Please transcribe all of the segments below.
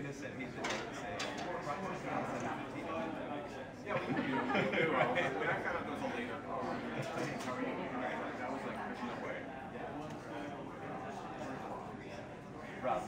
just said, he just doesn't say, approximately 7:15. That makes sense. Yeah, we can do right. When I found out there was a later call, that was like, there's no way. Rob.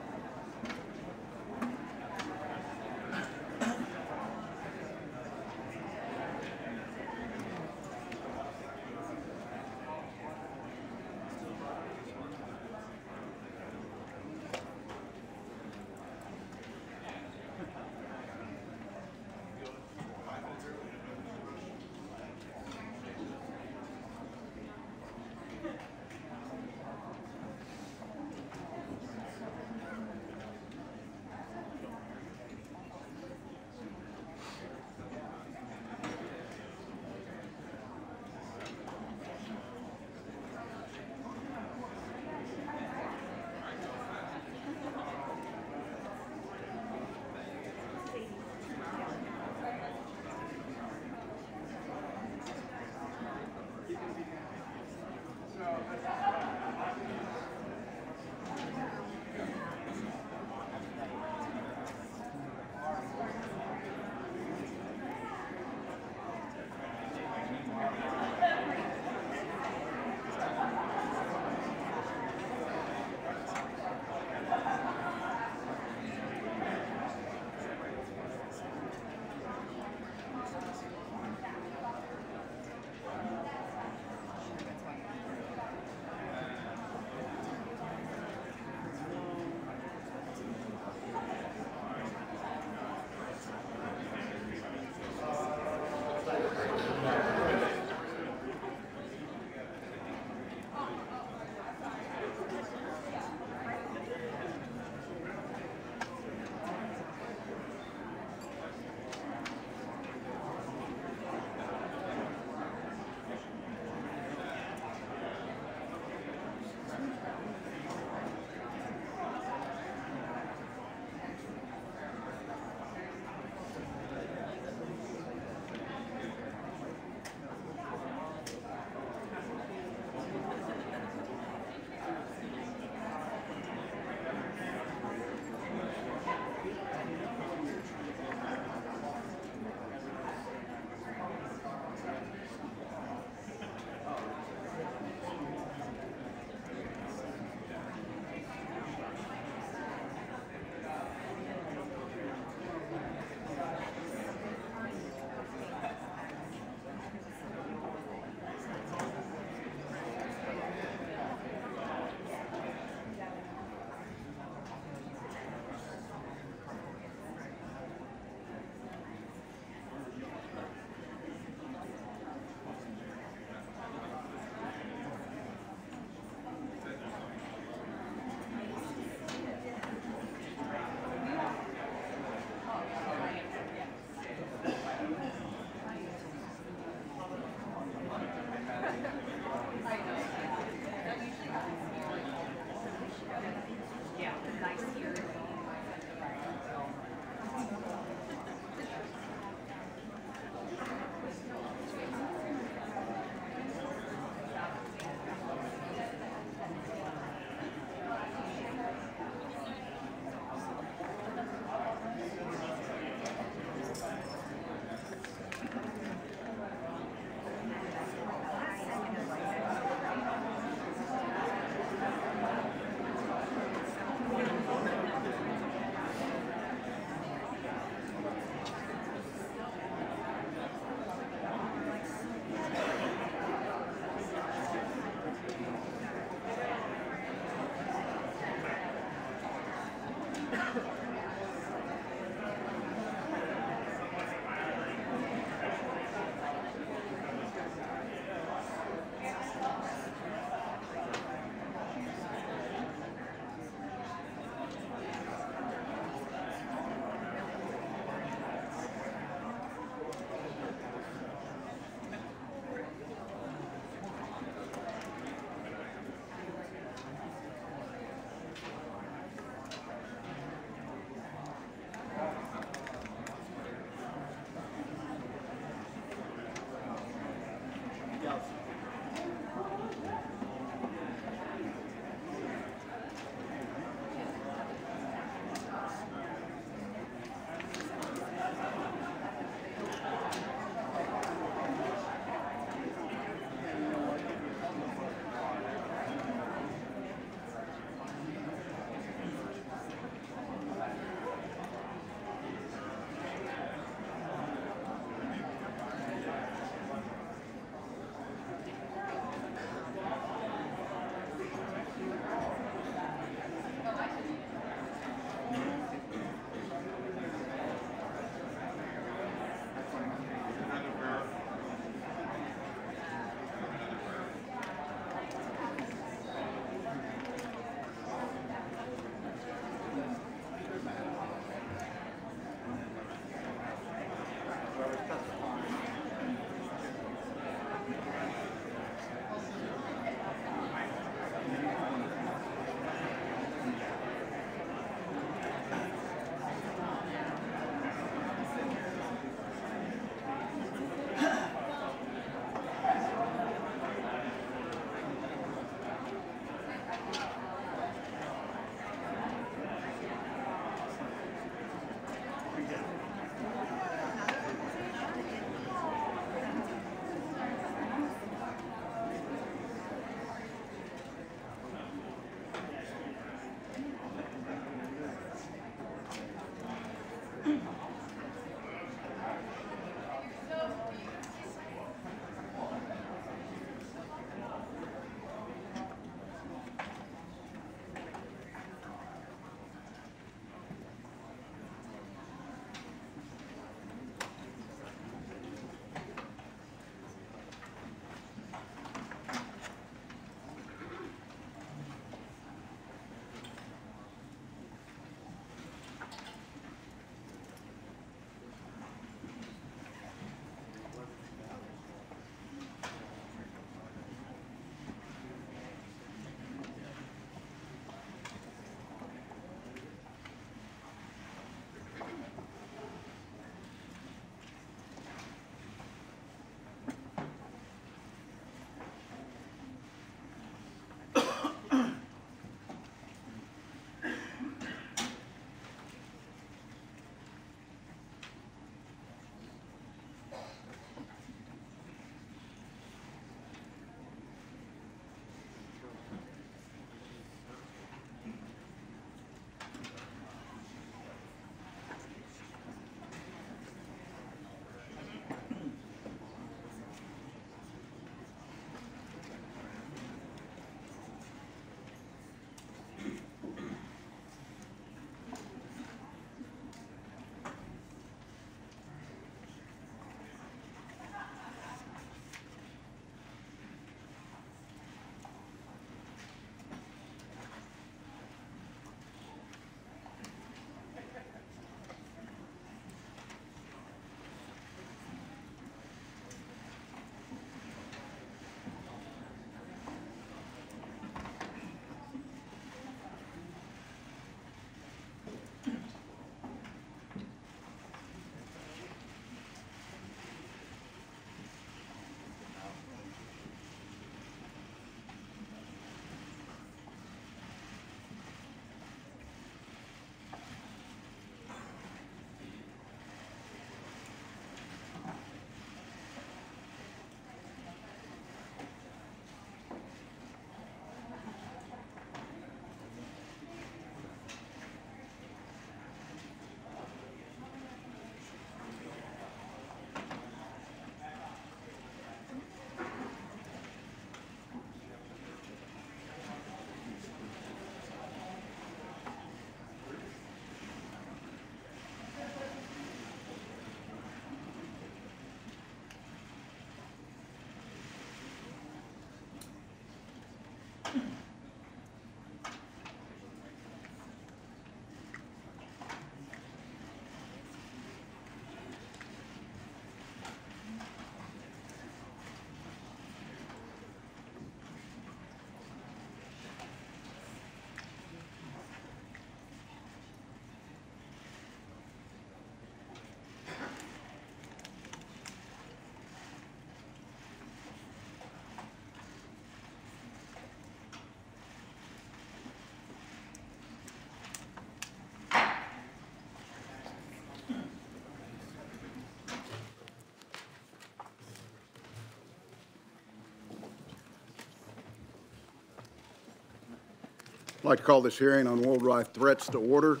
like to call this hearing on worldwide threats to order,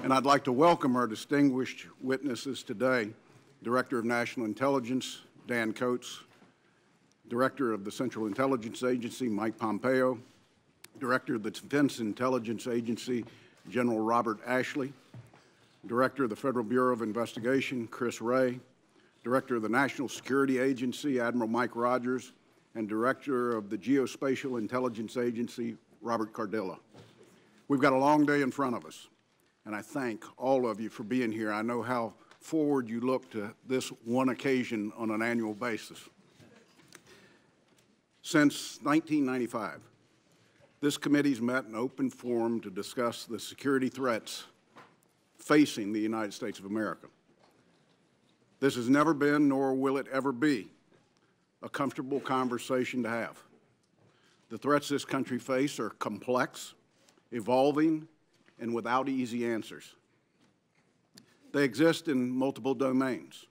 and I'd like to welcome our distinguished witnesses today, Director of National Intelligence, Dan Coates, Director of the Central Intelligence Agency, Mike Pompeo, Director of the Defense Intelligence Agency, General Robert Ashley, Director of the Federal Bureau of Investigation, Chris Wray, Director of the National Security Agency, Admiral Mike Rogers, and Director of the Geospatial Intelligence Agency, Robert Cardilla. We've got a long day in front of us, and I thank all of you for being here. I know how forward you look to this one occasion on an annual basis. Since 1995, this committee's met in open forum to discuss the security threats facing the United States of America. This has never been, nor will it ever be, a comfortable conversation to have. The threats this country faces are complex, evolving, and without easy answers. They exist in multiple domains.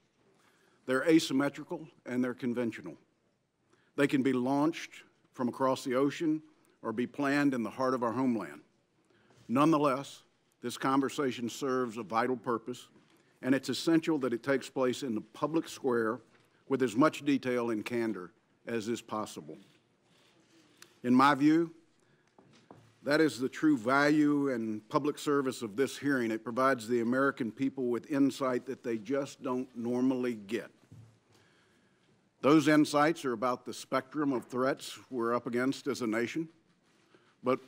They're asymmetrical and they're conventional. They can be launched from across the ocean or be planned in the heart of our homeland. Nonetheless, this conversation serves a vital purpose, and it's essential that it takes place in the public square with as much detail and candor as is possible. In my view, that is the true value and public service of this hearing. It provides the American people with insight that they just don't normally get. Those insights are about the spectrum of threats we're up against as a nation, but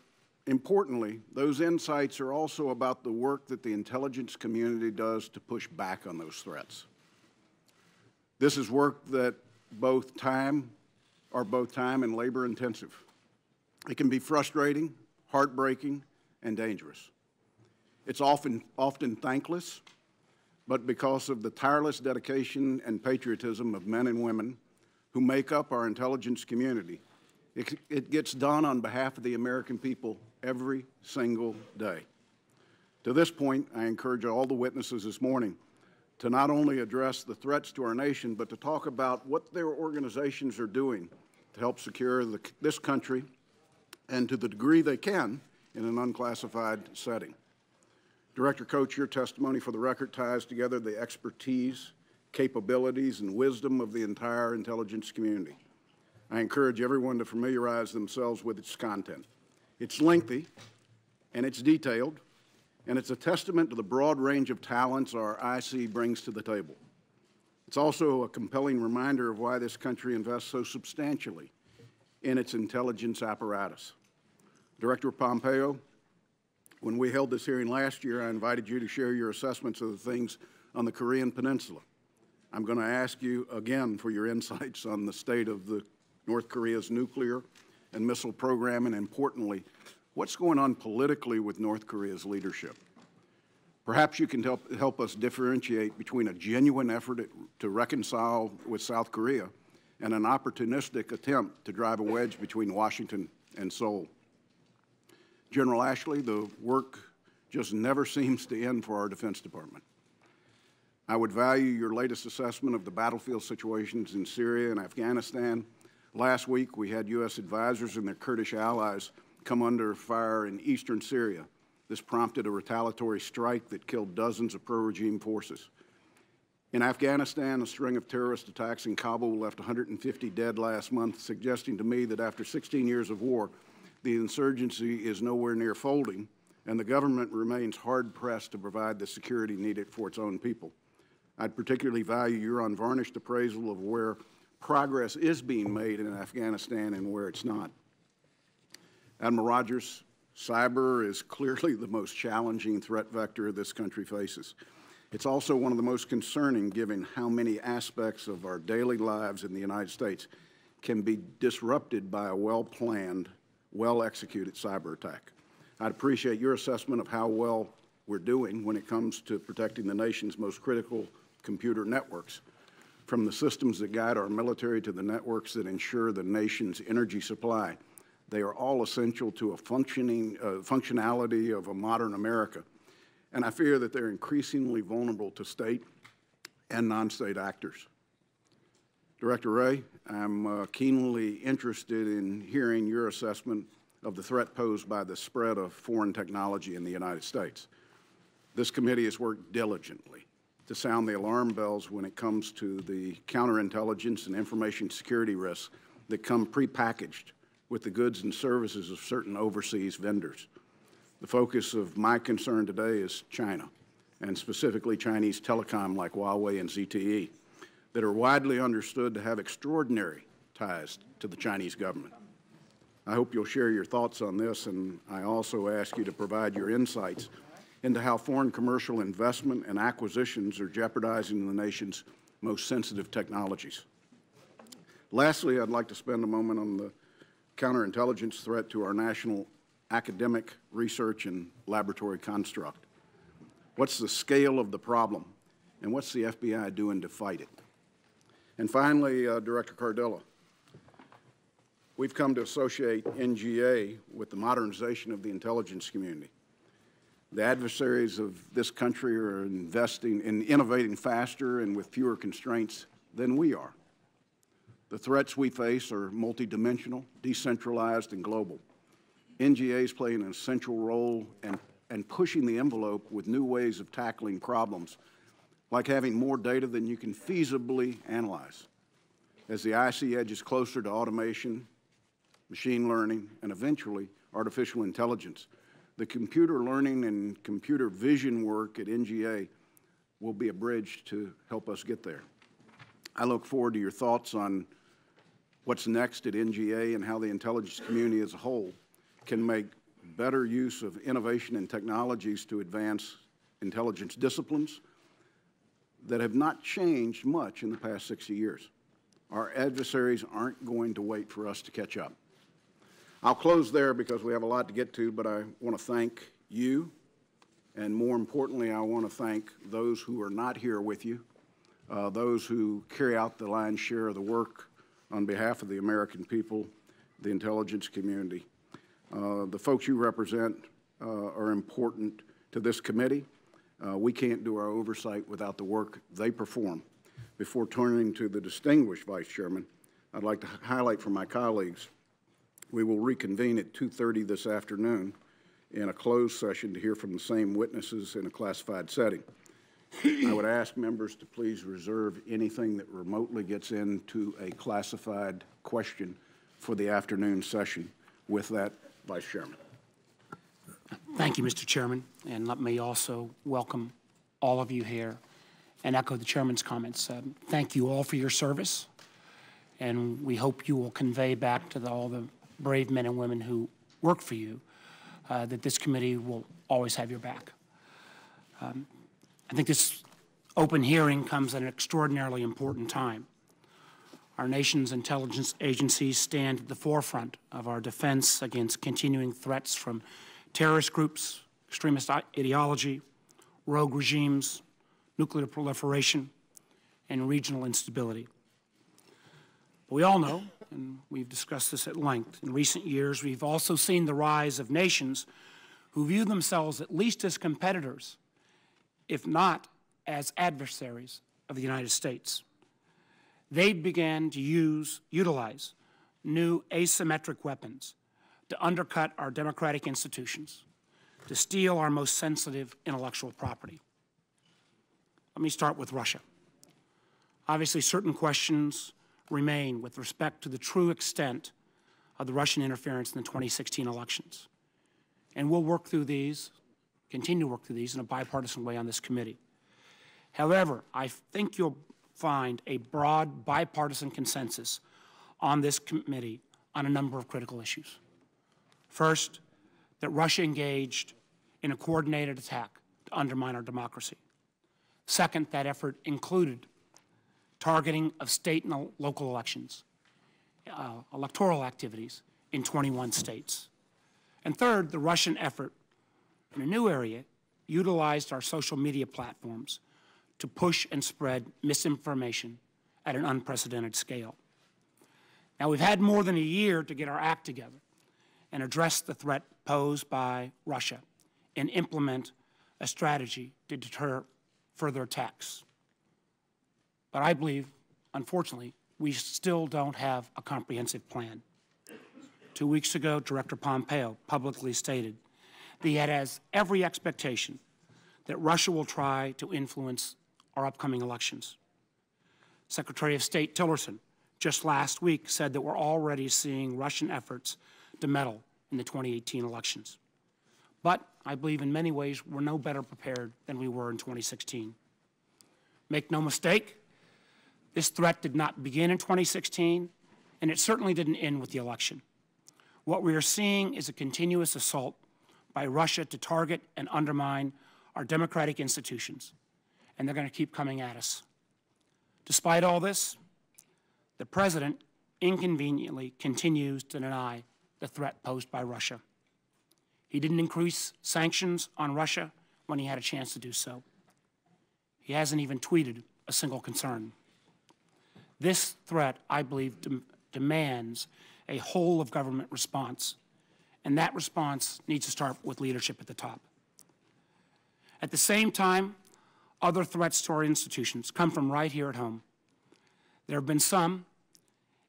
importantly, those insights are also about the work that the intelligence community does to push back on those threats. This is work that both time and labor intensive. It can be frustrating, heartbreaking, and dangerous. It's often thankless, but because of the tireless dedication and patriotism of men and women who make up our intelligence community, it gets done on behalf of the American people every single day. To this point, I encourage all the witnesses this morning to not only address the threats to our nation, but to talk about what their organizations are doing to help secure this country and to the degree they can in an unclassified setting. Director Coates, your testimony for the record ties together the expertise, capabilities, and wisdom of the entire intelligence community. I encourage everyone to familiarize themselves with its content. It's lengthy, and it's detailed, and it's a testament to the broad range of talents our IC brings to the table. It's also a compelling reminder of why this country invests so substantially in its intelligence apparatus. Director Pompeo, when we held this hearing last year, I invited you to share your assessments of the things on the Korean Peninsula. I'm going to ask you again for your insights on the state of North Korea's nuclear and missile program, and importantly, what's going on politically with North Korea's leadership. Perhaps you can help us differentiate between a genuine effort to reconcile with South Korea and an opportunistic attempt to drive a wedge between Washington and Seoul. General Ashley, the work just never seems to end for our Defense Department. I would value your latest assessment of the battlefield situations in Syria and Afghanistan. Last week, we had U.S. advisors and their Kurdish allies come under fire in eastern Syria. This prompted a retaliatory strike that killed dozens of pro-regime forces. In Afghanistan, a string of terrorist attacks in Kabul left 150 dead last month, suggesting to me that after 16 years of war, the insurgency is nowhere near folding, and the government remains hard-pressed to provide the security needed for its own people. I'd particularly value your unvarnished appraisal of where progress is being made in Afghanistan and where it's not. Admiral Rogers, cyber is clearly the most challenging threat vector this country faces. It's also one of the most concerning, given how many aspects of our daily lives in the United States can be disrupted by a well-planned, well-executed cyber attack. I'd appreciate your assessment of how well we're doing when it comes to protecting the nation's most critical computer networks, from the systems that guide our military to the networks that ensure the nation's energy supply. They are all essential to a functionality of a modern America. And I fear that they're increasingly vulnerable to state and non-state actors. Director Wray, I'm keenly interested in hearing your assessment of the threat posed by the spread of foreign technology in the United States. This committee has worked diligently to sound the alarm bells when it comes to the counterintelligence and information security risks that come prepackaged with the goods and services of certain overseas vendors. The focus of my concern today is China, and specifically Chinese telecom like Huawei and ZTE, that are widely understood to have extraordinary ties to the Chinese government. I hope you'll share your thoughts on this, and I also ask you to provide your insights into how foreign commercial investment and acquisitions are jeopardizing the nation's most sensitive technologies. Lastly, I'd like to spend a moment on the counterintelligence threat to our national academic research and laboratory construct. What's the scale of the problem, and what's the FBI doing to fight it? And finally, Director Cardilla, we've come to associate NGA with the modernization of the intelligence community. The adversaries of this country are investing in innovating faster and with fewer constraints than we are. The threats we face are multidimensional, decentralized, and global. NGA is playing an essential role and pushing the envelope with new ways of tackling problems, like having more data than you can feasibly analyze. As the IC edges closer to automation, machine learning, and eventually artificial intelligence, the computer learning and computer vision work at NGA will be a bridge to help us get there. I look forward to your thoughts on what's next at NGA and how the intelligence community as a whole can make better use of innovation and technologies to advance intelligence disciplines that have not changed much in the past 60 years. Our adversaries aren't going to wait for us to catch up. I'll close there because we have a lot to get to, but I want to thank you, and more importantly, I want to thank those who are not here with you, those who carry out the lion's share of the work on behalf of the American people, the intelligence community. The folks you represent are important to this committee. We can't do our oversight without the work they perform. Before turning to the distinguished Vice Chairman, I'd like to highlight for my colleagues, we will reconvene at 2:30 this afternoon in a closed session to hear from the same witnesses in a classified setting. I would ask members to please reserve anything that remotely gets into a classified question for the afternoon session. With that, Vice Chairman. Thank you, Mr. Chairman, and let me also welcome all of you here and echo the Chairman's comments. Thank you all for your service, and we hope you will convey back to all the brave men and women who work for you that this committee will always have your back. I think this open hearing comes at an extraordinarily important time. Our nation's intelligence agencies stand at the forefront of our defense against continuing threats from terrorist groups, extremist ideology, rogue regimes, nuclear proliferation, and regional instability. But we all know, and we've discussed this at length, in recent years we've also seen the rise of nations who view themselves at least as competitors, if not as adversaries of the United States. They began to utilize new asymmetric weapons to undercut our democratic institutions, to steal our most sensitive intellectual property. Let me start with Russia. Obviously, certain questions remain with respect to the true extent of the Russian interference in the 2016 elections. And we'll work through these, continue to work through these in a bipartisan way on this committee. However, I think you'll find a broad bipartisan consensus on this committee on a number of critical issues. First, that Russia engaged in a coordinated attack to undermine our democracy. Second, that effort included targeting of state and local elections, electoral activities in 21 states. And third, the Russian effort in a new area utilized our social media platforms to push and spread misinformation at an unprecedented scale. Now, we've had more than a year to get our act together and address the threat posed by Russia and implement a strategy to deter further attacks. But I believe, unfortunately, we still don't have a comprehensive plan. 2 weeks ago, Director Pompeo publicly stated that he has every expectation that Russia will try to influence our upcoming elections. Secretary of State Tillerson just last week said that we're already seeing Russian efforts to meddle in the 2018 elections. But I believe in many ways we're no better prepared than we were in 2016. Make no mistake, this threat did not begin in 2016, and it certainly didn't end with the election. What we are seeing is a continuous assault by Russia to target and undermine our democratic institutions, and they're going to keep coming at us. Despite all this, the President inconveniently continues to deny the threat posed by Russia. He didn't increase sanctions on Russia when he had a chance to do so. He hasn't even tweeted a single concern. This threat, I believe, demands a whole-of-government response, and that response needs to start with leadership at the top. At the same time, other threats to our institutions come from right here at home. There have been some,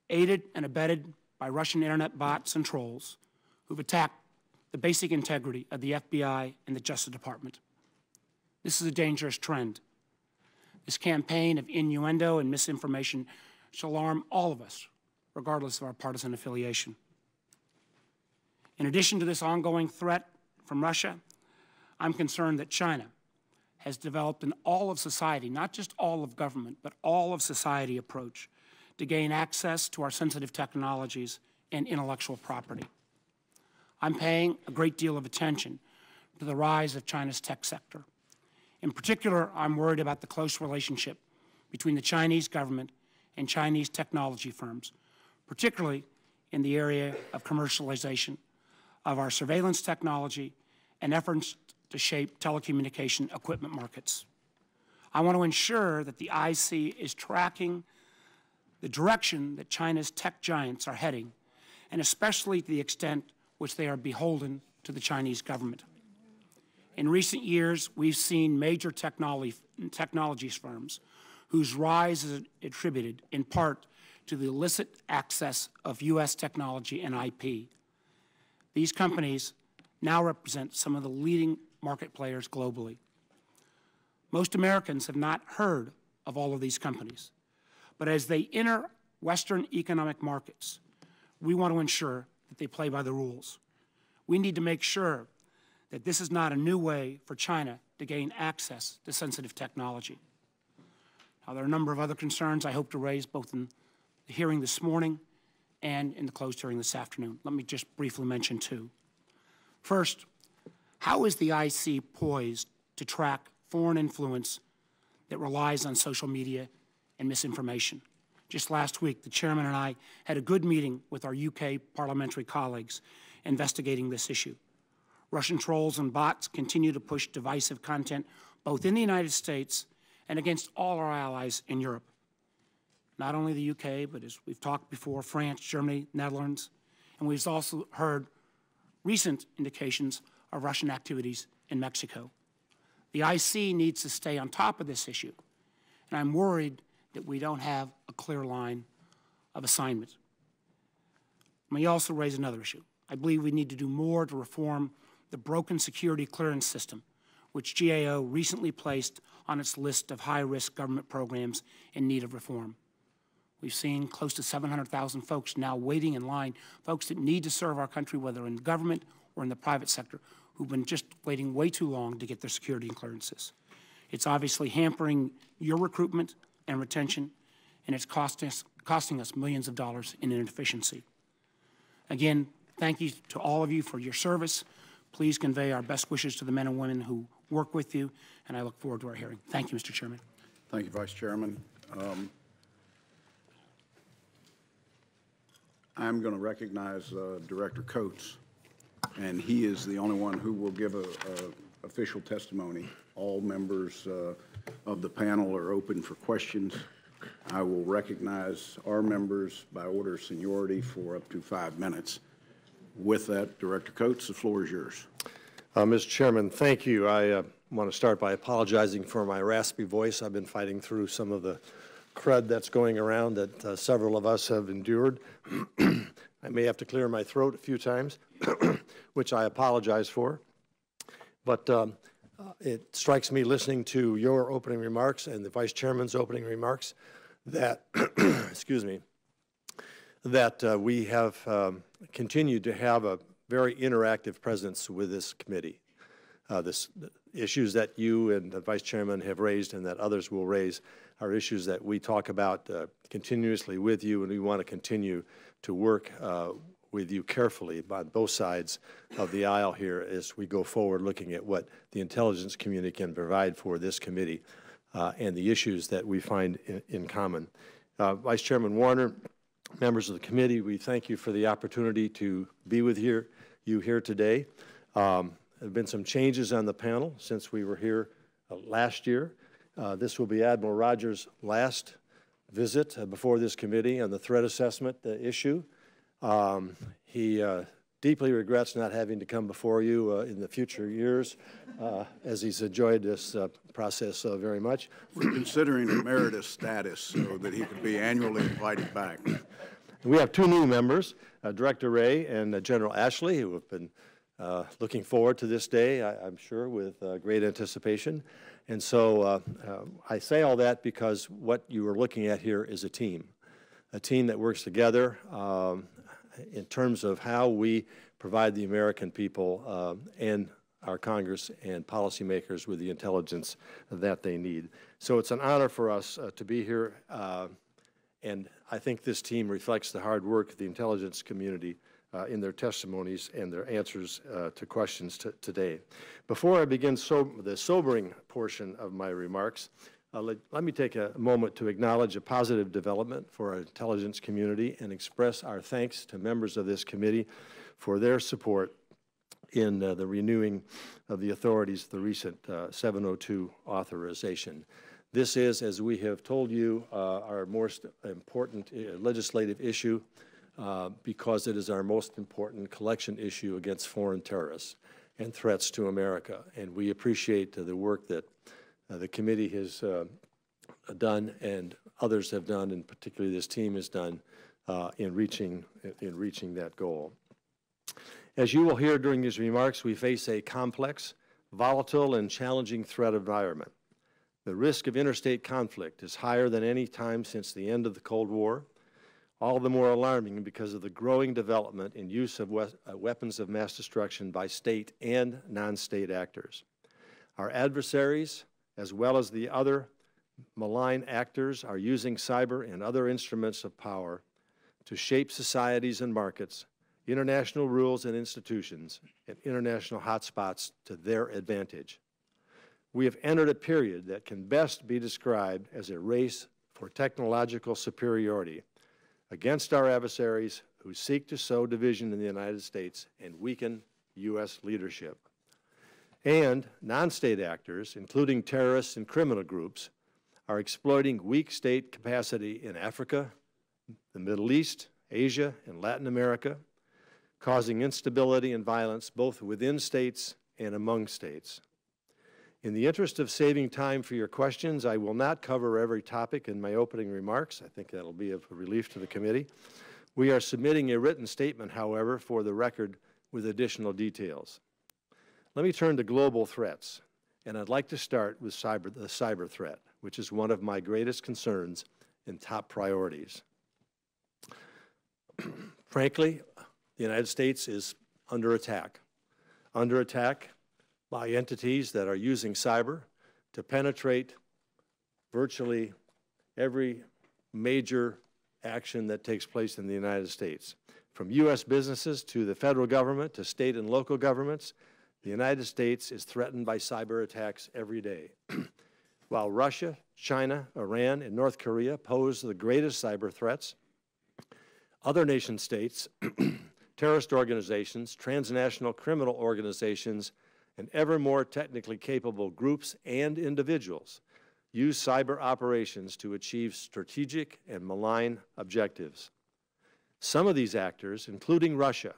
aided and abetted by Russian internet bots and trolls, who've attacked the basic integrity of the FBI and the Justice Department. This is a dangerous trend. This campaign of innuendo and misinformation should alarm all of us, regardless of our partisan affiliation. In addition to this ongoing threat from Russia, I'm concerned that China has developed an all of society, not just all of government, but all of society approach to gain access to our sensitive technologies and intellectual property. I'm paying a great deal of attention to the rise of China's tech sector. In particular, I'm worried about the close relationship between the Chinese government and Chinese technology firms, particularly in the area of commercialization of our surveillance technology and efforts to shape telecommunication equipment markets. I want to ensure that the IC is tracking the direction that China's tech giants are heading, and especially to the extent which they are beholden to the Chinese government. In recent years, we've seen major technology firms whose rise is attributed in part to the illicit access of U.S. technology and IP. These companies now represent some of the leading market players globally. Most Americans have not heard of all of these companies, but as they enter Western economic markets, we want to ensure that they play by the rules. We need to make sure that this is not a new way for China to gain access to sensitive technology. Now, there are a number of other concerns I hope to raise both in the hearing this morning and in the closed hearing this afternoon. Let me just briefly mention two. First, how is the IC poised to track foreign influence that relies on social media and misinformation? Just last week, the chairman and I had a good meeting with our UK parliamentary colleagues investigating this issue. Russian trolls and bots continue to push divisive content both in the United States and against all our allies in Europe. Not only the UK, but as we've talked before, France, Germany, Netherlands, and we've also heard recent indications of Russian activities in Mexico. The IC needs to stay on top of this issue, and I'm worried that we don't have a clear line of assignment. Let me also raise another issue. I believe we need to do more to reform the broken security clearance system, which GAO recently placed on its list of high-risk government programs in need of reform. We've seen close to 700,000 folks now waiting in line, folks that need to serve our country, whether in the government or in the private sector, who've been just waiting way too long to get their security clearances. It's obviously hampering your recruitment and retention, and it's costing us millions of dollars in inefficiency. Again, thank you to all of you for your service. Please convey our best wishes to the men and women who work with you, and I look forward to our hearing. Thank you, Mr. Chairman. Thank you, Vice Chairman. I'm going to recognize Director Coates, and he is the only one who will give official testimony. All members of the panel are open for questions. I will recognize our members by order of seniority for up to 5 minutes. With that, Director Coates, the floor is yours. Mr. Chairman, thank you. I want to start by apologizing for my raspy voice. I've been fighting through some of the crud that's going around that several of us have endured. I I may have to clear my throat a few times, which I apologize for. But it strikes me listening to your opening remarks and the Vice Chairman's opening remarks that, excuse me, that we have continued to have a very interactive presence with this committee. The issues that you and the Vice Chairman have raised and that others will raise are issues that we talk about continuously with you, and we want to continue to work with you carefully on both sides of the aisle here as we go forward looking at what the intelligence community can provide for this committee and the issues that we find in common. Vice Chairman Warner, members of the committee, we thank you for the opportunity to be with you here today. There have been some changes on the panel since we were here last year. This will be Admiral Rogers' last visit before this committee on the threat assessment issue. He deeply regrets not having to come before you in the future years, as he's enjoyed this process very much. We're considering emeritus status so that he can be annually invited back. We have two new members, Director Ray and General Ashley, who have been looking forward to this day, I'm sure, with great anticipation. And so I say all that because what you are looking at here is a team that works together in terms of how we provide the American people and our Congress and policymakers with the intelligence that they need. So it's an honor for us to be here, and I think this team reflects the hard work of the intelligence community in their testimonies and their answers to questions today. Before I begin the sobering portion of my remarks, let me take a moment to acknowledge a positive development for our intelligence community and express our thanks to members of this committee for their support in the renewing of the authorities of the recent 702 authorization. This is, as we have told you, our most important legislative issue because it is our most important collection issue against foreign terrorists and threats to America. And we appreciate the work that the committee has done and others have done, and particularly this team has done in reaching that goal. As you will hear during these remarks, we face a complex, volatile, and challenging threat environment. The risk of interstate conflict is higher than any time since the end of the Cold War, all the more alarming because of the growing development and use of weapons of mass destruction by state and non-state actors. Our adversaries, as well as the other malign actors, are using cyber and other instruments of power to shape societies and markets, international rules and institutions, and international hotspots to their advantage. We have entered a period that can best be described as a race for technological superiority against our adversaries who seek to sow division in the United States and weaken U.S. leadership. And non-state actors, including terrorists and criminal groups, are exploiting weak state capacity in Africa, the Middle East, Asia, and Latin America, causing instability and violence both within states and among states. In the interest of saving time for your questions, I will not cover every topic in my opening remarks. I think that'll be of relief to the committee. We are submitting a written statement, however, for the record with additional details. Let me turn to global threats, and I'd like to start with the cyber threat, which is one of my greatest concerns and top priorities. Frankly, the United States is under attack by entities that are using cyber to penetrate virtually every major action that takes place in the United States. From U.S. businesses to the federal government to state and local governments, the United States is threatened by cyber attacks every day. While Russia, China, Iran, and North Korea pose the greatest cyber threats, other nation states, terrorist organizations, transnational criminal organizations, and ever more technically capable groups and individuals use cyber operations to achieve strategic and malign objectives. Some of these actors, including Russia,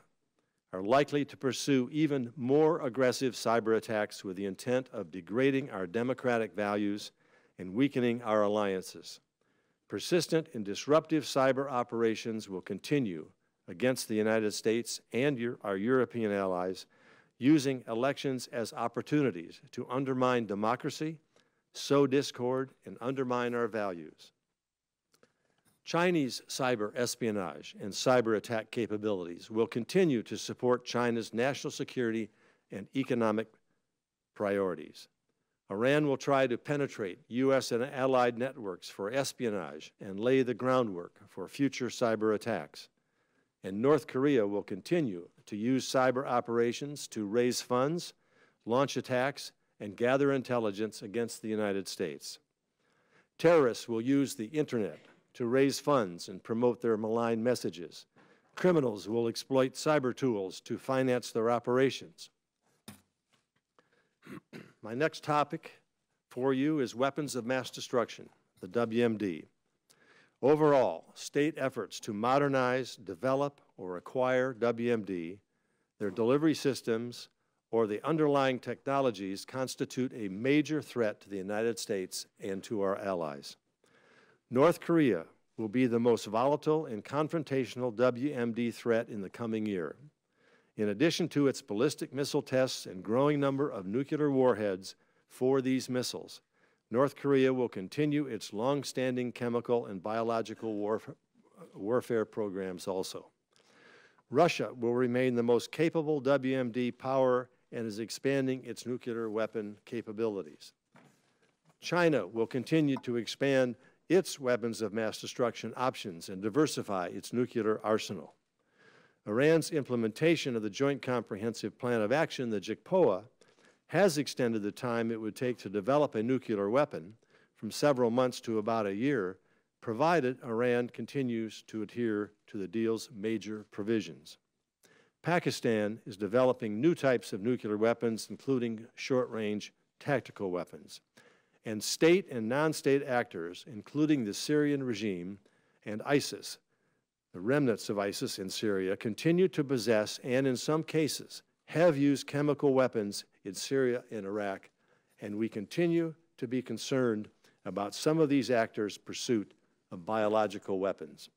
are likely to pursue even more aggressive cyber attacks with the intent of degrading our democratic values and weakening our alliances. Persistent and disruptive cyber operations will continue against the United States and our European allies, using elections as opportunities to undermine democracy, sow discord, and undermine our values. Chinese cyber espionage and cyber attack capabilities will continue to support China's national security and economic priorities. Iran will try to penetrate U.S. and allied networks for espionage and lay the groundwork for future cyber attacks. And North Korea will continue to use cyber operations to raise funds, launch attacks, and gather intelligence against the United States. Terrorists will use the Internet to raise funds and promote their malign messages. Criminals will exploit cyber tools to finance their operations. My next topic for you is weapons of mass destruction, the WMD. Overall, state efforts to modernize, develop, or acquire WMD, their delivery systems, or the underlying technologies constitute a major threat to the United States and to our allies. North Korea will be the most volatile and confrontational WMD threat in the coming year. In addition to its ballistic missile tests and growing number of nuclear warheads for these missiles, North Korea will continue its long-standing chemical and biological warfare programs also. Russia will remain the most capable WMD power and is expanding its nuclear weapon capabilities. China will continue to expand its weapons of mass destruction options and diversify its nuclear arsenal. Iran's implementation of the Joint Comprehensive Plan of Action, the JCPOA, has extended the time it would take to develop a nuclear weapon from several months to about a year, provided Iran continues to adhere to the deal's major provisions. Pakistan is developing new types of nuclear weapons, including short-range tactical weapons. And state and non-state actors, including the Syrian regime and ISIS, the remnants of ISIS in Syria, continue to possess and, in some cases, have used chemical weapons in Syria and Iraq, and we continue to be concerned about some of these actors' pursuit of biological weapons.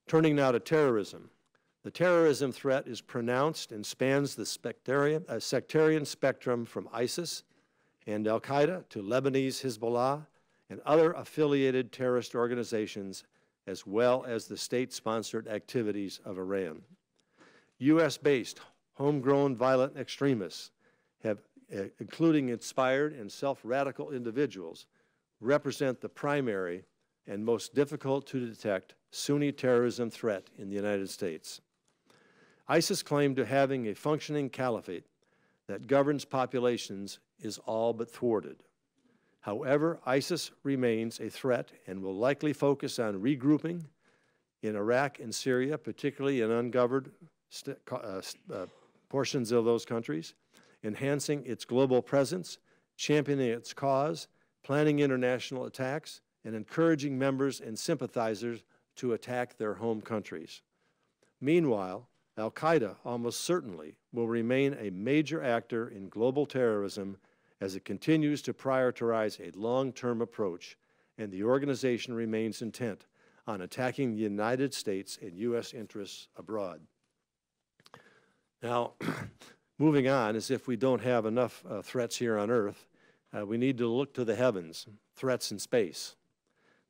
Turning now to terrorism. The terrorism threat is pronounced and spans the sectarian spectrum from ISIS and al-Qaeda to Lebanese Hezbollah and other affiliated terrorist organizations, as well as the state-sponsored activities of Iran. U.S.-based, homegrown violent extremists have, including inspired and self-radical individuals, represent the primary and most difficult to detect Sunni terrorism threat in the United States. ISIS claimed to having a functioning caliphate that governs populations is all but thwarted. However, ISIS remains a threat and will likely focus on regrouping in Iraq and Syria, particularly in ungoverned portions of those countries, enhancing its global presence, championing its cause, planning international attacks, and encouraging members and sympathizers to attack their home countries. Meanwhile, al-Qaeda almost certainly will remain a major actor in global terrorism as it continues to prioritize a long-term approach, and the organization remains intent on attacking the United States and U.S. interests abroad. Now, moving on, as if we don't have enough threats here on Earth, we need to look to the heavens, threats in space.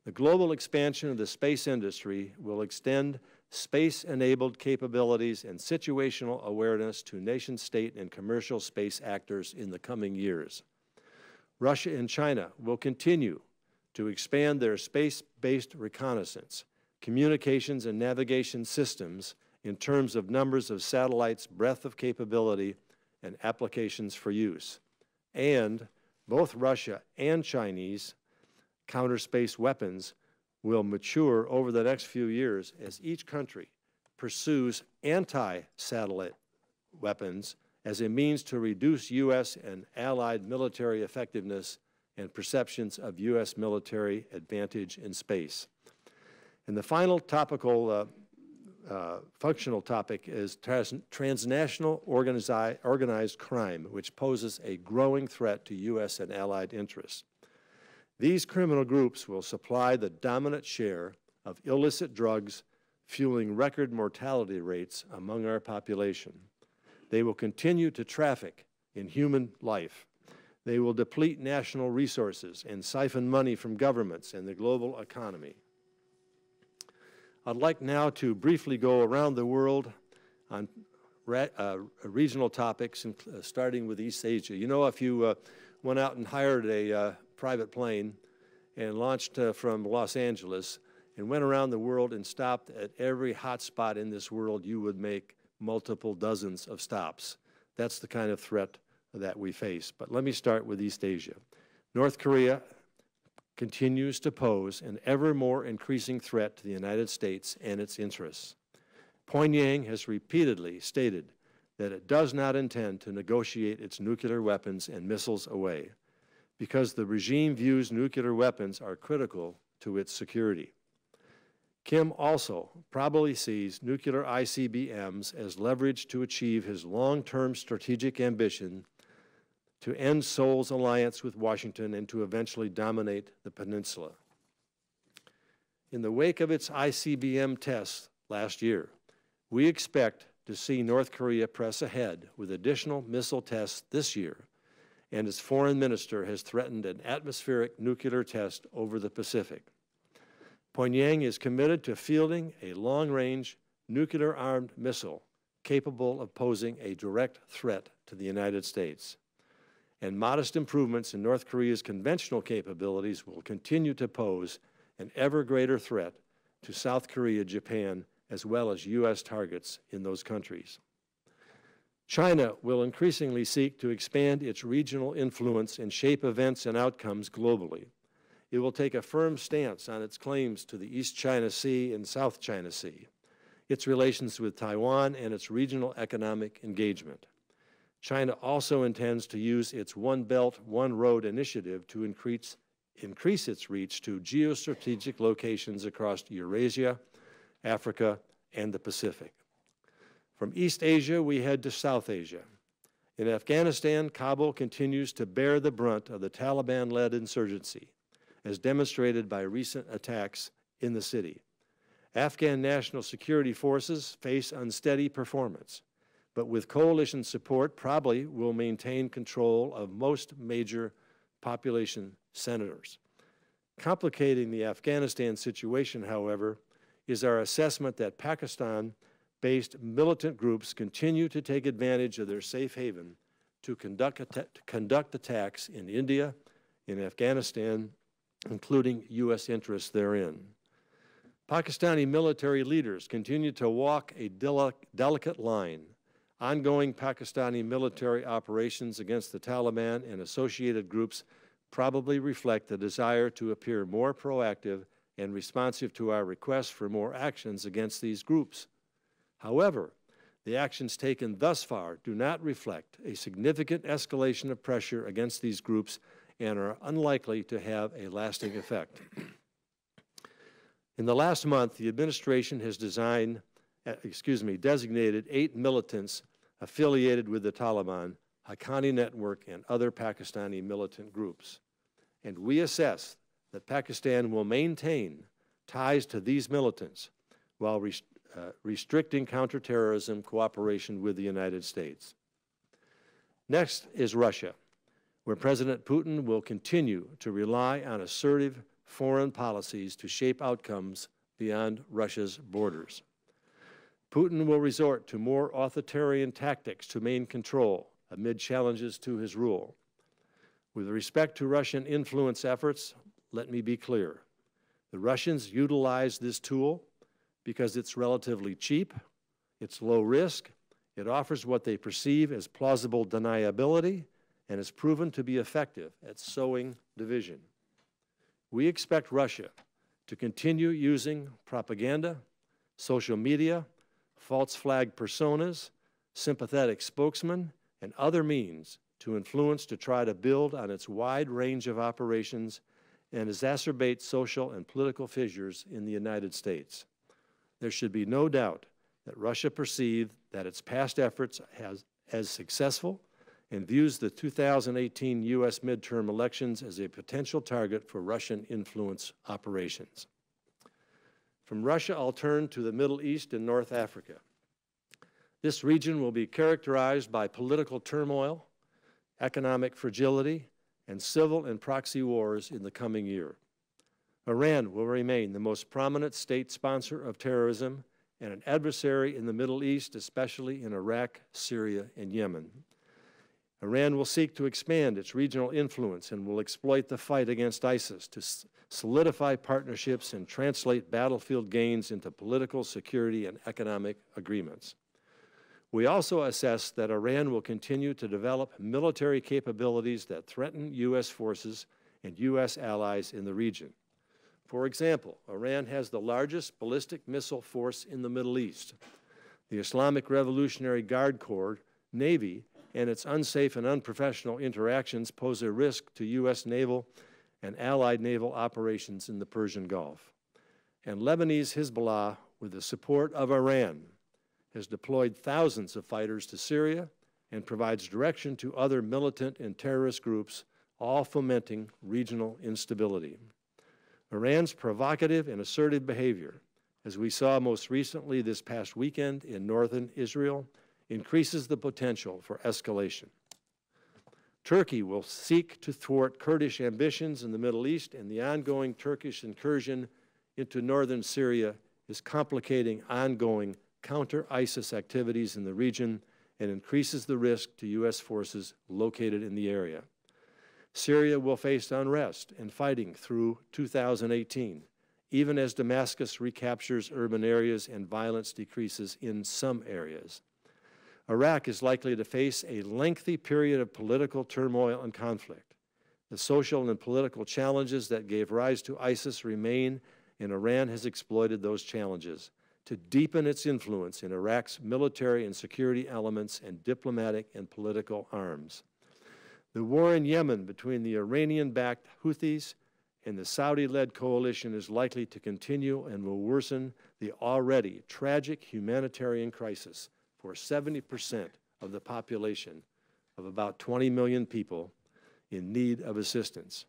The global expansion of the space industry will extend space-enabled capabilities and situational awareness to nation-state and commercial space actors in the coming years. Russia and China will continue to expand their space-based reconnaissance, communications, and navigation systems in terms of numbers of satellites, breadth of capability, and applications for use. And both Russia and Chinese counter-space weapons will mature over the next few years as each country pursues anti-satellite weapons as a means to reduce U.S. and allied military effectiveness and perceptions of U.S. military advantage in space. And the final topical, functional topic is transnational organized crime, which poses a growing threat to U.S. and allied interests. These criminal groups will supply the dominant share of illicit drugs, fueling record mortality rates among our population. They will continue to traffic in human life. They will deplete national resources and siphon money from governments and the global economy. I'd like now to briefly go around the world on regional topics, starting with East Asia. You know, if you went out and hired a private plane and launched from Los Angeles and went around the world and stopped at every hot spot in this world, you would make multiple dozens of stops. That's the kind of threat that we face. But let me start with East Asia. North Korea continues to pose an ever more increasing threat to the United States and its interests. Pyongyang has repeatedly stated that it does not intend to negotiate its nuclear weapons and missiles away, because the regime views nuclear weapons are critical to its security. Kim also probably sees nuclear ICBMs as leverage to achieve his long-term strategic ambition to end Seoul's alliance with Washington and to eventually dominate the peninsula. In the wake of its ICBM tests last year, we expect to see North Korea press ahead with additional missile tests this year, and its foreign minister has threatened an atmospheric nuclear test over the Pacific. Pyongyang is committed to fielding a long-range, nuclear-armed missile capable of posing a direct threat to the United States. And modest improvements in North Korea's conventional capabilities will continue to pose an ever greater threat to South Korea, Japan, as well as U.S. targets in those countries. China will increasingly seek to expand its regional influence and shape events and outcomes globally. It will take a firm stance on its claims to the East China Sea and South China Sea, its relations with Taiwan, and its regional economic engagement. China also intends to use its One Belt, One Road initiative to increase its reach to geostrategic locations across Eurasia, Africa, and the Pacific. From East Asia, we head to South Asia. In Afghanistan, Kabul continues to bear the brunt of the Taliban-led insurgency, as demonstrated by recent attacks in the city. Afghan national security forces face unsteady performance, but with coalition support, probably will maintain control of most major population centers. Complicating the Afghanistan situation, however, is our assessment that Pakistan-based militant groups continue to take advantage of their safe haven to conduct attacks in India, in Afghanistan, including U.S. interests therein. Pakistani military leaders continue to walk a delicate line. Ongoing Pakistani military operations against the Taliban and associated groups probably reflect the desire to appear more proactive and responsive to our requests for more actions against these groups. However, the actions taken thus far do not reflect a significant escalation of pressure against these groups and are unlikely to have a lasting effect. In the last month, the administration has designated 8 militants affiliated with the Taliban, Haqqani Network, and other Pakistani militant groups. And we assess that Pakistan will maintain ties to these militants while restricting counterterrorism cooperation with the United States. Next is Russia, where President Putin will continue to rely on assertive foreign policies to shape outcomes beyond Russia's borders. Putin will resort to more authoritarian tactics to maintain control amid challenges to his rule. With respect to Russian influence efforts, let me be clear. The Russians utilize this tool because it's relatively cheap, it's low risk, it offers what they perceive as plausible deniability, and is proven to be effective at sowing division. We expect Russia to continue using propaganda, social media, false flag personas, sympathetic spokesmen, and other means to influence to try to build on its wide range of operations and exacerbate social and political fissures in the United States. There should be no doubt that Russia perceived that its past efforts as successful and views the 2018 U.S. midterm elections as a potential target for Russian influence operations. From Russia, I'll turn to the Middle East and North Africa. This region will be characterized by political turmoil, economic fragility, and civil and proxy wars in the coming year. Iran will remain the most prominent state sponsor of terrorism and an adversary in the Middle East, especially in Iraq, Syria, and Yemen. Iran will seek to expand its regional influence and will exploit the fight against ISIS to solidify partnerships and translate battlefield gains into political, security, and economic agreements. We also assess that Iran will continue to develop military capabilities that threaten U.S. forces and U.S. allies in the region. For example, Iran has the largest ballistic missile force in the Middle East. The Islamic Revolutionary Guard Corps, Navy, and its unsafe and unprofessional interactions pose a risk to U.S. naval and allied naval operations in the Persian Gulf. And Lebanese Hezbollah, with the support of Iran, has deployed thousands of fighters to Syria and provides direction to other militant and terrorist groups, all fomenting regional instability. Iran's provocative and assertive behavior, as we saw most recently this past weekend in northern Israel, increases the potential for escalation. Turkey will seek to thwart Kurdish ambitions in the Middle East, and the ongoing Turkish incursion into northern Syria is complicating ongoing counter-ISIS activities in the region and increases the risk to U.S. forces located in the area. Syria will face unrest and fighting through 2018, even as Damascus recaptures urban areas and violence decreases in some areas. Iraq is likely to face a lengthy period of political turmoil and conflict. The social and political challenges that gave rise to ISIS remain, and Iran has exploited those challenges to deepen its influence in Iraq's military and security elements and diplomatic and political arms. The war in Yemen between the Iranian-backed Houthis and the Saudi-led coalition is likely to continue and will worsen the already tragic humanitarian crisis for 70% of the population of about 20 million people in need of assistance.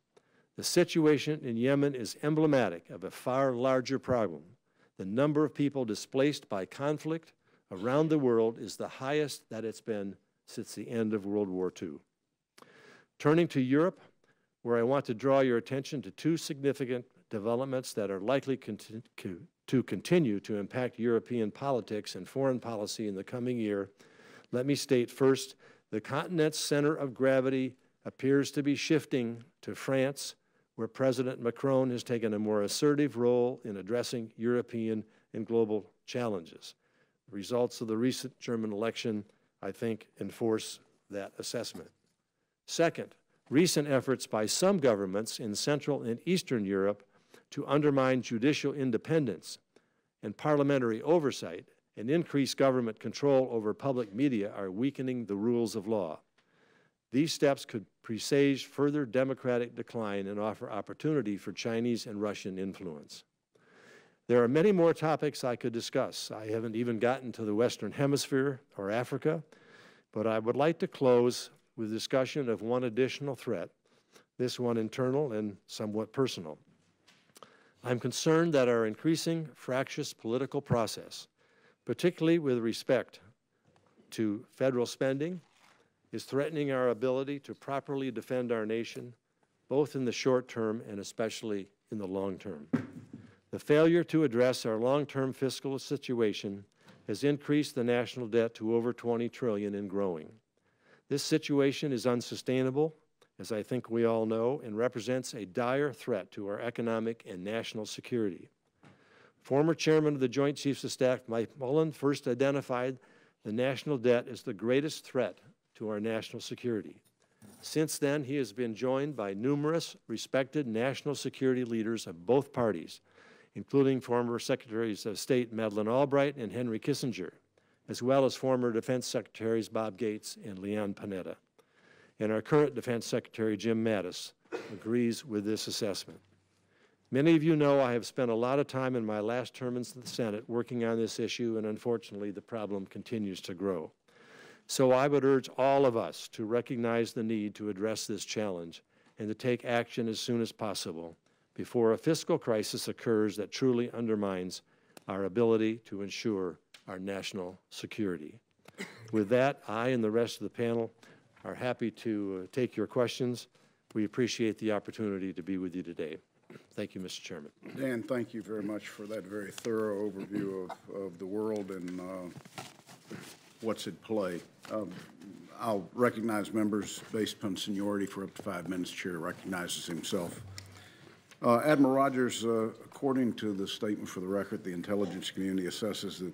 The situation in Yemen is emblematic of a far larger problem. The number of people displaced by conflict around the world is the highest that it's been since the end of World War II. Turning to Europe, where I want to draw your attention to two significant developments that are likely to continue to impact European politics and foreign policy in the coming year, let me state first, the continent's center of gravity appears to be shifting to France, where President Macron has taken a more assertive role in addressing European and global challenges. The results of the recent German election, I think, enforce that assessment. Second, recent efforts by some governments in Central and Eastern Europe to undermine judicial independence and parliamentary oversight and increase government control over public media are weakening the rules of law. These steps could presage further democratic decline and offer opportunity for Chinese and Russian influence. There are many more topics I could discuss. I haven't even gotten to the Western Hemisphere or Africa, but I would like to close with discussion of one additional threat, this one internal and somewhat personal. I'm concerned that our increasing fractious political process, particularly with respect to federal spending, is threatening our ability to properly defend our nation, both in the short term and especially in the long term. The failure to address our long-term fiscal situation has increased the national debt to over $20 trillion and growing. This situation is unsustainable, as I think we all know, and represents a dire threat to our economic and national security. Former Chairman of the Joint Chiefs of Staff, Mike Mullen, first identified the national debt as the greatest threat to our national security. Since then, he has been joined by numerous respected national security leaders of both parties, including former Secretaries of State Madeleine Albright and Henry Kissinger, as well as former Defense Secretaries Bob Gates and Leon Panetta. And our current Defense Secretary, Jim Mattis, agrees with this assessment. Many of you know I have spent a lot of time in my last term in the Senate working on this issue, and unfortunately the problem continues to grow. So I would urge all of us to recognize the need to address this challenge and to take action as soon as possible before a fiscal crisis occurs that truly undermines our ability to ensure our national security. With that, I and the rest of the panel are happy to take your questions. We appreciate the opportunity to be with you today. Thank you, Mr. Chairman. Dan, thank you very much for that very thorough overview of the world and what's at play. I'll recognize members based upon seniority for up to 5 minutes. Chair recognizes himself. Admiral Rogers, according to the statement for the record, the intelligence community assesses that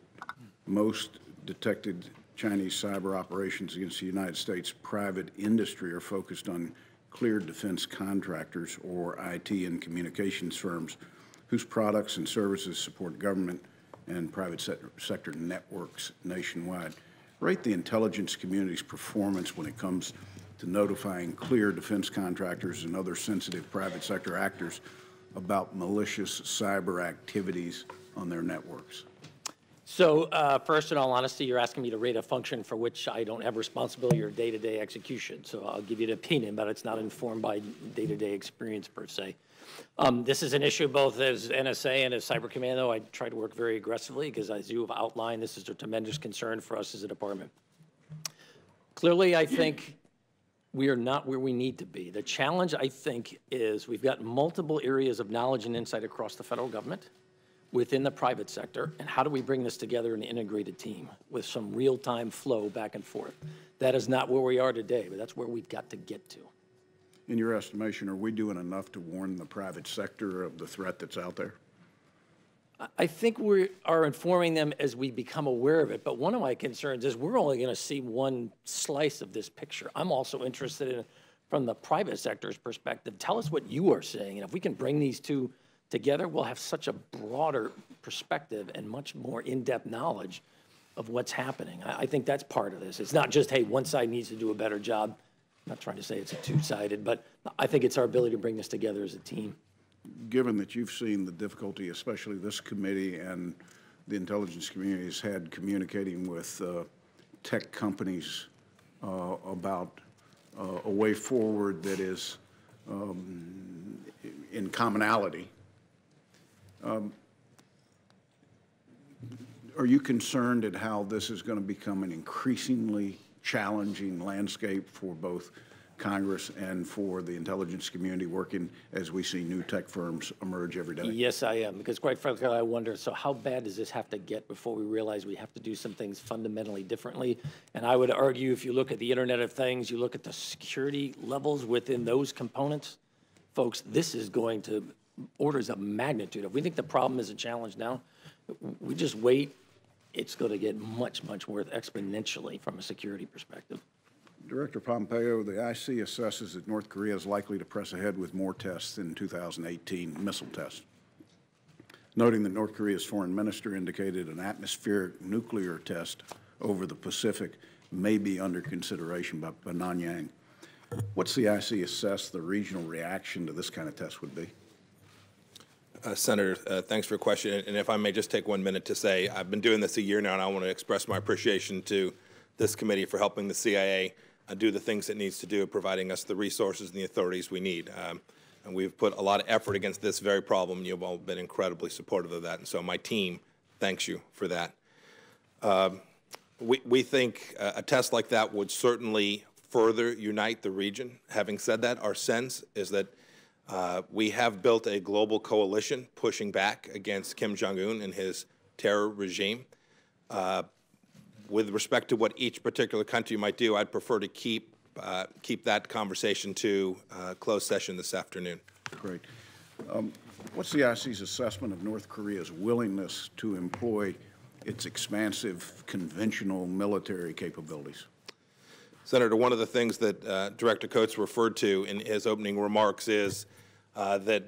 most detected Chinese cyber operations against the United States private industry are focused on cleared defense contractors or IT and communications firms whose products and services support government and private sector networks nationwide. Rate the intelligence community's performance when it comes to notifying clear defense contractors and other sensitive private sector actors about malicious cyber activities on their networks. So first, in all honesty, you're asking me to rate a function for which I don't have responsibility or day-to-day execution. So I'll give you an opinion, but it's not informed by day-to-day experience per se. This is an issue both as NSA and as Cyber Commando. I try to work very aggressively because, as you have outlined, this is a tremendous concern for us as a department. Clearly, I think we are not where we need to be. The challenge, I think, is we've got multiple areas of knowledge and insight across the federal government, within the private sector, and how do we bring this together in an integrated team with some real-time flow back and forth? That is not where we are today, but that's where we've got to get to. In your estimation, are we doing enough to warn the private sector of the threat that's out there? I think we are informing them as we become aware of it, but one of my concerns is we're only going to see one slice of this picture. I'm also interested in, from the private sector's perspective, tell us what you are saying, and if we can bring these two together, we'll have such a broader perspective and much more in-depth knowledge of what's happening. I think that's part of this. It's not just, hey, one side needs to do a better job. I'm not trying to say it's a two-sided, but I think it's our ability to bring this together as a team. Given that you've seen the difficulty, especially this committee and the intelligence community has had communicating with tech companies about a way forward that is in commonality, are you concerned at how this is going to become an increasingly challenging landscape for both Congress and for the intelligence community working as we see new tech firms emerge every day? Yes, I am, because quite frankly, I wonder, so how bad does this have to get before we realize we have to do some things fundamentally differently? And I would argue, if you look at the Internet of Things, you look at the security levels within those components, folks, this is going to orders of magnitude. If we think the problem is a challenge now, we just wait, it's going to get much, much worse exponentially from a security perspective. Director Pompeo, the IC assesses that North Korea is likely to press ahead with more tests in 2018 missile tests, noting that North Korea's foreign minister indicated an atmospheric nuclear test over the Pacific may be under consideration by Pyongyang. What's the IC assess the regional reaction to this kind of test would be? Senator, thanks for your question. And if I may just take 1 minute to say, I've been doing this a year now, and I want to express my appreciation to this committee for helping the CIA do the things it needs to do, providing us the resources and the authorities we need. And we've put a lot of effort against this very problem. You've all been incredibly supportive of that. And so my team thanks you for that. We think a test like that would certainly further unite the region. Having said that, our sense is that we have built a global coalition pushing back against Kim Jong-Un and his terror regime. With respect to what each particular country might do, I'd prefer to keep that conversation to closed session this afternoon. Great. What's the IC's assessment of North Korea's willingness to employ its expansive conventional military capabilities? Senator, one of the things that Director Coates referred to in his opening remarks is that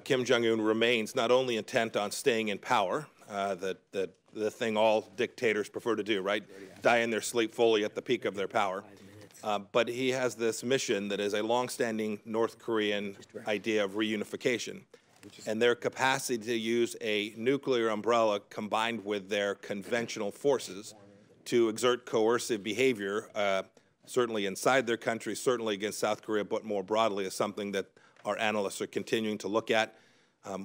Kim Jong-un remains not only intent on staying in power, that the thing all dictators prefer to do, right? Die in their sleep fully at the peak of their power. But he has this mission that is a longstanding North Korean idea of reunification. And their capacity to use a nuclear umbrella combined with their conventional forces to exert coercive behavior, certainly inside their country, certainly against South Korea, but more broadly, is something that our analysts are continuing to look at.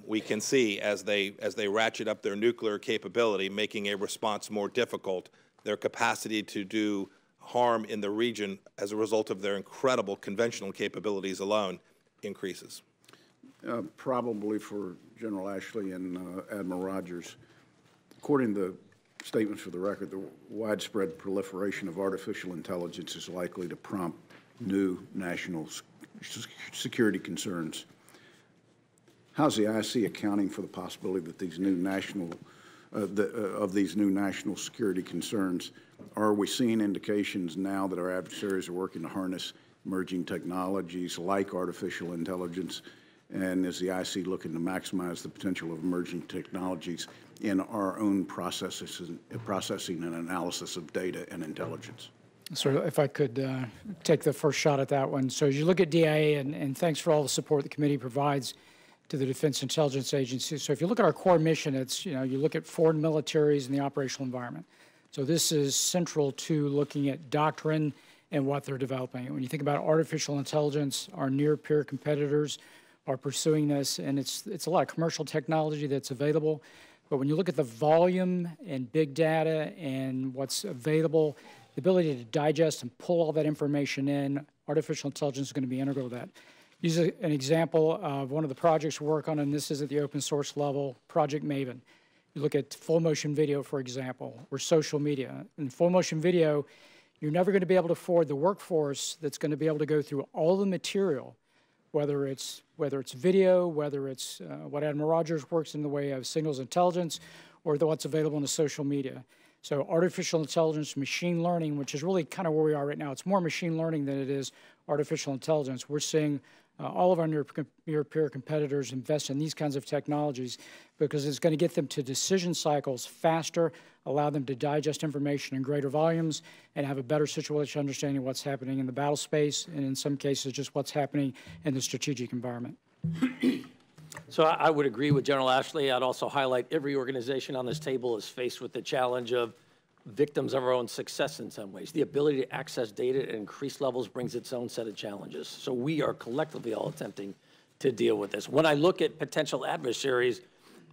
we can see as they ratchet up their nuclear capability, making a response more difficult, their capacity to do harm in the region as a result of their incredible conventional capabilities alone increases. Probably for General Ashley and Admiral Rogers, according to statements for the record, the widespread proliferation of artificial intelligence is likely to prompt new national security concerns. How's the IC accounting for the possibility that these new national security concerns? Are we seeing indications now that our adversaries are working to harness emerging technologies like artificial intelligence? And is the IC looking to maximize the potential of emerging technologies in our own processing and analysis of data and intelligence? So if I could take the first shot at that one. So as you look at DIA, and thanks for all the support the committee provides to the Defense Intelligence Agency. So if you look at our core mission, it's, you look at foreign militaries and the operational environment. So this is central to looking at doctrine and what they're developing. When you think about artificial intelligence, our near-peer competitors are pursuing this, and it's a lot of commercial technology that's available. But when you look at the volume and big data and what's available, the ability to digest and pull all that information in, artificial intelligence is going to be integral to that. Use an example of one of the projects we work on, and this is at the open source level, Project Maven. You look at full motion video, for example, or social media. In full motion video, you're never going to be able to afford the workforce that's going to be able to go through all the material, whether it's video, whether it's what Admiral Rogers works in the way of signals intelligence, or what's available in the social media. So artificial intelligence, machine learning, which is really kind of where we are right now. It's more machine learning than it is artificial intelligence. We're seeing all of our near-peer competitors invest in these kinds of technologies because it's going to get them to decision cycles faster, allow them to digest information in greater volumes, and have a better situational understanding of what's happening in the battle space, and in some cases just what's happening in the strategic environment. So I would agree with General Ashley. I'd also highlight every organization on this table is faced with the challenge of victims of our own success in some ways. The ability to access data at increased levels brings its own set of challenges. So we are collectively all attempting to deal with this. When I look at potential adversaries,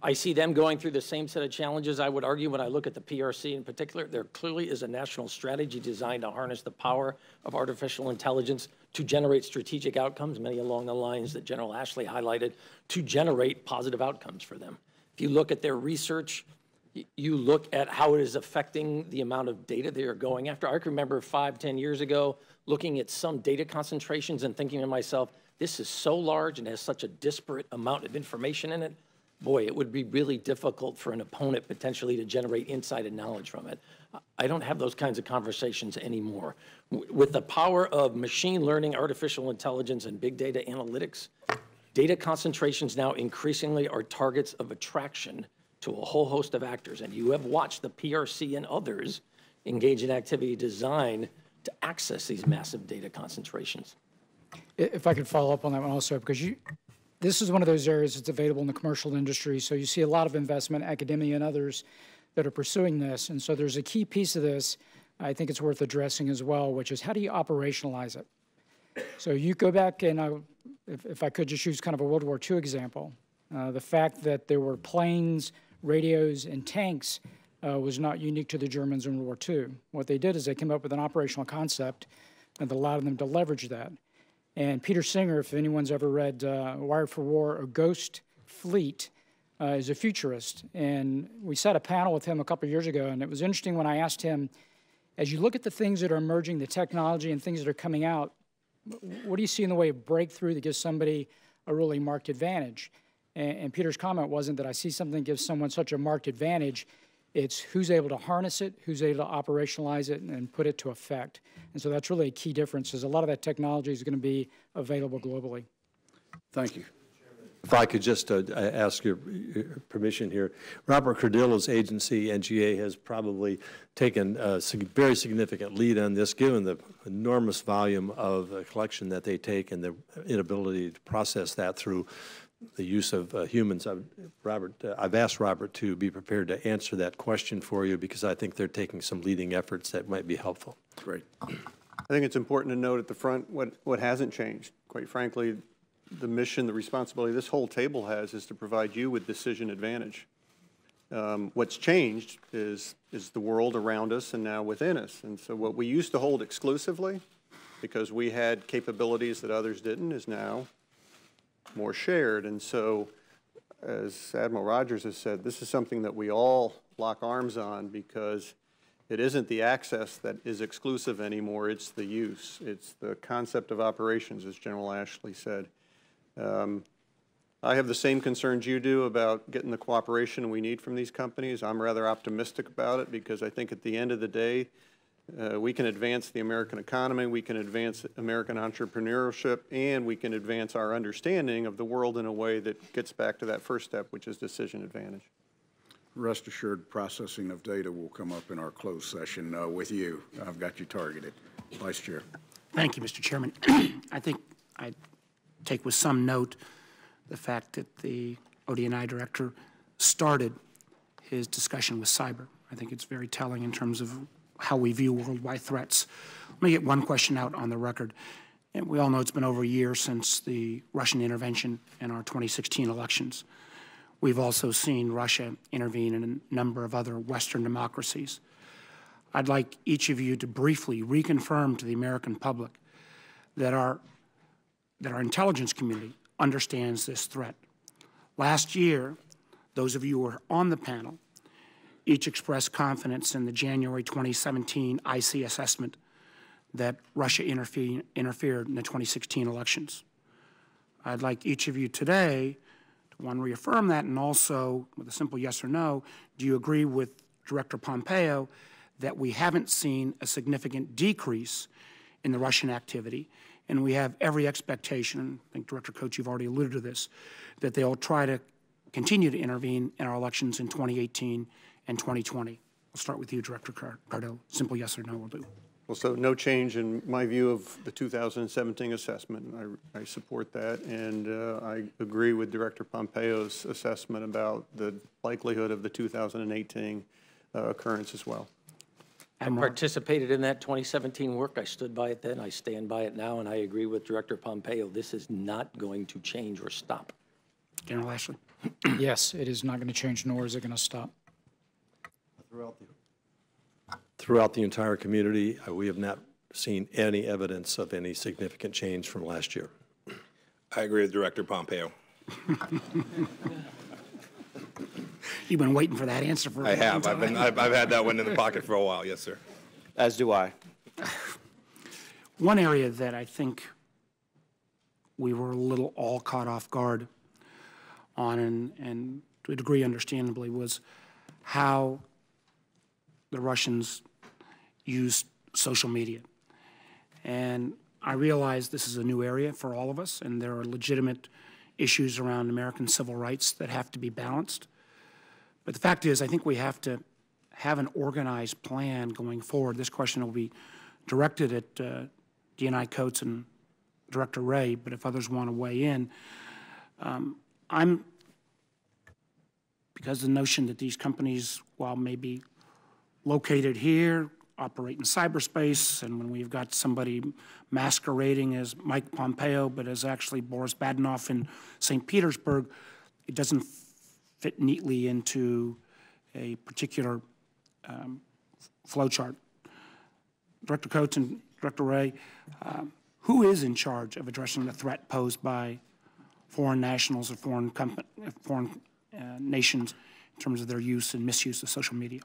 I see them going through the same set of challenges. I would argue when I look at the PRC in particular, there clearly is a national strategy designed to harness the power of artificial intelligence to generate strategic outcomes, many along the lines that General Ashley highlighted, to generate positive outcomes for them. If you look at their research, you look at how it is affecting the amount of data they are going after. I can remember 5, 10 years ago looking at some data concentrations and thinking to myself, this is so large and has such a disparate amount of information in it. Boy, it would be really difficult for an opponent potentially to generate insight and knowledge from it. I don't have those kinds of conversations anymore. With the power of machine learning, artificial intelligence, and big data analytics, data concentrations now increasingly are targets of attraction to a whole host of actors. And you have watched the PRC and others engage in activity designed to access these massive data concentrations. If I could follow up on that one also, because this is one of those areas that's available in the commercial industry. So you see a lot of investment, academia and others that are pursuing this. And so there's a key piece of this I think it's worth addressing as well, which is how do you operationalize it? So you go back and if I could just use kind of a World War II example, the fact that there were planes, radios, and tanks was not unique to the Germans in World War II. What they did is they came up with an operational concept that allowed them to leverage that. And Peter Singer, if anyone's ever read Wired for War, A Ghost Fleet, is a futurist. And we sat a panel with him a couple of years ago, and it was interesting when I asked him, as you look at the things that are emerging, the technology and things that are coming out, what do you see in the way of breakthrough that gives somebody a really marked advantage? And Peter's comment wasn't that I see something that gives someone such a marked advantage. It's who's able to harness it, who's able to operationalize it, and put it to effect. And so that's really a key difference, is a lot of that technology is going to be available globally. Thank you. If I could just ask your permission here. Robert Cardillo's agency, NGA, has probably taken a very significant lead on this, given the enormous volume of collection that they take and the inability to process that through the use of humans. I've asked Robert to be prepared to answer that question for you, because I think they're taking some leading efforts that might be helpful. Great. I think it's important to note at the front what hasn't changed. Quite frankly, the mission, the responsibility this whole table has is to provide you with decision advantage. What's changed is the world around us and now within us. And so what we used to hold exclusively, because we had capabilities that others didn't, is now more shared. And so, as Admiral Rogers has said, this is something that we all lock arms on, because it isn't the access that is exclusive anymore, it's the use. It's the concept of operations, as General Ashley said. I have the same concerns you do about getting the cooperation we need from these companies. I'm rather optimistic about it, because I think at the end of the day, we can advance the American economy, we can advance American entrepreneurship, and we can advance our understanding of the world in a way that gets back to that first step, which is decision advantage. Rest assured, processing of data will come up in our closed session with you. I've got you targeted. Vice Chair. Thank you, Mr. Chairman. I think I take with some note the fact that the ODNI director started his discussion with cyber. I think it's very telling in terms of how we view worldwide threats. Let me get one question out on the record. And we all know it's been over a year since the Russian intervention in our 2016 elections. We've also seen Russia intervene in a number of other Western democracies. I'd like each of you to briefly reconfirm to the American public that our intelligence community understands this threat. Last year, those of you who were on the panel each expressed confidence in the January 2017 IC assessment that Russia interfered in the 2016 elections. I'd like each of you today to, one, reaffirm that, and also, with a simple yes or no, do you agree with Director Pompeo that we haven't seen a significant decrease in the Russian activity, and we have every expectation, and I think Director Coates, you've already alluded to this, that they'll try to continue to intervene in our elections in 2018 and 2020. I'll start with you, Director Cardell. Simple yes or no will do. Well, so no change in my view of the 2017 assessment. I support that, and I agree with Director Pompeo's assessment about the likelihood of the 2018 occurrence as well. I participated in that 2017 work. I stood by it then. I stand by it now, and I agree with Director Pompeo. This is not going to change or stop. General Ashley. Yes, it is not going to change, nor is it going to stop. Throughout the entire community, we have not seen any evidence of any significant change from last year. I agree with Director Pompeo. You've been waiting for that answer for a I long have. time. I've had that one in the pocket for a while. Yes, sir. As do I. One area that I think we were a little all caught off guard on, and to a degree understandably, was how the Russians used social media. And I realize this is a new area for all of us, and there are legitimate issues around American civil rights that have to be balanced. But the fact is, I think we have to have an organized plan going forward. This question will be directed at DNI Coates and Director Ray, but if others want to weigh in, because the notion that these companies, while maybe located here, operate in cyberspace, and when we've got somebody masquerading as Mike Pompeo, but as actually Boris Badenoff in St. Petersburg, it doesn't fit neatly into a particular flowchart. Director Coates and Director Ray, who is in charge of addressing the threat posed by foreign nationals or foreign nations in terms of their use and misuse of social media?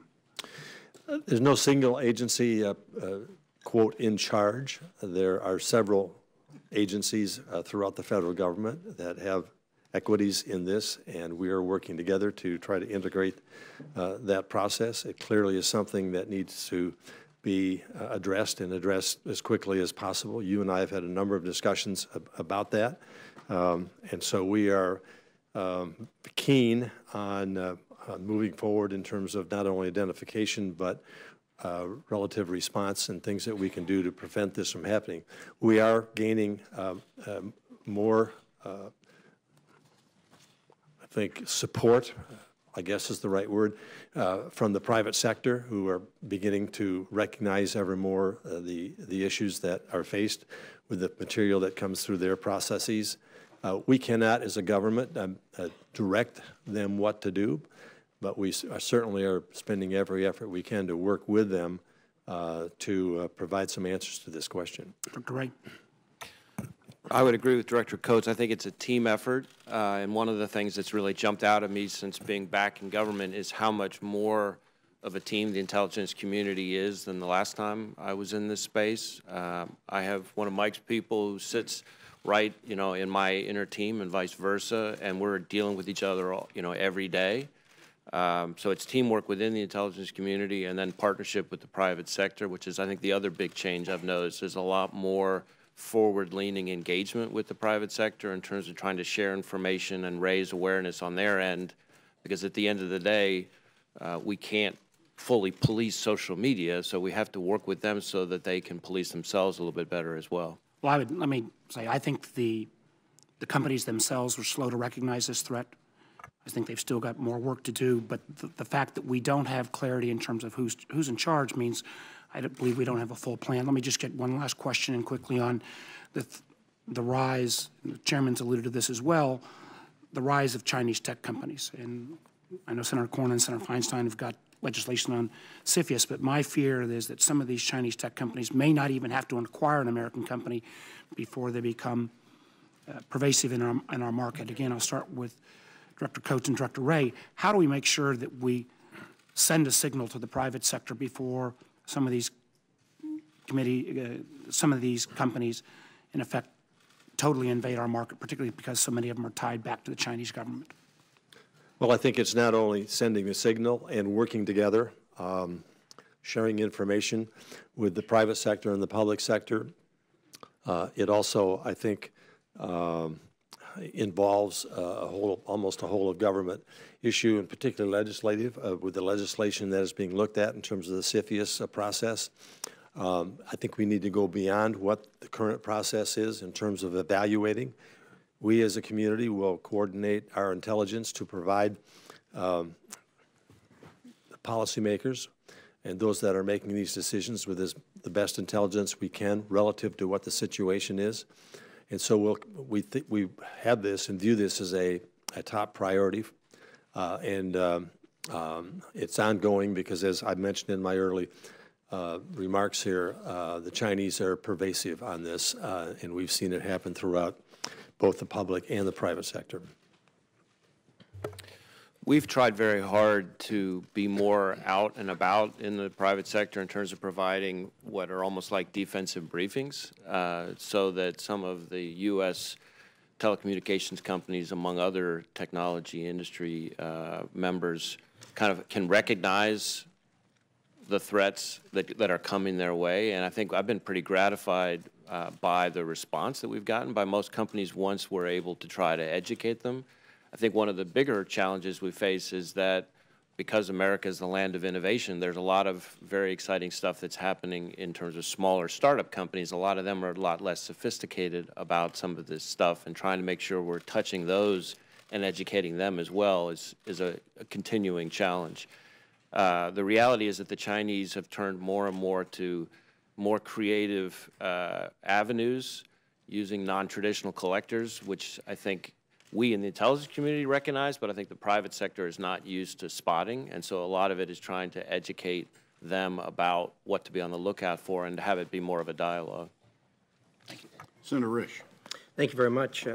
There's no single agency, quote, in charge. There are several agencies throughout the federal government that have equities in this, and we are working together to try to integrate that process. It clearly is something that needs to be addressed and addressed as quickly as possible. You and I have had a number of discussions about that, and so we are keen on moving forward in terms of not only identification but relative response and things that we can do to prevent this from happening. We are gaining more, I think, support, I guess is the right word, from the private sector, who are beginning to recognize ever more the issues that are faced with the material that comes through their processes. We cannot, as a government, direct them what to do, but we certainly are spending every effort we can to work with them to provide some answers to this question. Dr. Ray. I would agree with Director Coates. I think it's a team effort, and one of the things that's really jumped out at me since being back in government is how much more of a team the intelligence community is than the last time I was in this space. I have one of Mike's people who sits right, in my inner team and vice versa, and we're dealing with each other, every day. So it's teamwork within the intelligence community and then partnership with the private sector, which is, I think, the other big change I've noticed. There's a lot more forward-leaning engagement with the private sector in terms of trying to share information and raise awareness on their end, because at the end of the day, we can't fully police social media, so we have to work with them so that they can police themselves a little bit better as well. Well, let me say, I think the companies themselves were slow to recognize this threat. I think they've still got more work to do, but the fact that we don't have clarity in terms of who's in charge means I don't believe we don't have a full plan. Let me just get one last question in quickly on the rise, and the chairman's alluded to this as well, the rise of Chinese tech companies. And I know Senator Cornyn and Senator Feinstein have got legislation on CFIUS, but my fear is that some of these Chinese tech companies may not even have to acquire an American company before they become pervasive in our market. Again, I'll start with Director Coates and Director Ray. How do we make sure that we send a signal to the private sector before some of these companies, in effect, totally invade our market, particularly because so many of them are tied back to the Chinese government? Well, I think it's not only sending a signal and working together, sharing information with the private sector and the public sector. It also, I think, involves almost a whole of government issue, and particularly legislative, with the legislation that is being looked at in terms of the CFIUS process. I think we need to go beyond what the current process is in terms of evaluating. We as a community will coordinate our intelligence to provide the policymakers and those that are making these decisions with the best intelligence we can relative to what the situation is. And so we have this and view this as a top priority. It's ongoing because, as I mentioned in my early remarks here, the Chinese are pervasive on this, and we've seen it happen throughout both the public and the private sector. We've tried very hard to be more out and about in the private sector in terms of providing what are almost like defensive briefings, so that some of the U.S. telecommunications companies, among other technology industry members, kind of can recognize the threats that are coming their way. And I think I've been pretty gratified by the response that we've gotten by most companies once we're able to try to educate them. I think one of the bigger challenges we face is that because America is the land of innovation, there's a lot of very exciting stuff that's happening in terms of smaller startup companies. A lot of them are a lot less sophisticated about some of this stuff, and trying to make sure we're touching those and educating them as well is a continuing challenge. The reality is that the Chinese have turned more and more to more creative avenues using non-traditional collectors, which I think we in the intelligence community recognize, but I think the private sector is not used to spotting. And so a lot of it is trying to educate them about what to be on the lookout for and to have it be more of a dialogue. Thank you. Senator Risch. Thank you very much.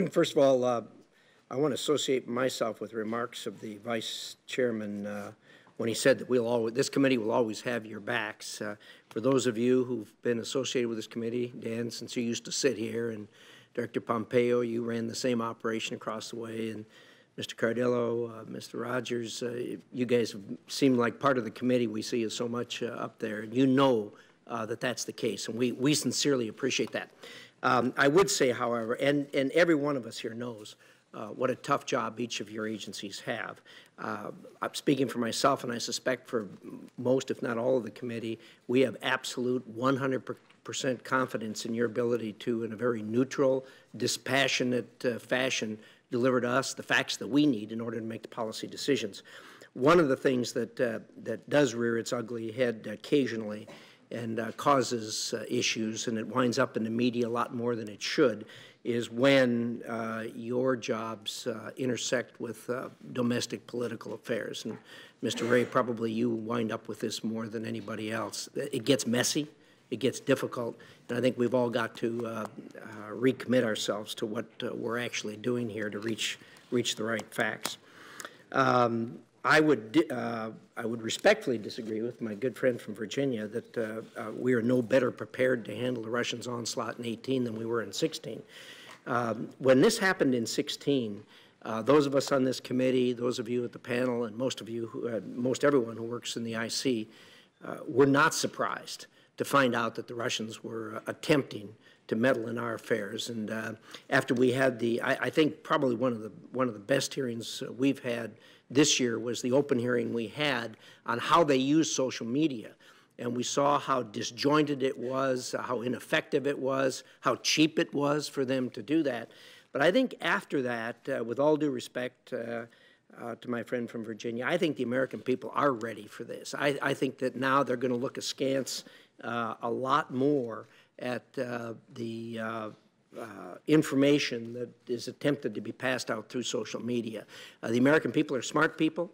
First of all, I want to associate myself with remarks of the Vice Chairman when he said that this committee will always have your backs. For those of you who've been associated with this committee, Dan, since you used to sit here, and Director Pompeo, you ran the same operation across the way, and Mr. Cardillo, Mr. Rogers, you guys have seemed like part of the committee we see is so much up there, and you know that that's the case, and we sincerely appreciate that. I would say, however, and every one of us here knows what a tough job each of your agencies have. I'm speaking for myself, and I suspect for most, if not all of the committee, we have absolute 100% confidence in your ability to, in a very neutral, dispassionate fashion, deliver to us the facts that we need in order to make the policy decisions. One of the things that does rear its ugly head occasionally, and causes issues, and it winds up in the media a lot more than it should, is when your jobs intersect with domestic political affairs. And Mr. Ray, probably you wind up with this more than anybody else. It gets messy, it gets difficult, and I think we've all got to recommit ourselves to what we're actually doing here to reach the right facts. I would respectfully disagree with my good friend from Virginia that we are no better prepared to handle the Russians' onslaught in 18 than we were in 16. When this happened in 16, those of us on this committee, those of you at the panel, and most of you, most everyone who works in the IC, were not surprised to find out that the Russians were attempting to meddle in our affairs. And after we had I think probably one of the best hearings we've had this year was the open hearing we had on how they use social media. And we saw how disjointed it was, how ineffective it was, how cheap it was for them to do that. But I think after that, with all due respect to my friend from Virginia, I think the American people are ready for this. I think that now they're going to look askance a lot more at the information that is attempted to be passed out through social media. The American people are smart people.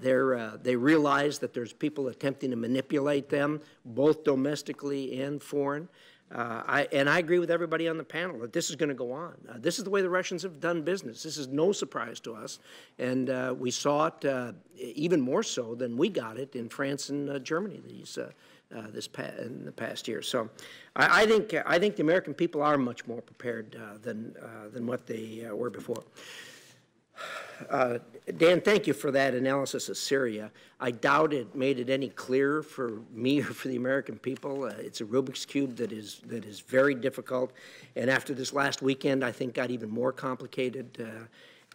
They realize that there's people attempting to manipulate them, both domestically and foreign. And I agree with everybody on the panel that this is going to go on. This is the way the Russians have done business. This is no surprise to us. And we saw it even more so than we got it in France and Germany in the past year. So I think the American people are much more prepared than what they were before. Dan, thank you for that analysis of Syria. I doubt it made it any clearer for me or for the American people. It's a Rubik's Cube that is very difficult, and after this last weekend, I think got even more complicated.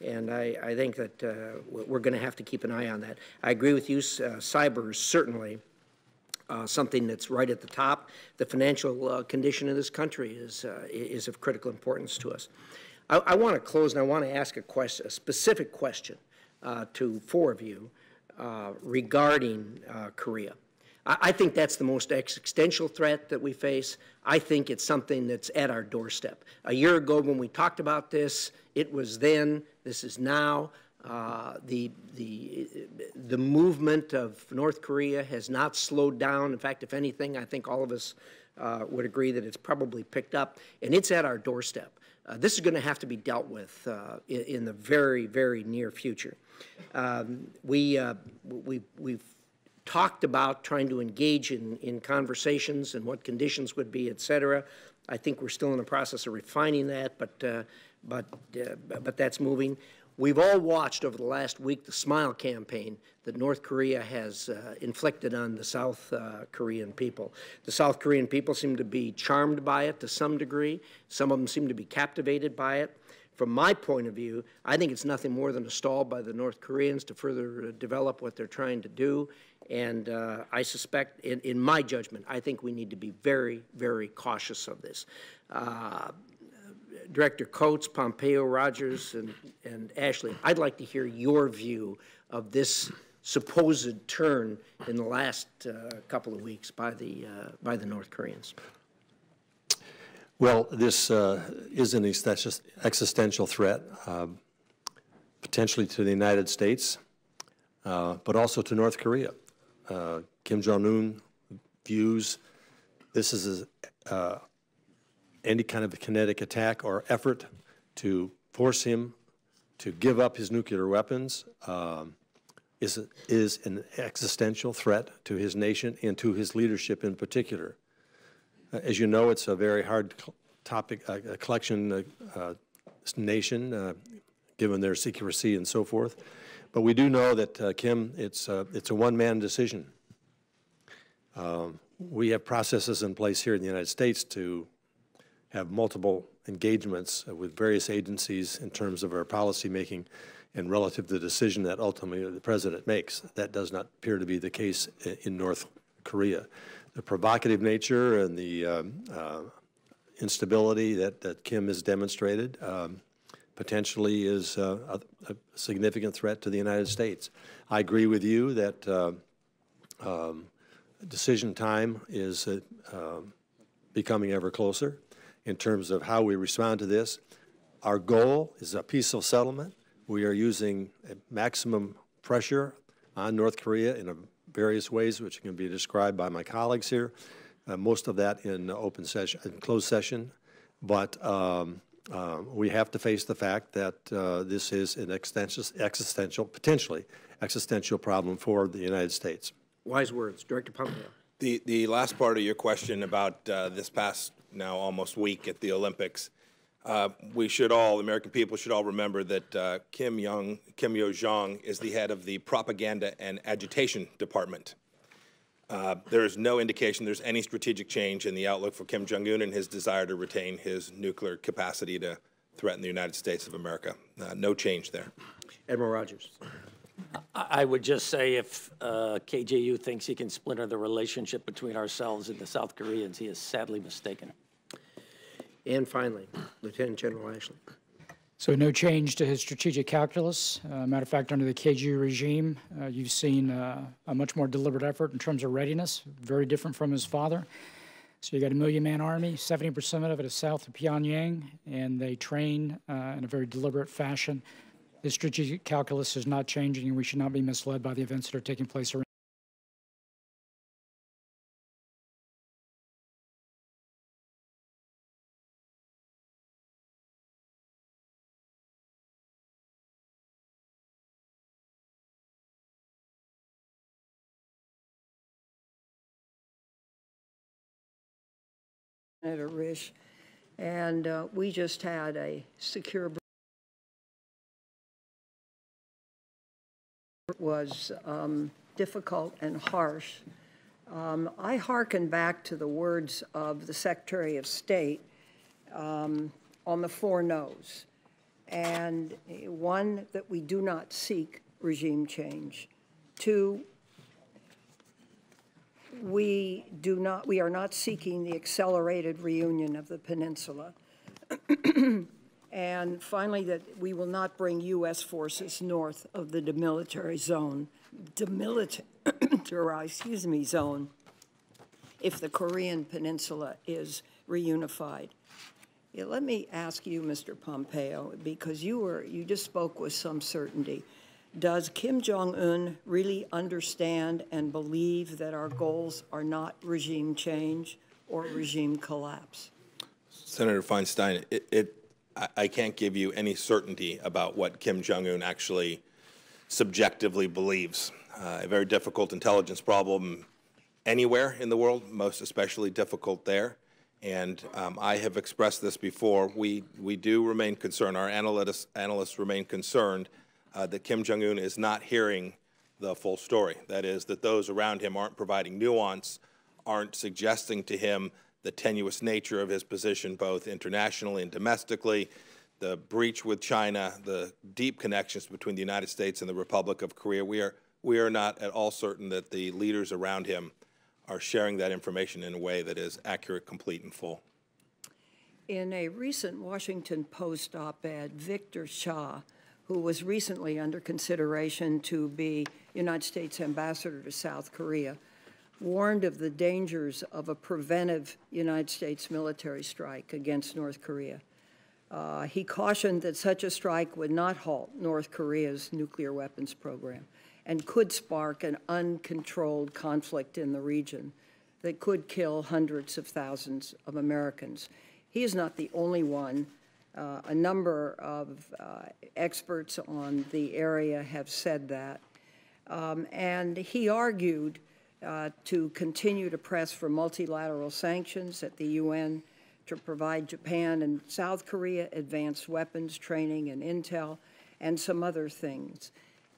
And I think that we're going to have to keep an eye on that. I agree with you. Cyber is certainly something that's right at the top. The financial condition of this country is of critical importance to us. I want to close, and I want to ask a specific question to four of you regarding Korea. I think that's the most existential threat that we face. I think it's something that's at our doorstep. A year ago when we talked about this, it was then, this is now. The movement of North Korea has not slowed down. In fact, if anything, I think all of us would agree that it's probably picked up, and it's at our doorstep. This is going to have to be dealt with in the very, very near future. We've talked about trying to engage in conversations and what conditions would be, et cetera. I think we're still in the process of refining that, but that's moving. We've all watched over the last week the SMILE campaign that North Korea has inflicted on the South Korean people. The South Korean people seem to be charmed by it to some degree. Some of them seem to be captivated by it. From my point of view, I think it's nothing more than a stall by the North Koreans to further develop what they're trying to do. And I suspect, in my judgment, I think we need to be very, very cautious of this. Director Coates, Pompeo, Rogers, and Ashley, I'd like to hear your view of this supposed turn in the last couple of weeks by the North Koreans. Well, this is an existential threat, potentially to the United States, but also to North Korea. Kim Jong-Un views this as any kind of a kinetic attack or effort to force him to give up his nuclear weapons is an existential threat to his nation and to his leadership in particular. As you know, it's a very hard topic, collection nation, given their secrecy and so forth. But we do know that Kim, it's a one-man decision. We have processes in place here in the United States to have multiple engagements with various agencies in terms of our policy making and relative to the decision that ultimately the president makes. That does not appear to be the case in North Korea. The provocative nature and the instability that Kim has demonstrated potentially is a significant threat to the United States. I agree with you that decision time is becoming ever closer in terms of how we respond to this. Our goal is a peaceful settlement. We are using maximum pressure on North Korea in various ways, which can be described by my colleagues here, most of that in open session, in closed session. But we have to face the fact that this is an potentially existential problem for the United States. Wise words. Director Pompeo. The last part of your question about this past now almost week at the Olympics, we should all, American people should all remember that Kim Yo-jong is the head of the Propaganda and Agitation Department. There is no indication there's any strategic change in the outlook for Kim Jong-Un and his desire to retain his nuclear capacity to threaten the United States of America. No change there. Admiral Rogers. I would just say if KJU thinks he can splinter the relationship between ourselves and the South Koreans, he is sadly mistaken. And finally, Lieutenant General Ashley. So no change to his strategic calculus. Matter of fact, under the KG regime, you've seen a much more deliberate effort in terms of readiness, very different from his father. So you got a 1 million-man army, 70% of it is south of Pyongyang, and they train in a very deliberate fashion. The strategic calculus is not changing, and we should not be misled by the events that are taking place around. Senator Risch, and we just had a secure was difficult and harsh. I hearken back to the words of the Secretary of State on the 4 no's, and 1, that we do not seek regime change. 2, we are not seeking the accelerated reunion of the peninsula. And finally, that we will not bring U.S. forces north of the demilitarized zone, zone, if the Korean peninsula is reunified. Yeah, let me ask you, Mr. Pompeo, because you just spoke with some certainty. Does Kim Jong-un really understand and believe that our goals are not regime change or regime collapse? Senator Feinstein, I can't give you any certainty about what Kim Jong-un actually subjectively believes. A very difficult intelligence problem anywhere in the world, most especially difficult there. And I have expressed this before. We do remain concerned. Our analysts remain concerned that Kim Jong-un is not hearing the full story. That is, that those around him aren't providing nuance, aren't suggesting to him the tenuous nature of his position both internationally and domestically, the breach with China, the deep connections between the United States and the Republic of Korea. We are not at all certain that the leaders around him are sharing that information in a way that is accurate, complete, and full. In a recent Washington Post op-ed, Victor Cha, who was recently under consideration to be United States ambassador to South Korea, warned of the dangers of a preventive United States military strike against North Korea. He cautioned that such a strike would not halt North Korea's nuclear weapons program and could spark an uncontrolled conflict in the region that could kill hundreds of thousands of Americans. He is not the only one. A number of experts on the area have said that. And he argued to continue to press for multilateral sanctions at the UN to provide Japan and South Korea advanced weapons training and intel and some other things.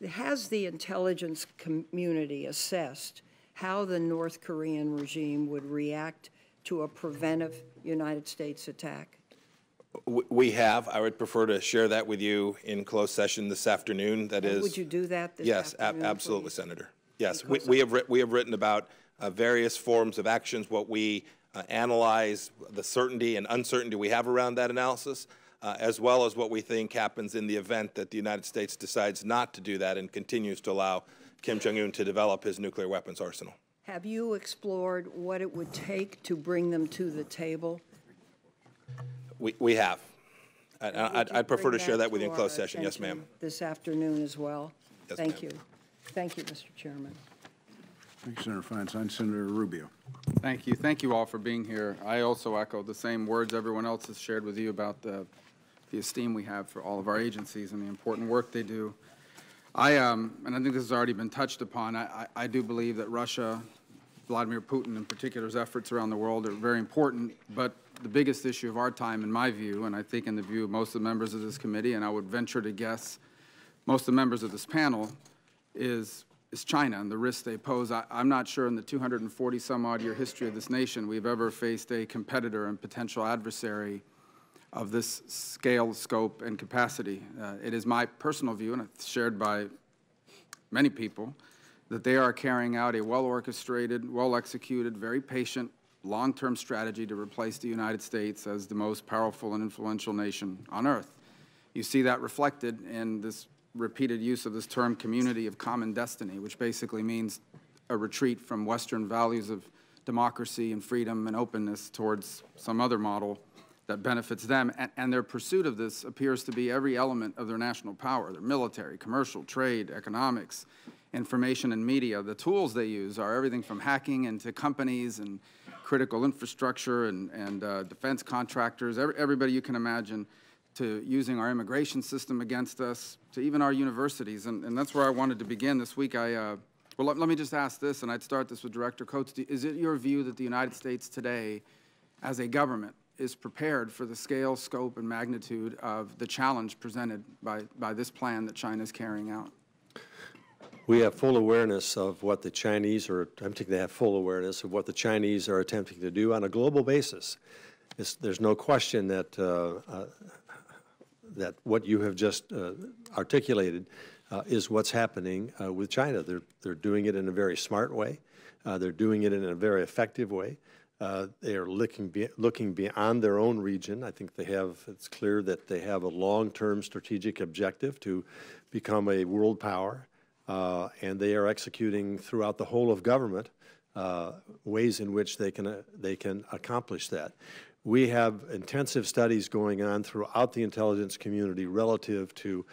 Has the intelligence community assessed how the North Korean regime would react to a preventive United States attack? We have. I would prefer to share that with you in closed session this afternoon. That is. Would you do that this afternoon? Yes, absolutely, please? Senator. Yes, we have written about various forms of actions, what we analyze, the certainty and uncertainty we have around that analysis, as well as what we think happens in the event that the United States decides not to do that and continues to allow Kim Jong-un to develop his nuclear weapons arsenal. Have you explored what it would take to bring them to the table? We have. I'd prefer to share that with you in our closed session. Yes, attention ma'am. This afternoon as well. Yes, Thank ma'am. you. Thank you, Mr. Chairman. Thank you, Senator Feinstein. Senator Rubio. Thank you. Thank you all for being here. I also echo the same words everyone else has shared with you about the esteem we have for all of our agencies and the important work they do. And I think this has already been touched upon, I do believe that Russia, Vladimir Putin in particular's efforts around the world are very important, but the biggest issue of our time, in my view, and I think in the view of most of the members of this committee, and I would venture to guess most of the members of this panel, is China and the risks they pose. I'm not sure in the 240-some-odd-year history of this nation we've ever faced a competitor and potential adversary of this scale, scope, and capacity. It is my personal view, and it's shared by many people, that they are carrying out a well-orchestrated, well-executed, very patient, long-term strategy to replace the United States as the most powerful and influential nation on earth. You see that reflected in this repeated use of this term community of common destiny, which basically means a retreat from Western values of democracy and freedom and openness towards some other model that benefits them. And their pursuit of this appears to be every element of their national power, their military, commercial, trade, economics, information and media. The tools they use are everything from hacking into companies and critical infrastructure and defense contractors, everybody you can imagine, to using our immigration system against us, to even our universities. And that's where I wanted to begin this week. Well, let me just ask this, and I'd start this with Director Coates. Is it your view that the United States today, as a government, is prepared for the scale, scope, and magnitude of the challenge presented by this plan that China is carrying out? We have full awareness of what the Chinese are attempting to have full awareness of what the Chinese are attempting to do on a global basis. There's no question that that what you have just articulated is what's happening with China. They're doing it in a very smart way. They're doing it in a very effective way. They are looking beyond their own region. I think it's clear that they have a long-term strategic objective to become a world power. And they are executing throughout the whole of government ways in which they can accomplish that. We have intensive studies going on throughout the intelligence community relative to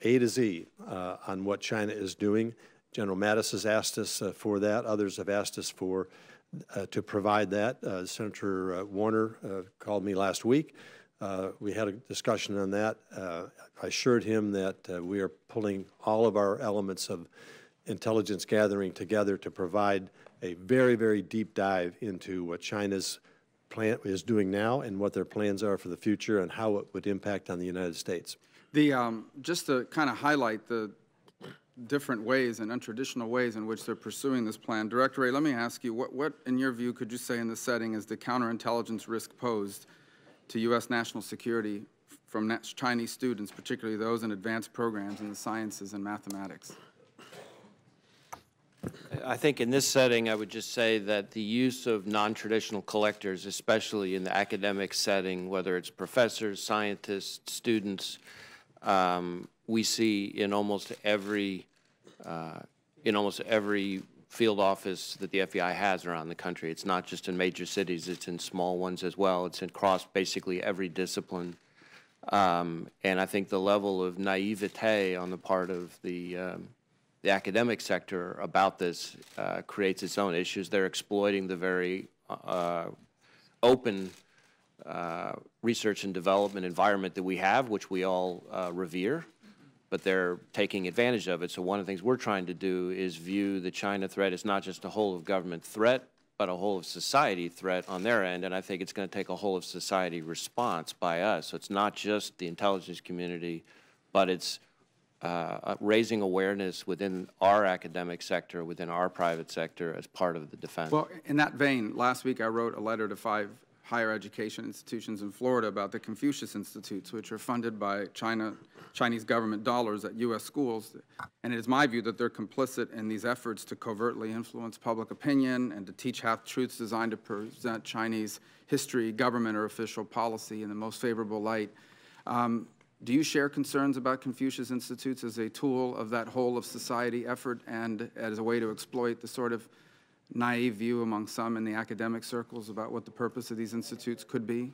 A to Z on what China is doing. General Mattis has asked us for that. Others have asked us to provide that. Senator Warner called me last week. We had a discussion on that. I assured him that we are pulling all of our elements of intelligence gathering together to provide a very, very deep dive into what China's plan is doing now and what their plans are for the future and how it would impact on the United States. Just to kind of highlight the different ways and untraditional ways in which they're pursuing this plan, Director Wray, let me ask you, what in your view could you say in this setting is the counterintelligence risk posed to U.S. national security from Chinese students, particularly those in advanced programs in the sciences and mathematics? I think in this setting, I would just say that the use of non-traditional collectors, especially in the academic setting, whether it's professors, scientists, students, we see in almost every field office that the FBI has around the country. It's not just in major cities, it's in small ones as well. It's across basically every discipline. And I think the level of naivete on the part of the academic sector about this creates its own issues. They're exploiting the very open research and development environment that we have, which we all revere, but they're taking advantage of it. So one of the things we're trying to do is view the China threat as not just a whole of government threat, but a whole of society threat on their end. And I think it's going to take a whole of society response by us. So it's not just the intelligence community, but it's raising awareness within our academic sector, within our private sector as part of the defense. Well, in that vein, last week I wrote a letter to 5 higher education institutions in Florida about the Confucius Institutes, which are funded by Chinese government dollars at U.S. schools. And it is my view that they're complicit in these efforts to covertly influence public opinion and to teach half-truths designed to present Chinese history, government, or official policy in the most favorable light. Do you share concerns about Confucius Institutes as a tool of that whole of society effort and as a way to exploit the sort of naive view among some in the academic circles about what the purpose of these institutes could be?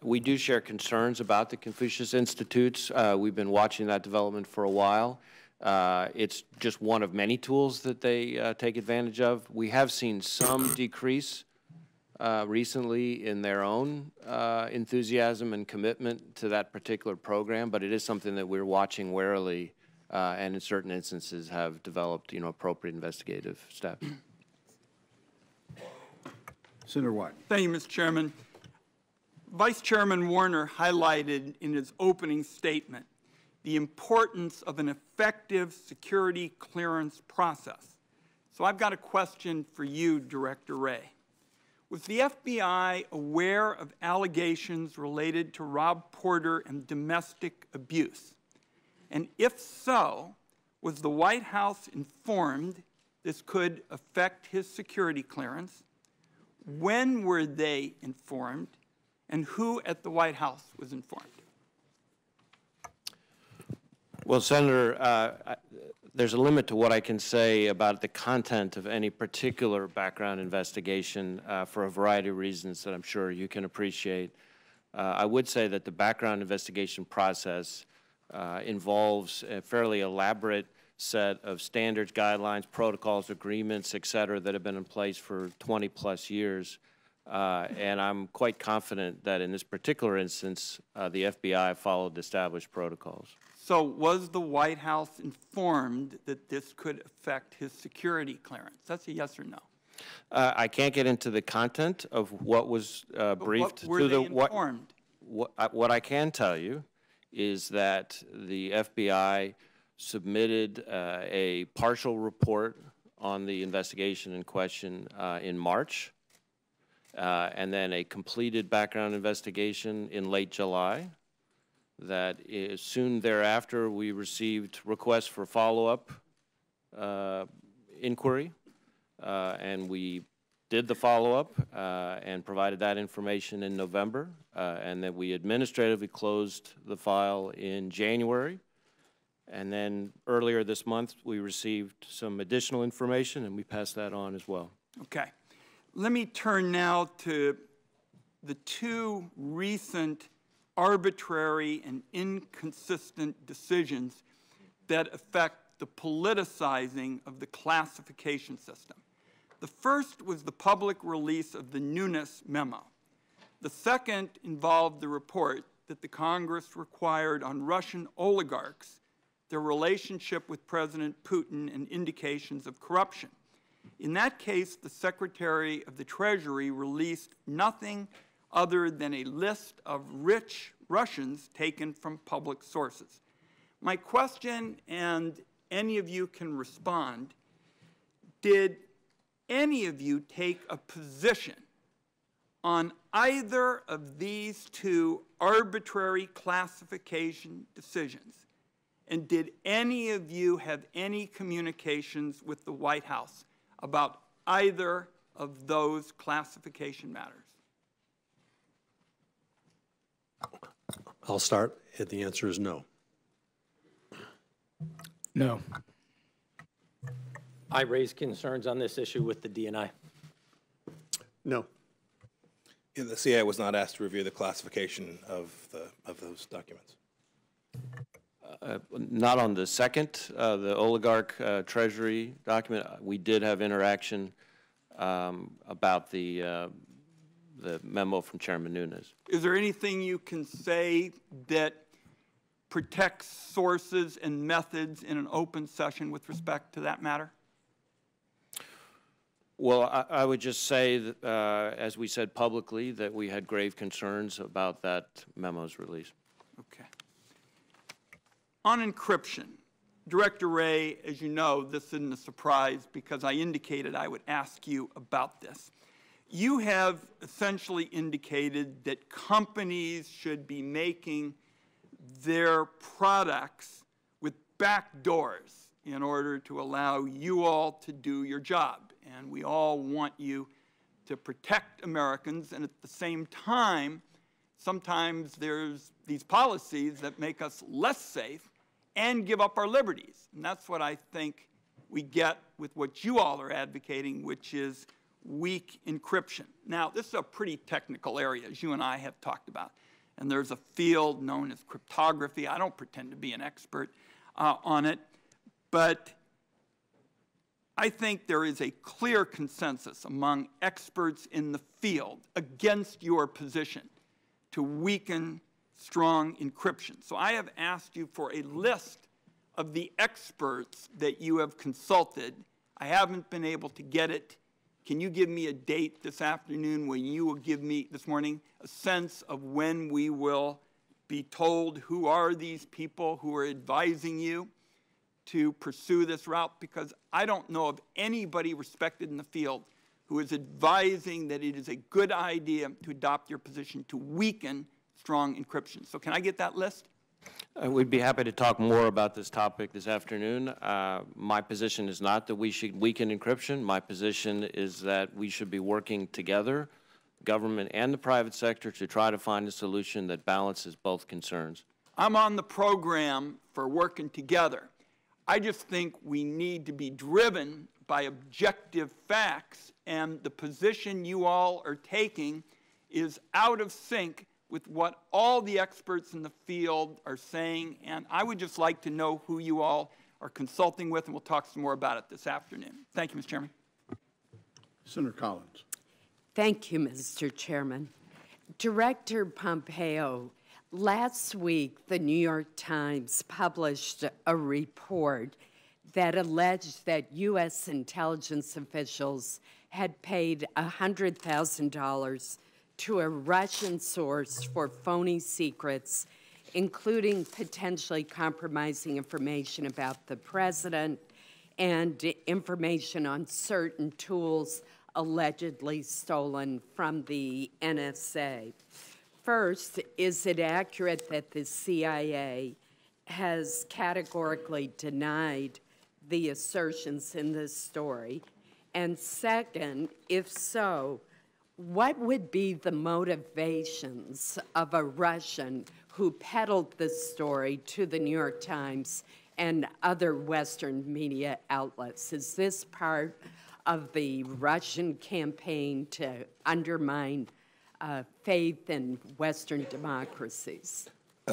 We do share concerns about the Confucius Institutes. We've been watching that development for a while. It's just one of many tools that they take advantage of. We have seen some decrease recently in their own enthusiasm and commitment to that particular program, but it is something that we're watching warily and in certain instances have developed, appropriate investigative steps. Senator White. Thank you, Mr. Chairman. Vice Chairman Warner highlighted in his opening statement the importance of an effective security clearance process. So I've got a question for you, Director Wray. Was the FBI aware of allegations related to Rob Porter and domestic abuse? And if so, was the White House informed this could affect his security clearance? When were they informed? And who at the White House was informed? Well, Senator, there's a limit to what I can say about the content of any particular background investigation for a variety of reasons that I'm sure you can appreciate. I would say that the background investigation process involves a fairly elaborate set of standards, guidelines, protocols, agreements, et cetera, that have been in place for 20-plus years. And I'm quite confident that in this particular instance, the FBI followed established protocols. So was the White House informed that this could affect his security clearance? That's a yes or no. I can't get into the content of what was briefed. What were they informed? What I can tell you is that the FBI submitted a partial report on the investigation in question in March, and then a completed background investigation in late July. That is, soon thereafter, we received requests for follow-up inquiry, and we did the follow-up and provided that information in November, and then we administratively closed the file in January. And then earlier this month, we received some additional information, and we passed that on as well. Okay. Let me turn now to the two recent arbitrary and inconsistent decisions that affect the politicizing of the classification system. The first was the public release of the Newness Memo. The second involved the report that the Congress required on Russian oligarchs, their relationship with President Putin, and indications of corruption. In that case, the Secretary of the Treasury released nothing other than a list of rich Russians taken from public sources. My question, and any of you can respond, did any of you take a position on either of these two arbitrary classification decisions? And did any of you have any communications with the White House about either of those classification matters? I'll start, and the answer is no. No. I raised concerns on this issue with the DNI. No. Yeah, the CIA was not asked to review the classification of those documents. Not on the second, the oligarch treasury document. We did have interaction about the memo from Chairman Newness. Is there anything you can say that protects sources and methods in an open session with respect to that matter? Well, I would just say that, as we said publicly, that we had grave concerns about that memo's release. Okay. On encryption, Director Wray, as you know, this isn't a surprise because I indicated I would ask you about this. You have essentially indicated that companies should be making their products with back doors in order to allow you all to do your job. And we all want you to protect Americans, and at the same time, sometimes there's these policies that make us less safe and give up our liberties. And that's what I think we get with what you all are advocating, which is weak encryption. Now, this is a pretty technical area, as you and I have talked about. And there's a field known as cryptography. I don't pretend to be an expert on it, but I think there is a clear consensus among experts in the field against your position to weaken strong encryption. So I have asked you for a list of the experts that you have consulted. I haven't been able to get it. Can you give me a date this afternoon when you will give me, this morning, a sense of when we will be told who are these people who are advising you to pursue this route? Because I don't know of anybody respected in the field who is advising that it is a good idea to adopt your position to weaken strong encryption. So can I get that list? We'd be happy to talk more about this topic this afternoon. My position is not that we should weaken encryption. My position is that we should be working together, government and the private sector, to try to find a solution that balances both concerns. I'm on the program for working together. I just think we need to be driven by objective facts, and the position you all are taking is out of sync with what all the experts in the field are saying, and I would just like to know who you all are consulting with, and we'll talk some more about it this afternoon. Thank you, Mr. Chairman. Senator Collins. Thank you, Mr. Chairman. Director Pompeo, last week the New York Times published a report that alleged that U.S. intelligence officials had paid $100,000 to a Russian source for phony secrets, including potentially compromising information about the president and information on certain tools allegedly stolen from the NSA. First, is it accurate that the CIA has categorically denied the assertions in this story? And second, if so, what would be the motivations of a Russian who peddled this story to the New York Times and other Western media outlets? Is this part of the Russian campaign to undermine faith in Western democracies?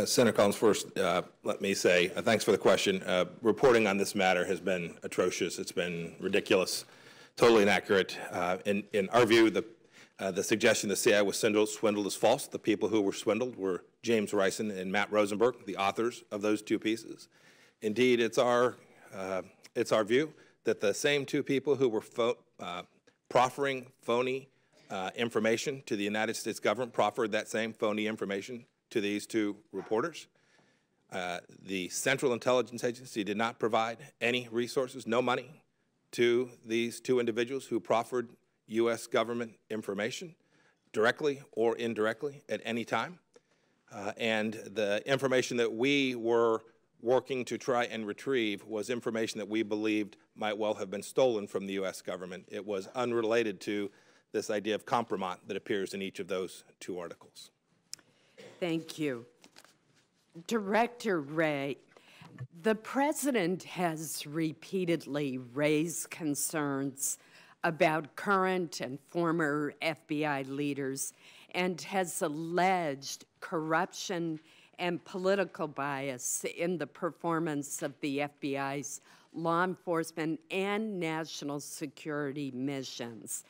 Senator Collins, first, let me say thanks for the question. Reporting on this matter has been atrocious. It's been ridiculous, totally inaccurate. In our view, the suggestion the CIA was swindled is false. The people who were swindled were James Rison and Matt Rosenberg, the authors of those two pieces. Indeed, it's our view that the same two people who were proffering phony information to the United States government proffered that same phony information to these two reporters. The Central Intelligence Agency did not provide any resources, no money, to these two individuals who proffered U.S. government information directly or indirectly at any time. And the information that we were working to try and retrieve was information that we believed might well have been stolen from the U.S. government. It was unrelated to this idea of compromise that appears in each of those two articles. Thank you. Director Wray, the President has repeatedly raised concerns about current and former FBI leaders and has alleged corruption and political bias in the performance of the FBI's law enforcement and national security missions.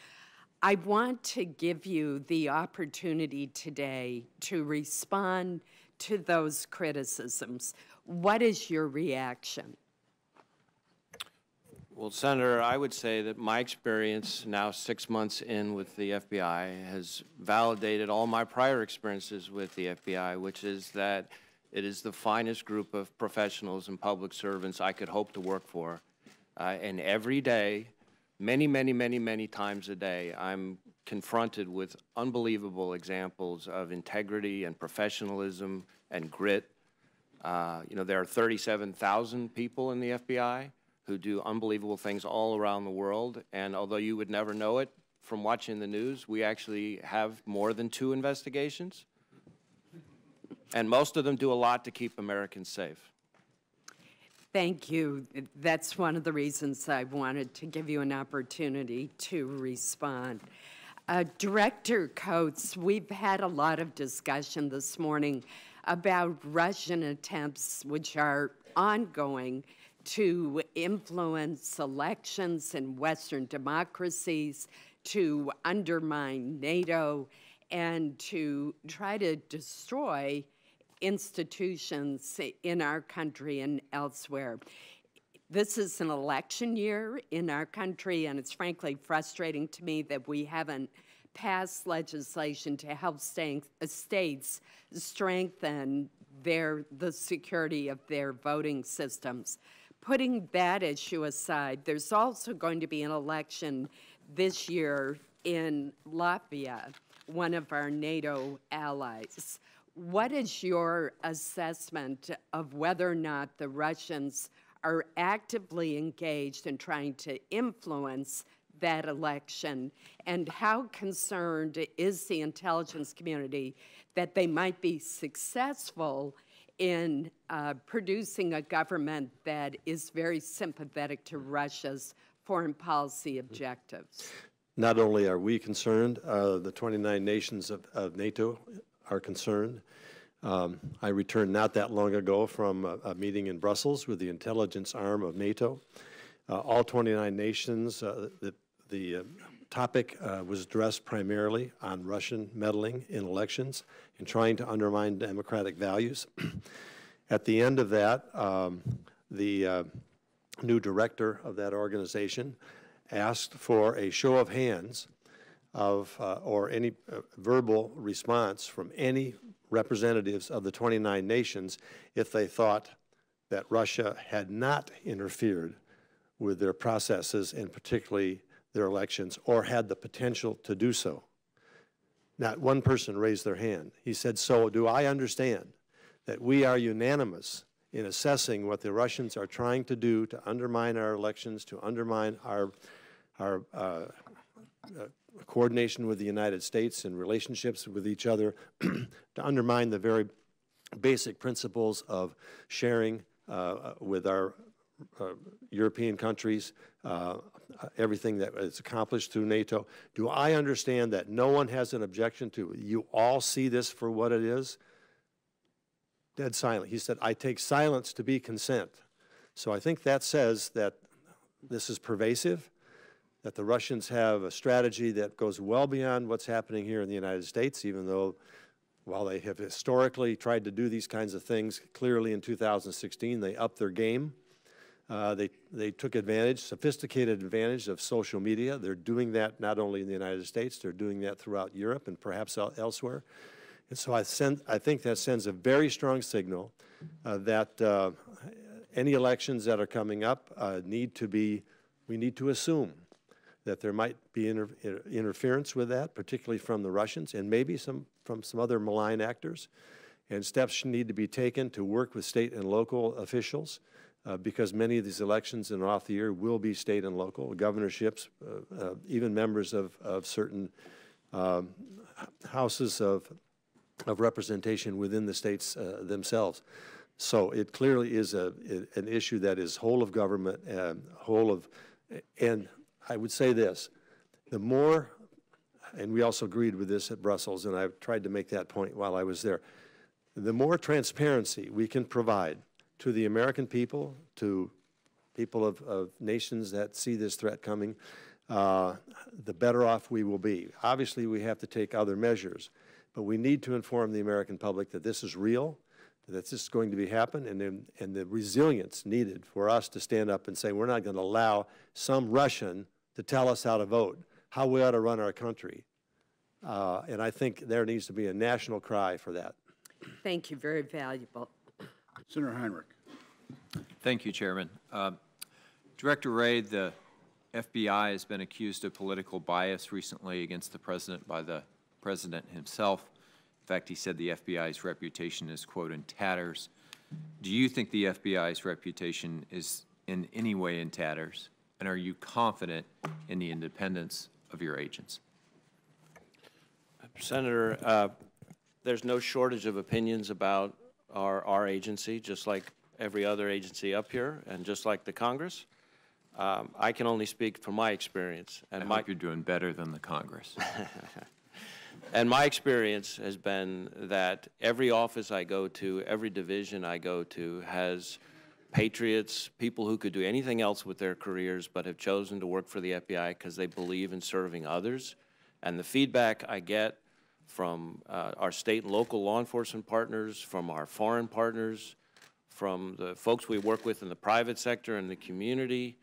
I want to give you the opportunity today to respond to those criticisms. What is your reaction? Well, Senator, I would say that my experience now 6 months in with the FBI has validated all my prior experiences with the FBI, which is that it is the finest group of professionals and public servants I could hope to work for. And every day, many times a day, I'm confronted with unbelievable examples of integrity and professionalism and grit. You know, there are 37,000 people in the FBI who do unbelievable things all around the world, and although you would never know it from watching the news, we actually have more than 2 investigations, and most of them do a lot to keep Americans safe. Thank you. That's one of the reasons I wanted to give you an opportunity to respond. Director Coates, we've had a lot of discussion this morning about Russian attempts, which are ongoing, to influence elections in Western democracies, to undermine NATO, and to try to destroy institutions in our country and elsewhere. This is an election year in our country, and it's frankly frustrating to me that we haven't passed legislation to help states strengthen the security of their voting systems. Putting that issue aside, there's also going to be an election this year in Latvia, one of our NATO allies. What is your assessment of whether or not the Russians are actively engaged in trying to influence that election, and how concerned is the intelligence community that they might be successful in producing a government that is very sympathetic to Russia's foreign policy objectives? Not only are we concerned, the 29 nations of NATO are concerned. I returned not that long ago from a meeting in Brussels with the intelligence arm of NATO. All 29 nations, the topic was addressed primarily on Russian meddling in elections and trying to undermine democratic values. At the end of that, the new director of that organization asked for a show of hands of or any verbal response from any representatives of the 29 nations if they thought that Russia had not interfered with their processes and particularly their elections or had the potential to do so. Not one person raised their hand. He said, so do I understand that we are unanimous in assessing what the Russians are trying to do to undermine our elections, to undermine our coordination with the United States and relationships with each other, to undermine the very basic principles of sharing with our European countries, everything that is accomplished through NATO. Do I understand that no one has an objection to it? You all see this for what it is? Dead silent. He said, I take silence to be consent. So I think that says that this is pervasive, that the Russians have a strategy that goes well beyond what's happening here in the United States, even though while they have historically tried to do these kinds of things, clearly in 2016 they upped their game. They took advantage, sophisticated advantage of social media. They're doing that not only in the United States, they're doing that throughout Europe and perhaps elsewhere. And so I think that sends a very strong signal that any elections that are coming up we need to assume that there might be interference with that, particularly from the Russians and maybe from some other malign actors. And steps need to be taken to work with state and local officials because many of these elections in off the year will be state and local, governorships, even members of certain houses of representation within the states themselves. So it clearly is an issue that is whole of government, and I would say this, the more, and we also agreed with this at Brussels, and I've tried to make that point while I was there, the more transparency we can provide to the American people, to people of nations that see this threat coming, the better off we will be. Obviously, we have to take other measures, but we need to inform the American public that this is real, that this is going to be happen, and the resilience needed for us to stand up and say we're not going to allow some Russian to tell us how to vote, how we ought to run our country. And I think there needs to be a national cry for that. Thank you. Very valuable. Senator Heinrich. Thank you, Chairman. Director Wray, the FBI has been accused of political bias recently against the President by the President himself. In fact, he said the FBI's reputation is, quote, in tatters. Do you think the FBI's reputation is in any way in tatters? And are you confident in the independence of your agents? Senator, there's no shortage of opinions about our agency, just like every other agency up here, and just like the Congress, I can only speak from my experience. And I hope you're doing better than the Congress. And my experience has been that every office I go to, every division I go to has patriots, people who could do anything else with their careers but have chosen to work for the FBI because they believe in serving others. And the feedback I get from our state and local law enforcement partners, from our foreign partners, from the folks we work with in the private sector and the community,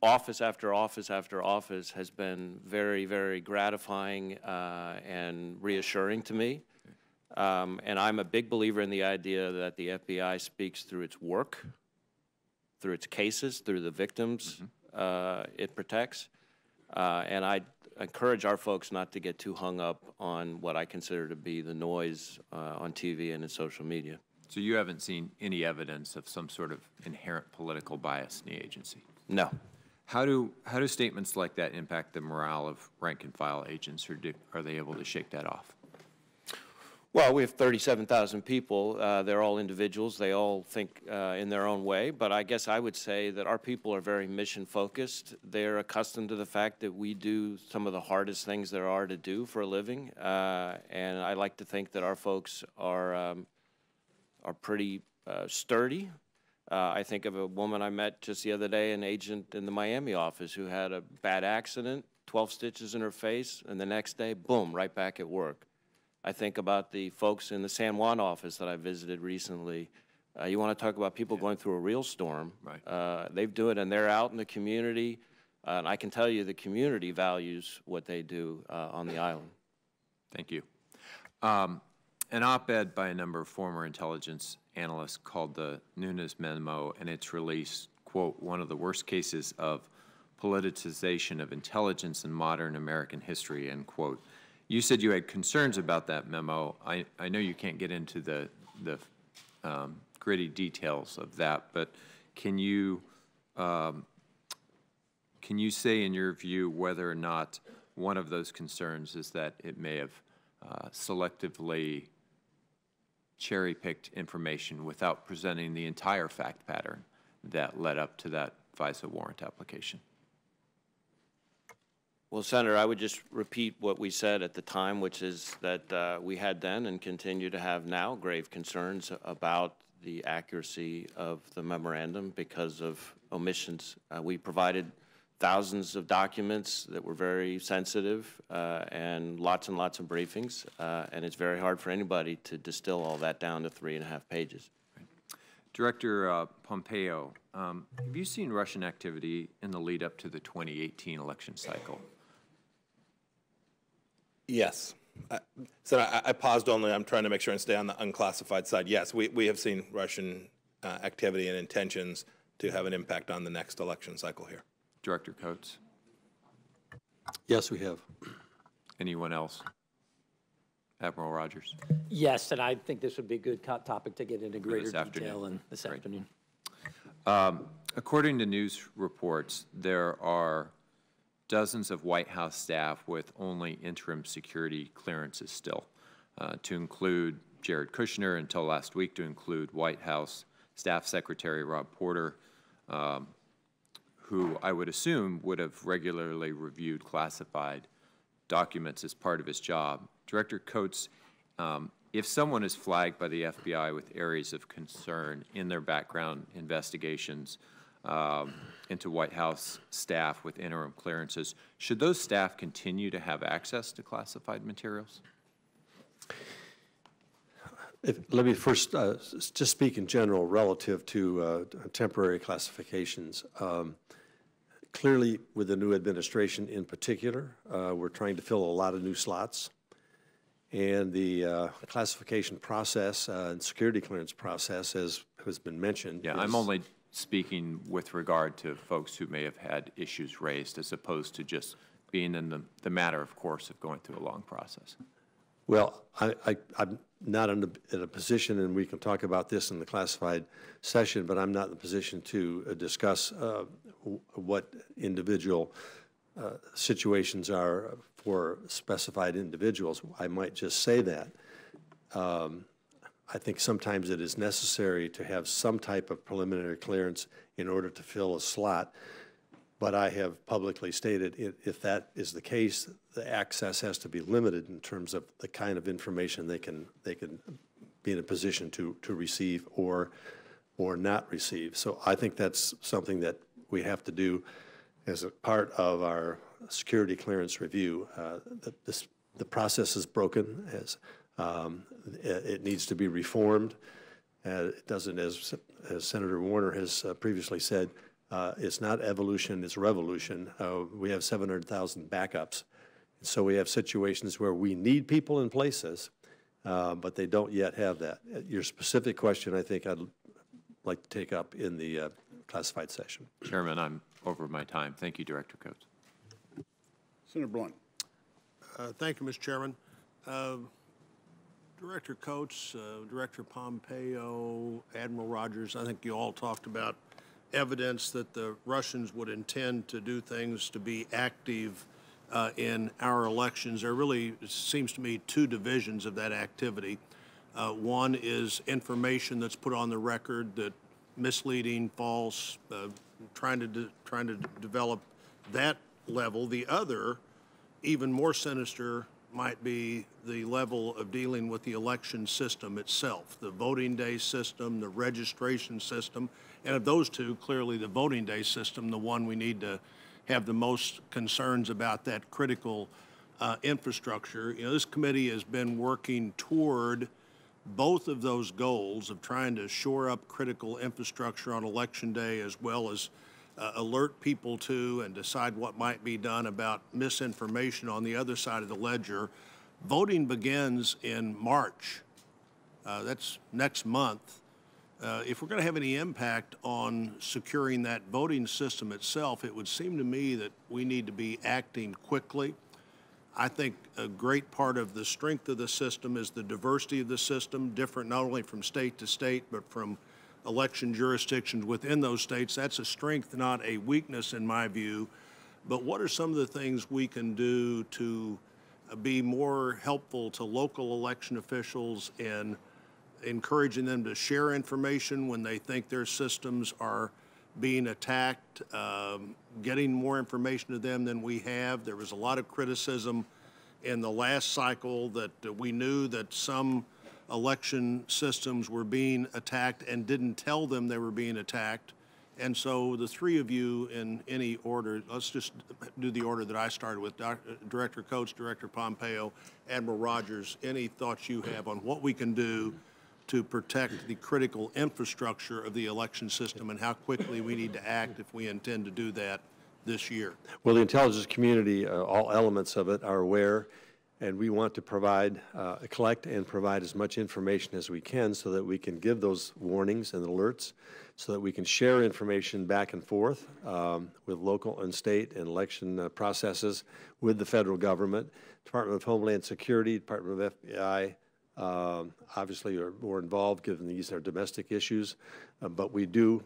office after office after office has been very, very gratifying and reassuring to me. And I'm a big believer in the idea that the FBI speaks through its work, through its cases, through the victims it protects. And I encourage our folks not to get too hung up on what I consider to be the noise on TV and in social media. So you haven't seen any evidence of some sort of inherent political bias in the agency? No. How do statements like that impact the morale of rank-and-file agents, or are they able to shake that off? Well, we have 37,000 people. They're all individuals. They all think in their own way. But I guess I would say that our people are very mission-focused. They're accustomed to the fact that we do some of the hardest things there are to do for a living. And I like to think that our folks are pretty sturdy. I think of a woman I met just the other day, an agent in the Miami office who had a bad accident, 12 stitches in her face, and the next day, boom, right back at work. I think about the folks in the San Juan office that I visited recently. You want to talk about people going through a real storm. Right. They do it, and they're out in the community. And I can tell you the community values what they do on the island. Thank you. An op-ed by a number of former intelligence analysts called the Newness Memo and its release, quote, one of the worst cases of politicization of intelligence in modern American history, end quote. You said you had concerns about that memo. I know you can't get into the gritty details of that, but can you say in your view whether or not one of those concerns is that it may have selectively cherry-picked information without presenting the entire fact pattern that led up to that FISA warrant application? Well, Senator, I would just repeat what we said at the time, which is that we had then and continue to have now grave concerns about the accuracy of the memorandum because of omissions. We provided thousands of documents that were very sensitive and lots of briefings, and it's very hard for anybody to distill all that down to 3.5 pages. Right. Director Pompeo, have you seen Russian activity in the lead up to the 2018 election cycle? Yes. So I paused only. I'm trying to make sure and stay on the unclassified side. Yes, we have seen Russian activity and intentions to have an impact on the next election cycle here. Director Coates? Yes, we have. Anyone else? Admiral Rogers? Yes, and I think this would be a good topic to get into greater detail this afternoon. According to news reports, there are dozens of White House staff with only interim security clearances still, to include Jared Kushner until last week, to include White House Staff Secretary Rob Porter, who I would assume would have regularly reviewed classified documents as part of his job. Director Coates, if someone is flagged by the FBI with areas of concern in their background investigations into White House staff with interim clearances, should those staff continue to have access to classified materials? Let me first just speak in general relative to temporary classifications. Clearly, with the new administration in particular, we're trying to fill a lot of new slots. And the classification process and security clearance process, as has been mentioned. Yeah, I'm only speaking with regard to folks who may have had issues raised as opposed to just being in the matter of course of going through a long process. Well, I'm not in a position, and we can talk about this in the classified session, but I'm not in a position to discuss what individual situations are for specified individuals. I might just say that I think sometimes it is necessary to have some type of preliminary clearance in order to fill a slot. But I have publicly stated if that is the case, the access has to be limited in terms of the kind of information they can be in a position to receive or not receive. So I think that's something that we have to do as a part of our security clearance review. The process is broken. It needs to be reformed. It doesn't, as Senator Warner has previously said, it's not evolution, it's revolution. We have 700,000 backups. And so we have situations where we need people in places, but they don't yet have that. Your specific question, I think I'd like to take up in the classified session. Chairman, I'm over my time. Thank you, Director Coates. Senator Blunt. Thank you, Mr. Chairman. Director Coates, Director Pompeo, Admiral Rogers, I think you all talked about evidence that the Russians would intend to do things to be active in our elections. There really seems to me two divisions of that activity. One is information that's put on the record that misleading, false, trying to develop that level. The other, even more sinister, might be the level of dealing with the election system itself, the voting day system, the registration system, and of those two, clearly the voting day system, the one we need to have the most concerns about, that critical infrastructure. You know, this committee has been working toward both of those goals of trying to shore up critical infrastructure on Election Day, as well as alert people to and decide what might be done about misinformation on the other side of the ledger. Voting begins in March. That's next month. If we're going to have any impact on securing that voting system itself, it would seem to me that we need to be acting quickly. I think a great part of the strength of the system is the diversity of the system, different not only from state to state, but from election jurisdictions within those states. That's a strength, not a weakness in my view. But what are some of the things we can do to be more helpful to local election officials in encouraging them to share information when they think their systems are being attacked, getting more information to them than we have? There was a lot of criticism in the last cycle that we knew that some election systems were being attacked and didn't tell them they were being attacked. And so the three of you, in any order, let's just do the order that I started with, Director Coates, Director Pompeo, Admiral Rogers, any thoughts you have on what we can do to protect the critical infrastructure of the election system and how quickly we need to act if we intend to do that this year? Well, the intelligence community, all elements of it, are aware, and we want to provide, collect and provide as much information as we can so that we can give those warnings and alerts, so that we can share information back and forth with local and state and election processes, with the federal government, Department of Homeland Security, Department of FBI, obviously are more involved given these are domestic issues, but we do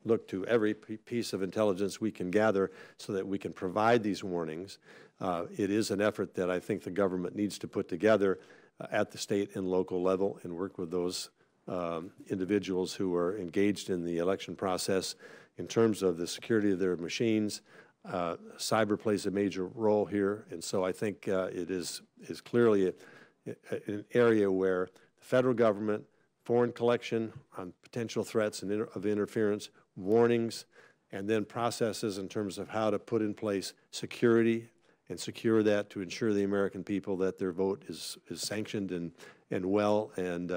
look to every piece of intelligence we can gather so that we can provide these warnings. It is an effort that I think the government needs to put together at the state and local level and work with those individuals who are engaged in the election process in terms of the security of their machines. Cyber plays a major role here, and so I think it is clearly an area where the federal government, foreign collection on potential threats and of interference, warnings, and then processes in terms of how to put in place security and secure that to ensure the American people that their vote is sanctioned and well and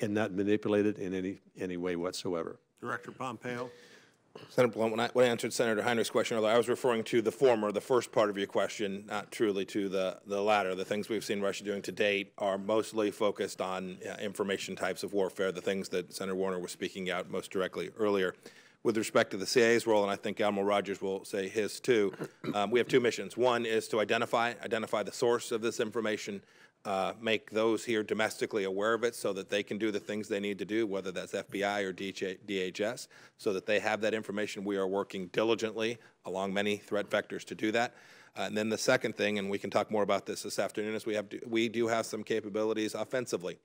not manipulated in any way whatsoever. Director Pompeo. Senator Blunt, when I answered Senator Heinrich's question earlier, I was referring to the former, the first part of your question, not truly to the latter. The things we've seen Russia doing to date are mostly focused on information types of warfare, the things that Senator Warner was speaking out most directly earlier. With respect to the CIA's role, and I think Admiral Rogers will say his too, we have two missions. One is to identify the source of this information, make those here domestically aware of it so that they can do the things they need to do, whether that's FBI or DHS, so that they have that information. We are working diligently along many threat vectors to do that. And then the second thing, and we can talk more about this afternoon, is we do have some capabilities offensively.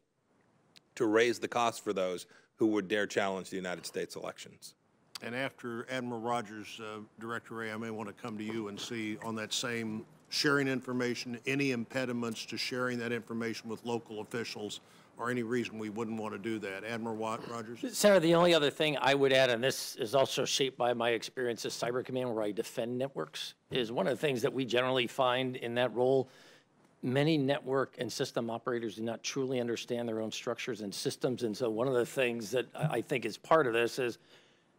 to raise the cost for those who would dare challenge the United States elections. And after Admiral Rogers, Director Ray, I may want to come to you and see on that same sharing information, any impediments to sharing that information with local officials, or any reason we wouldn't want to do that. Admiral Rogers? Senator, the only other thing I would add, and this is also shaped by my experience as Cyber Command, where I defend networks, is one of the things that we generally find in that role. Many network and system operators do not truly understand their own structures and systems. And so one of the things that I think is part of this is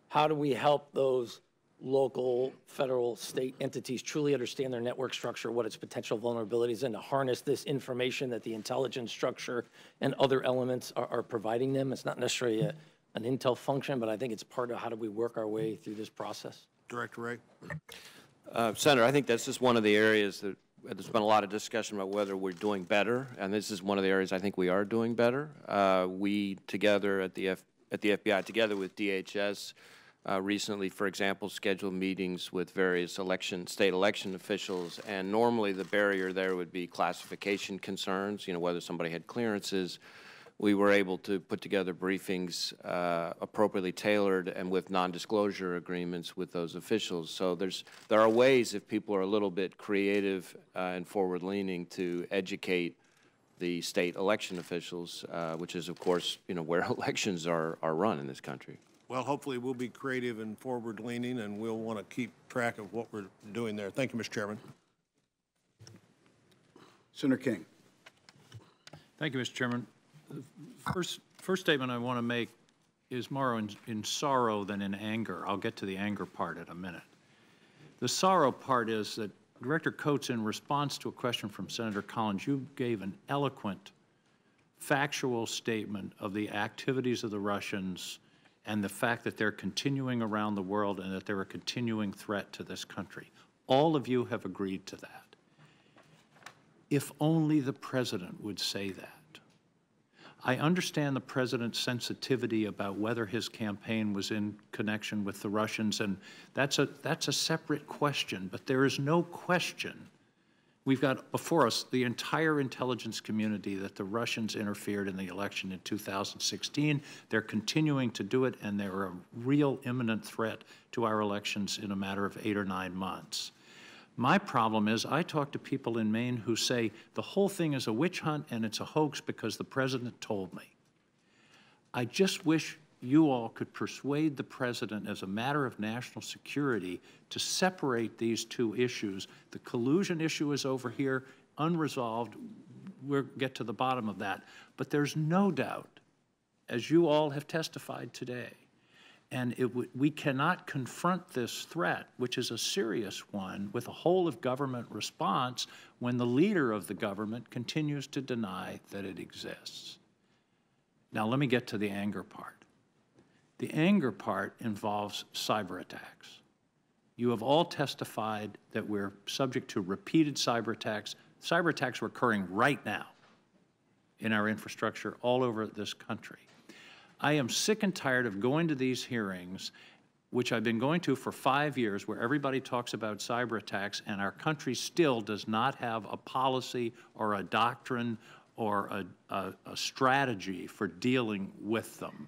how do we help those local, federal, state entities truly understand their network structure, what its potential vulnerabilities, and to harness this information that the intelligence structure and other elements are providing them. It's not necessarily an intel function, but I think it's part of how do we work our way through this process. Director Ray? Senator, I think that's just one of the areas that there's been a lot of discussion about whether we're doing better, and this is one of the areas I think we are doing better. We together at the FBI, together with DHS, recently, for example, scheduled meetings with various state election officials, and normally the barrier there would be classification concerns, you know, whether somebody had clearances. We were able to put together briefings appropriately tailored and with non-disclosure agreements with those officials. So there are ways, if people are a little bit creative and forward-leaning, to educate the state election officials, which is, of course, you know, where elections are run in this country. Well, hopefully we'll be creative and forward-leaning, and we'll want to keep track of what we're doing there. Thank you, Mr. Chairman. Senator King. Thank you, Mr. Chairman. First statement I want to make is more in sorrow than in anger. I'll get to the anger part in a minute. The sorrow part is that, Director Coates, in response to a question from Senator Collins, you gave an eloquent, factual statement of the activities of the Russians and the fact that they're continuing around the world and that they're a continuing threat to this country. All of you have agreed to that. If only the President would say that. I understand the President's sensitivity about whether his campaign was in connection with the Russians, and that's a separate question, but there is no question. We've got before us the entire intelligence community that the Russians interfered in the election in 2016. They're continuing to do it, and they're a real imminent threat to our elections in a matter of 8 or 9 months. My problem is I talk to people in Maine who say the whole thing is a witch hunt and it's a hoax because the President told me. I just wish you all could persuade the President as a matter of national security to separate these two issues. The collusion issue is over here, unresolved. We'll get to the bottom of that. But there's no doubt, as you all have testified today, and we cannot confront this threat, which is a serious one, with a whole-of-government response when the leader of the government continues to deny that it exists. Now, let me get to the anger part. The anger part involves cyber attacks. You have all testified that we're subject to repeated cyber attacks. Cyber attacks are occurring right now in our infrastructure all over this country. I am sick and tired of going to these hearings, which I've been going to for 5 years, where everybody talks about cyber attacks, and our country still does not have a policy or a doctrine or a strategy for dealing with them.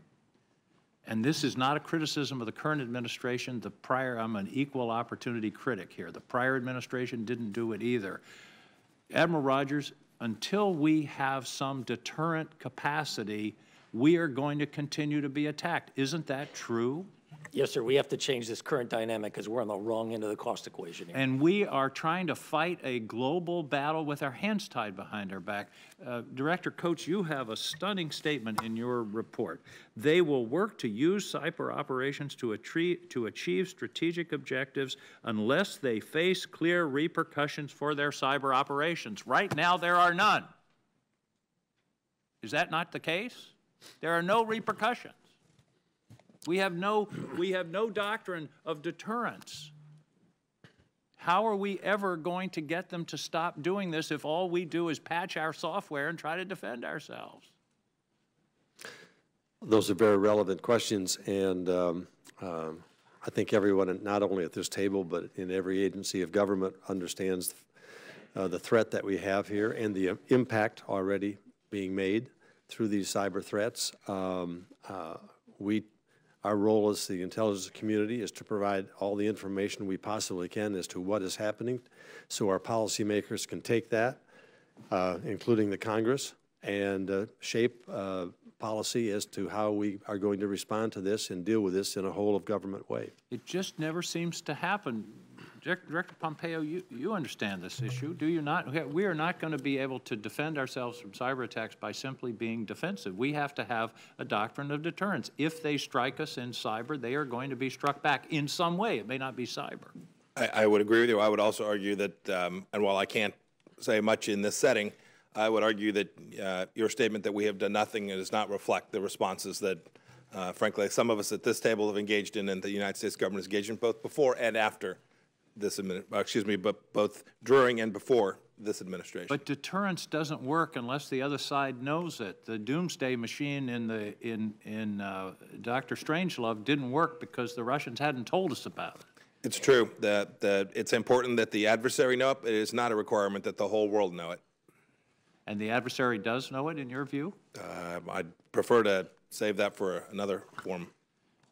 And this is not a criticism of the current administration. I'm an equal opportunity critic here. The prior administration didn't do it either. Admiral Rogers, until we have some deterrent capacity, we are going to continue to be attacked. Isn't that true? Yes, sir. We have to change this current dynamic because we're on the wrong end of the cost equation here. And we are trying to fight a global battle with our hands tied behind our back. Director Coates, you have a stunning statement in your report. They will work to use cyber operations to achieve strategic objectives unless they face clear repercussions for their cyber operations. Right now, there are none. Is that not the case? There are no repercussions. We have no doctrine of deterrence. How are we ever going to get them to stop doing this if all we do is patch our software and try to defend ourselves? Those are very relevant questions, and I think everyone, not only at this table, but in every agency of government, understands the threat that we have here and the impact already being made through these cyber threats. Our role as the intelligence community is to provide all the information we possibly can as to what is happening, so our policymakers can take that, including the Congress, and shape policy as to how we are going to respond to this and deal with this in a whole-of-government way. It just never seems to happen. Director Pompeo, you understand this issue, do you not? We are not going to be able to defend ourselves from cyber attacks by simply being defensive. We have to have a doctrine of deterrence. If they strike us in cyber, they are going to be struck back in some way. It may not be cyber. I would agree with you. I would also argue that, and while I can't say much in this setting, I would argue that your statement that we have done nothing does not reflect the responses that, frankly, some of us at this table have engaged in, and the United States government has engaged in both before and after this but both during and before this administration. But deterrence doesn't work unless the other side knows it. The doomsday machine in Dr. Strangelove didn't work because the Russians hadn't told us about it. It's true that it's important that the adversary know it. It is not a requirement that the whole world know it. And the adversary does know it, in your view? I'd prefer to save that for another forum.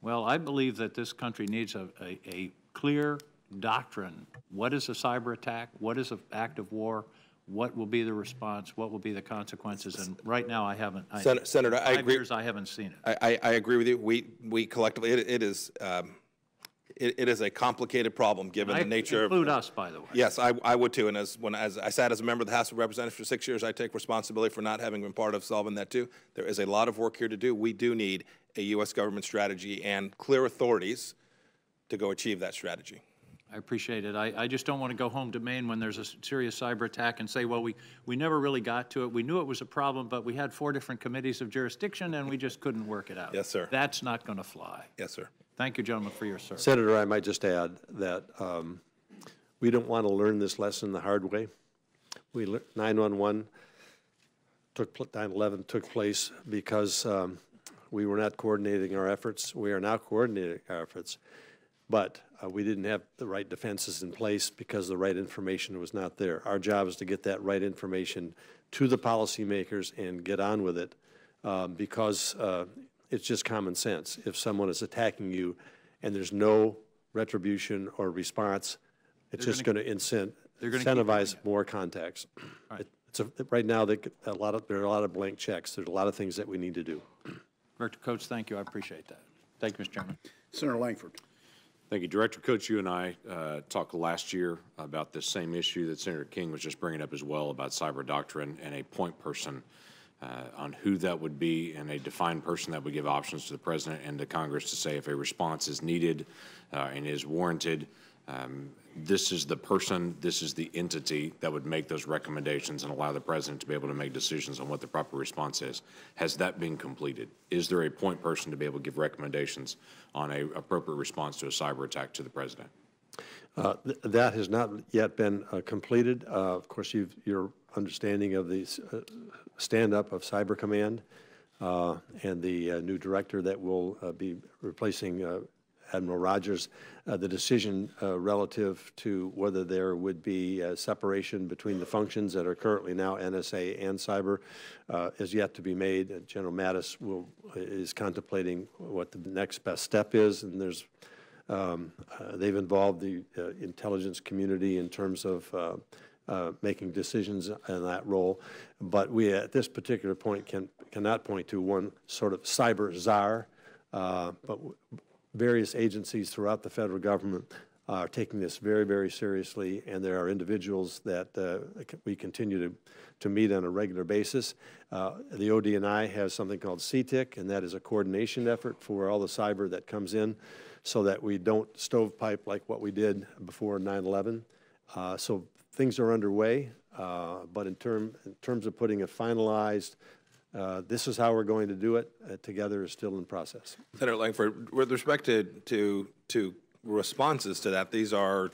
Well, I believe that this country needs a clear doctrine. What is a cyber attack? What is an act of war? What will be the response? What will be the consequences? And right now, I haven't. Senator, I agree. I haven't seen it. I agree with you. We collectively, it is a complicated problem given the nature of. Include us, by the way. Yes, I would too. And as I sat as a member of the House of Representatives for 6 years, I take responsibility for not having been part of solving that too. There is a lot of work here to do. We do need a U.S. government strategy and clear authorities to go achieve that strategy. I appreciate it. I just don't want to go home to Maine when there's a serious cyber attack and say, well, we never really got to it. We knew it was a problem, but we had 4 different committees of jurisdiction, and we just couldn't work it out. Yes, sir. That's not going to fly. Yes, sir. Thank you, gentlemen, for your service. Senator, I might just add that we don't want to learn this lesson the hard way. 9/11 took place because we were not coordinating our efforts. We are now coordinating our efforts, but we didn't have the right defenses in place because the right information was not there. Our job is to get that right information to the policymakers and get on with it because it's just common sense. If someone is attacking you and there's no retribution or response, it's just going to incentivize more contacts. Right. Right now, there are a lot of blank checks. There's a lot of things that we need to do. Director Coates, thank you. I appreciate that. Thank you, Mr. Chairman. Senator Langford. Thank you. Director Coates, you and I talked last year about this same issue that Senator King was just bringing up as well about cyber doctrine and a point person on who that would be and a defined person that would give options to the President and to Congress to say if a response is needed and is warranted. This is the person, this is the entity that would make those recommendations and allow the President to be able to make decisions on what the proper response is. Has that been completed? Is there a point person to be able to give recommendations on an appropriate response to a cyber attack to the President? That has not yet been completed. Of course, your understanding of the stand-up of Cyber Command and the new director that will be replacing Admiral Rogers, the decision relative to whether there would be a separation between the functions that are currently now NSA and cyber is yet to be made. General Mattis is contemplating what the next best step is, and there's they've involved the intelligence community in terms of making decisions in that role. But we, at this particular point, cannot point to one sort of cyber czar, but various agencies throughout the federal government are taking this very, very seriously, and there are individuals that we continue to meet on a regular basis. The ODNI has something called CTIC, and that is a coordination effort for all the cyber that comes in so that we don't stovepipe like what we did before 9/11. So things are underway, but in terms of putting a finalized this is how we're going to do it together is still in process. Senator Langford, with respect to responses to that, these are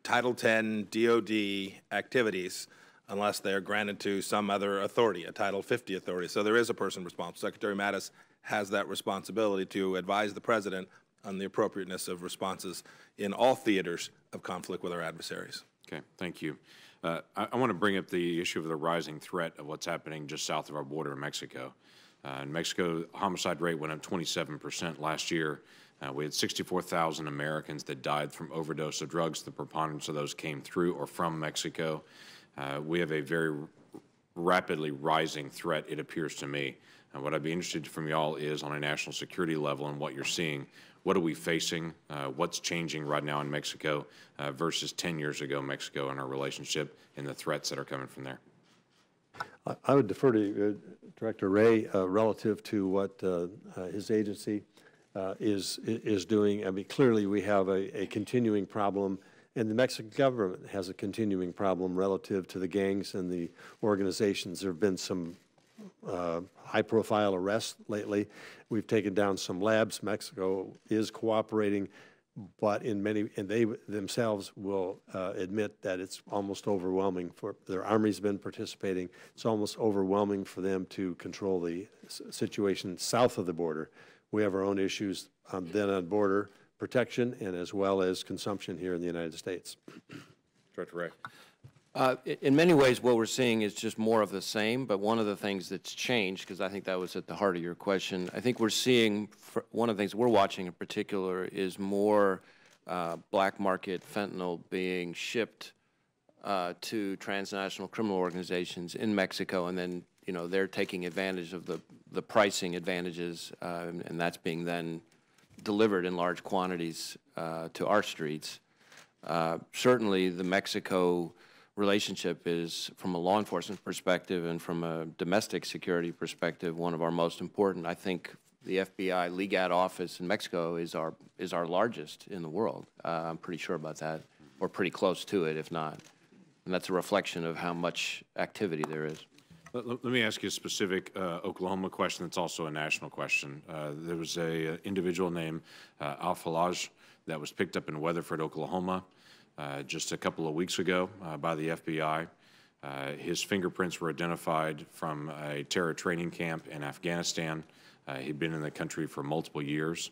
Title X DOD activities unless they are granted to some other authority, a Title 50 authority. So there is a person responsible. Secretary Mattis has that responsibility to advise the President on the appropriateness of responses in all theaters of conflict with our adversaries. Okay, thank you. I want to bring up the issue of the rising threat of what's happening just south of our border in Mexico. In Mexico, homicide rate went up 27% last year. We had 64,000 Americans that died from overdose of drugs. The preponderance of those came through or from Mexico. We have a very rapidly rising threat, it appears to me. And what I'd be interested from y'all is on a national security level and what you're seeing. What are we facing? What's changing right now in Mexico versus 10 years ago Mexico and our relationship and the threats that are coming from there? I would defer to Director Wray relative to what his agency is doing. I mean, clearly we have a continuing problem, and the Mexican government has a continuing problem relative to the gangs and the organizations. There have been some high-profile arrests lately. We've taken down some labs. Mexico is cooperating, but and they themselves will admit that it's almost overwhelming. Their army's been participating. It's almost overwhelming for them to control the situation south of the border. We have our own issues then on border protection and as well as consumption here in the United States. Director Wray. In many ways, what we're seeing is just more of the same, but one of the things that's changed, because I think that was at the heart of your question, I think we're seeing, one of the things we're watching in particular is more black market fentanyl being shipped to transnational criminal organizations in Mexico, and then, you know, they're taking advantage of the pricing advantages, and that's being then delivered in large quantities to our streets. Certainly, the Mexico relationship is, from a law enforcement perspective and from a domestic security perspective, one of our most important. I think the FBI LEGAT office in Mexico is our largest in the world. I'm pretty sure about that, or pretty close to it, if not. And that's a reflection of how much activity there is. Let me ask you a specific Oklahoma question that's also a national question. There was an individual named Al-Falaj that was picked up in Weatherford, Oklahoma, just a couple of weeks ago by the FBI. His fingerprints were identified from a terror training camp in Afghanistan. He'd been in the country for multiple years.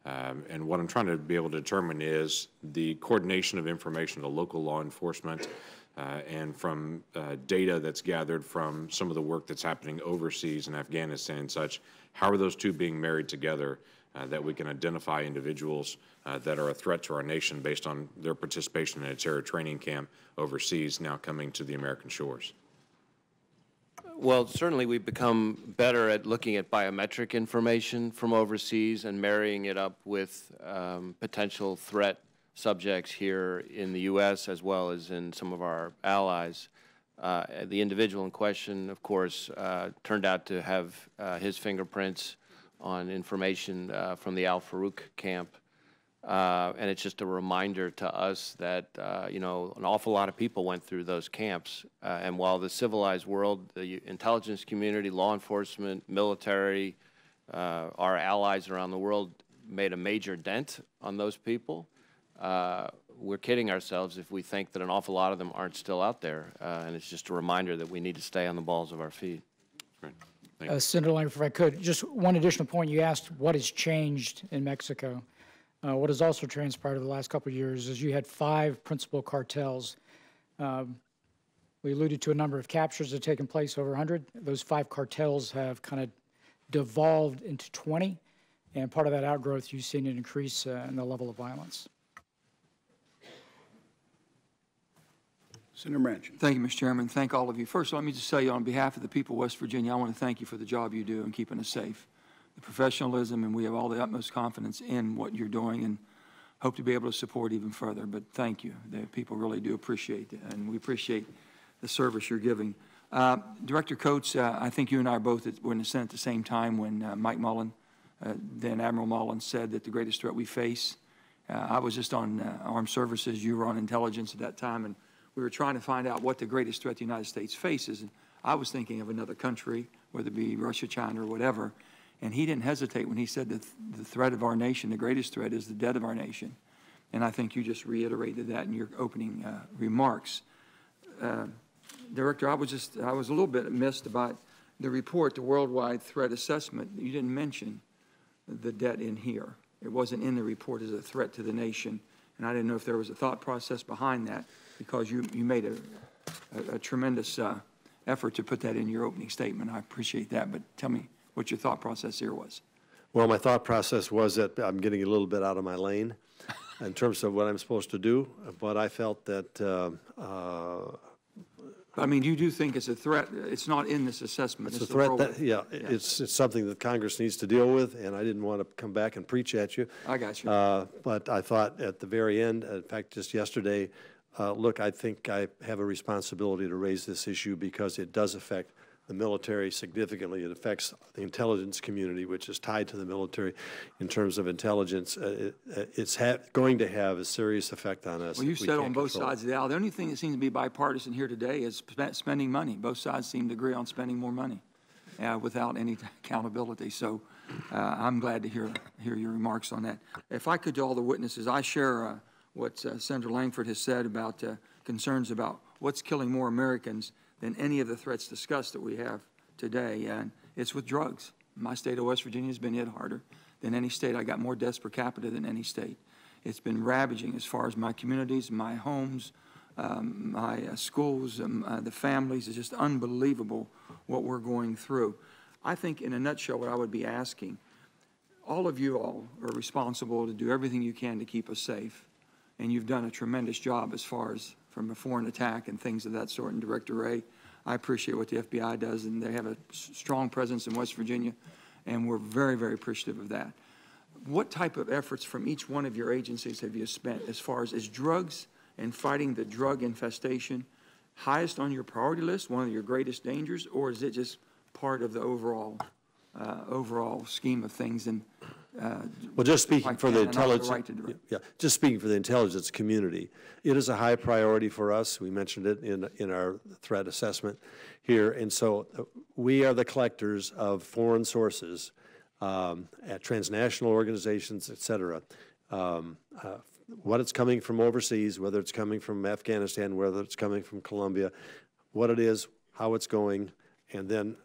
And what I'm trying to be able to determine is the coordination of information to local law enforcement and from data that's gathered from some of the work that's happening overseas in Afghanistan and such. How are those two being married together that we can identify individuals that are a threat to our nation based on their participation in a terror training camp overseas now coming to the American shores? Well, certainly we've become better at looking at biometric information from overseas and marrying it up with potential threat subjects here in the U.S. as well as in some of our allies. The individual in question, of course, turned out to have his fingerprints on information from the Al-Farouk camp. And it's just a reminder to us that, you know, an awful lot of people went through those camps. And while the civilized world, the intelligence community, law enforcement, military, our allies around the world made a major dent on those people, we're kidding ourselves if we think that an awful lot of them aren't still out there. And it's just a reminder that we need to stay on the balls of our feet. Right. Senator Langer, if I could, just one additional point. You asked what has changed in Mexico. What has also transpired over the last couple of years is you had 5 principal cartels. We alluded to a number of captures that have taken place, over 100. Those 5 cartels have kind of devolved into 20, and part of that outgrowth, you've seen an increase in the level of violence. Senator Manchin. Thank you, Mr. Chairman. Thank all of you. First, let me just say on behalf of the people of West Virginia, I want to thank you for the job you do in keeping us safe. The professionalism, and we have all the utmost confidence in what you're doing and hope to be able to support even further. But thank you. The people really do appreciate it, and we appreciate the service you're giving. Director Coates, I think you and I both were in the Senate at the same time when Mike Mullen, then Admiral Mullen, said that the greatest threat we face. I was just on Armed Services. You were on Intelligence at that time, and we were trying to find out what the greatest threat the United States faces. And I was thinking of another country, whether it be Russia, China, or whatever. And he didn't hesitate when he said that the threat of our nation, the greatest threat, is the death of our nation. And I think you just reiterated that in your opening remarks. Director, I was a little bit missed about the report, the Worldwide Threat Assessment. You didn't mention the debt in here. It wasn't in the report as a threat to the nation. And I didn't know if there was a thought process behind that, because you made a tremendous effort to put that in your opening statement. I appreciate that, but tell me what your thought process here was. Well, my thought process was that I'm getting a little bit out of my lane in terms of what I'm supposed to do, but I felt that I mean, you do think it's a threat. It's not in this assessment. It's a threat that, yeah, it's something that Congress needs to deal with, and I didn't want to come back and preach at you. I got you. But I thought at the very end, in fact, just yesterday, look, I think I have a responsibility to raise this issue because it does affect the military significantly. It affects the intelligence community, which is tied to the military in terms of intelligence. It's going to have a serious effect on us. Well, you said on both sides of the aisle. The only thing that seems to be bipartisan here today is spending money. Both sides seem to agree on spending more money without any accountability. So I'm glad to hear your remarks on that. If I could, to all the witnesses, I share what Senator Langford has said about concerns about what's killing more Americans than any of the threats discussed that we have today, and it's with drugs. My state of West Virginia has been hit harder than any state. I got more deaths per capita than any state. It's been ravaging as far as my communities, my homes, my schools, the families. It's just unbelievable what we're going through. I think in a nutshell what I would be asking, all of you all are responsible to do everything you can to keep us safe, and you've done a tremendous job as far as from a foreign attack and things of that sort. And Director Ray, I appreciate what the FBI does, and they have a strong presence in West Virginia, and we're very, very appreciative of that. What type of efforts from each one of your agencies have you spent as far as drugs and fighting the drug infestation highest on your priority list, one of your greatest dangers, or is it just part of the overall scheme of things? And well, just speaking for the intelligence, just speaking for the intelligence community, it is a high priority for us. We mentioned it in our threat assessment here, and so we are the collectors of foreign sources at transnational organizations, et cetera. What it's coming from overseas, whether it's coming from Afghanistan, whether it's coming from Colombia, what it is, how it's going, and then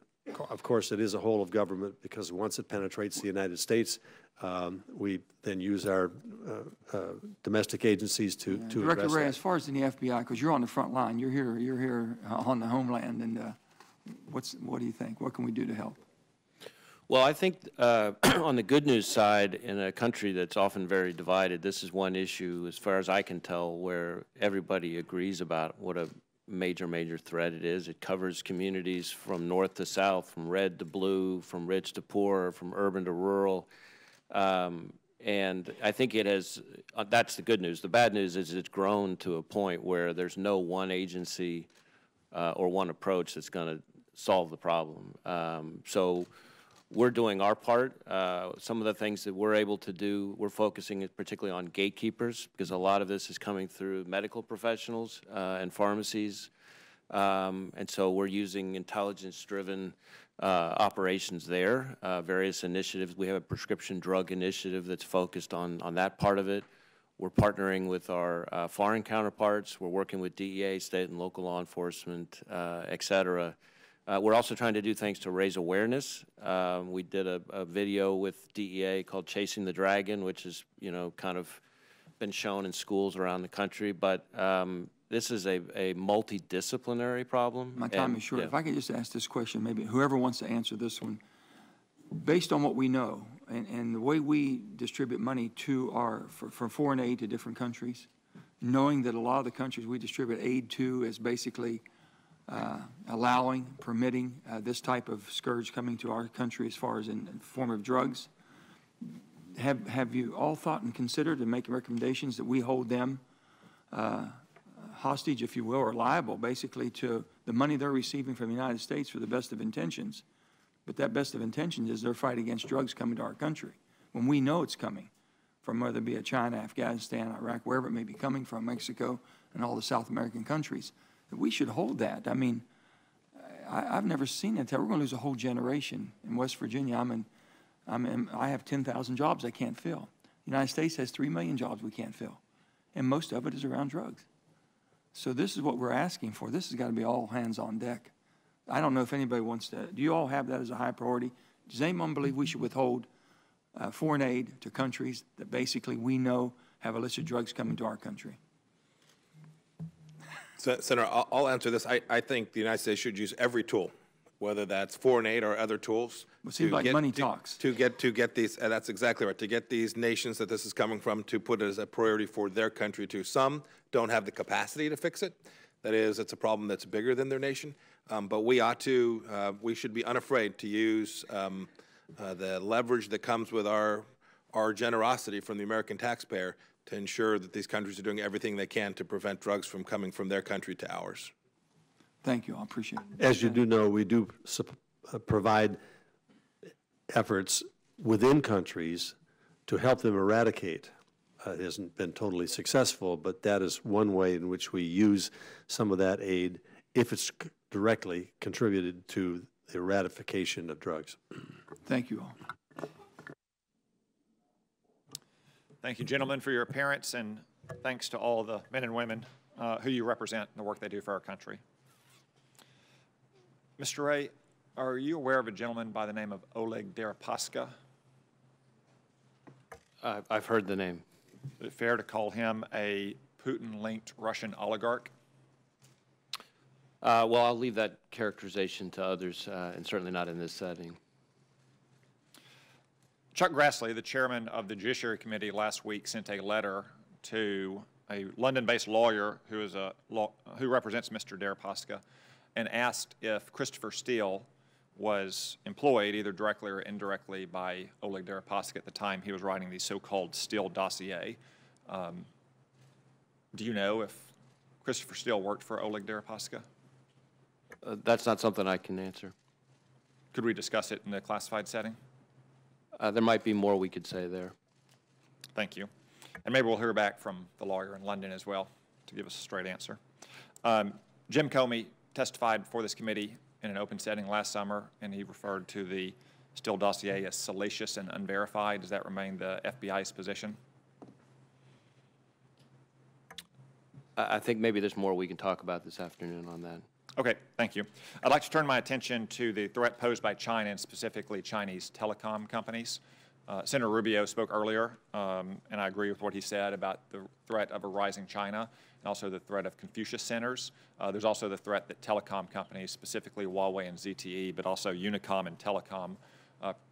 of course, it is a whole of government because once it penetrates the United States, we then use our domestic agencies to address Director Ray, that. as far as in the FBI, because you're on the front line, you're here on the homeland, and what do you think? What can we do to help? Well, I think on the good news side, in a country that's often very divided, this is one issue, as far as I can tell, where everybody agrees about what a major threat it is. It covers communities from north to south, from red to blue, from rich to poor, from urban to rural. And I think it has, that's the good news. The bad news is it's grown to a point where there's no one agency or one approach that's going to solve the problem. So we're doing our part. Some of the things that we're able to do, we're focusing particularly on gatekeepers because a lot of this is coming through medical professionals and pharmacies. And so we're using intelligence-driven operations there, various initiatives. We have a prescription drug initiative that's focused on that part of it. We're partnering with our foreign counterparts. We're working with DEA, state and local law enforcement, et cetera. We're also trying to do things to raise awareness. We did a video with DEA called Chasing the Dragon, which has, kind of been shown in schools around the country. But this is a multidisciplinary problem. My time is short. Yeah. If I could just ask this question, maybe whoever wants to answer this one. Based on what we know and the way we distribute money to for foreign aid to different countries, knowing that a lot of the countries we distribute aid to is basically permitting this type of scourge coming to our country as far as in the form of drugs. Have you all thought and considered and making recommendations that we hold them hostage, if you will, or liable basically to the money they're receiving from the United States for the best of intentions? But that best of intentions is their fight against drugs coming to our country when we know it's coming from whether it be China, Afghanistan, Iraq, wherever it may be coming from, Mexico, and all the South American countries. We should hold that. I mean, I've never seen it. We're going to lose a whole generation in West Virginia. I have 10,000 jobs I can't fill. The United States has 3 million jobs we can't fill, and most of it is around drugs. So this is what we're asking for. This has got to be all hands on deck. I don't know if anybody wants to. Do you all have that as a high priority? Does anyone believe we should withhold foreign aid to countries that basically we know have illicit drugs coming to our country? Senator, I'll answer this. I think the United States should use every tool, whether that's foreign aid or other tools. It seems like money talks. To get these, and that's exactly right, to get these nations that this is coming from to put it as a priority for their country too. Some don't have the capacity to fix it. That is, it's a problem that's bigger than their nation. But we ought to, we should be unafraid to use the leverage that comes with our generosity from the American taxpayer to ensure that these countries are doing everything they can to prevent drugs from coming from their country to ours. Thank you. I appreciate it. As you do know, we do provide efforts within countries to help them eradicate. It hasn't been totally successful, but that is one way in which we use some of that aid if it's directly contributed to the eradication of drugs. Thank you all. Thank you, gentlemen, for your appearance, and thanks to all the men and women who you represent and the work they do for our country. Mr. Ray, are you aware of a gentleman by the name of Oleg Deripaska? I've heard the name. Is it fair to call him a Putin-linked Russian oligarch? Well, I'll leave that characterization to others, and certainly not in this setting. Chuck Grassley, the chairman of the Judiciary Committee, last week sent a letter to a London-based lawyer who represents Mr. Deripaska and asked if Christopher Steele was employed either directly or indirectly by Oleg Deripaska at the time he was writing the so-called Steele dossier. Do you know if Christopher Steele worked for Oleg Deripaska? That's not something I can answer. Could we discuss it in the classified setting? There might be more we could say there. Thank you. And maybe we'll hear back from the lawyer in London as well to give us a straight answer. Jim Comey testified before this committee in an open setting last summer, and he referred to the Steele dossier as salacious and unverified. Does that remain the FBI's position? I think maybe there's more we can talk about this afternoon on that. Okay, thank you. I'd like to turn my attention to the threat posed by China and specifically Chinese telecom companies. Senator Rubio spoke earlier, and I agree with what he said about the threat of a rising China and also the threat of Confucius centers. There's also the threat that telecom companies, specifically Huawei and ZTE, but also Unicom and Telecom,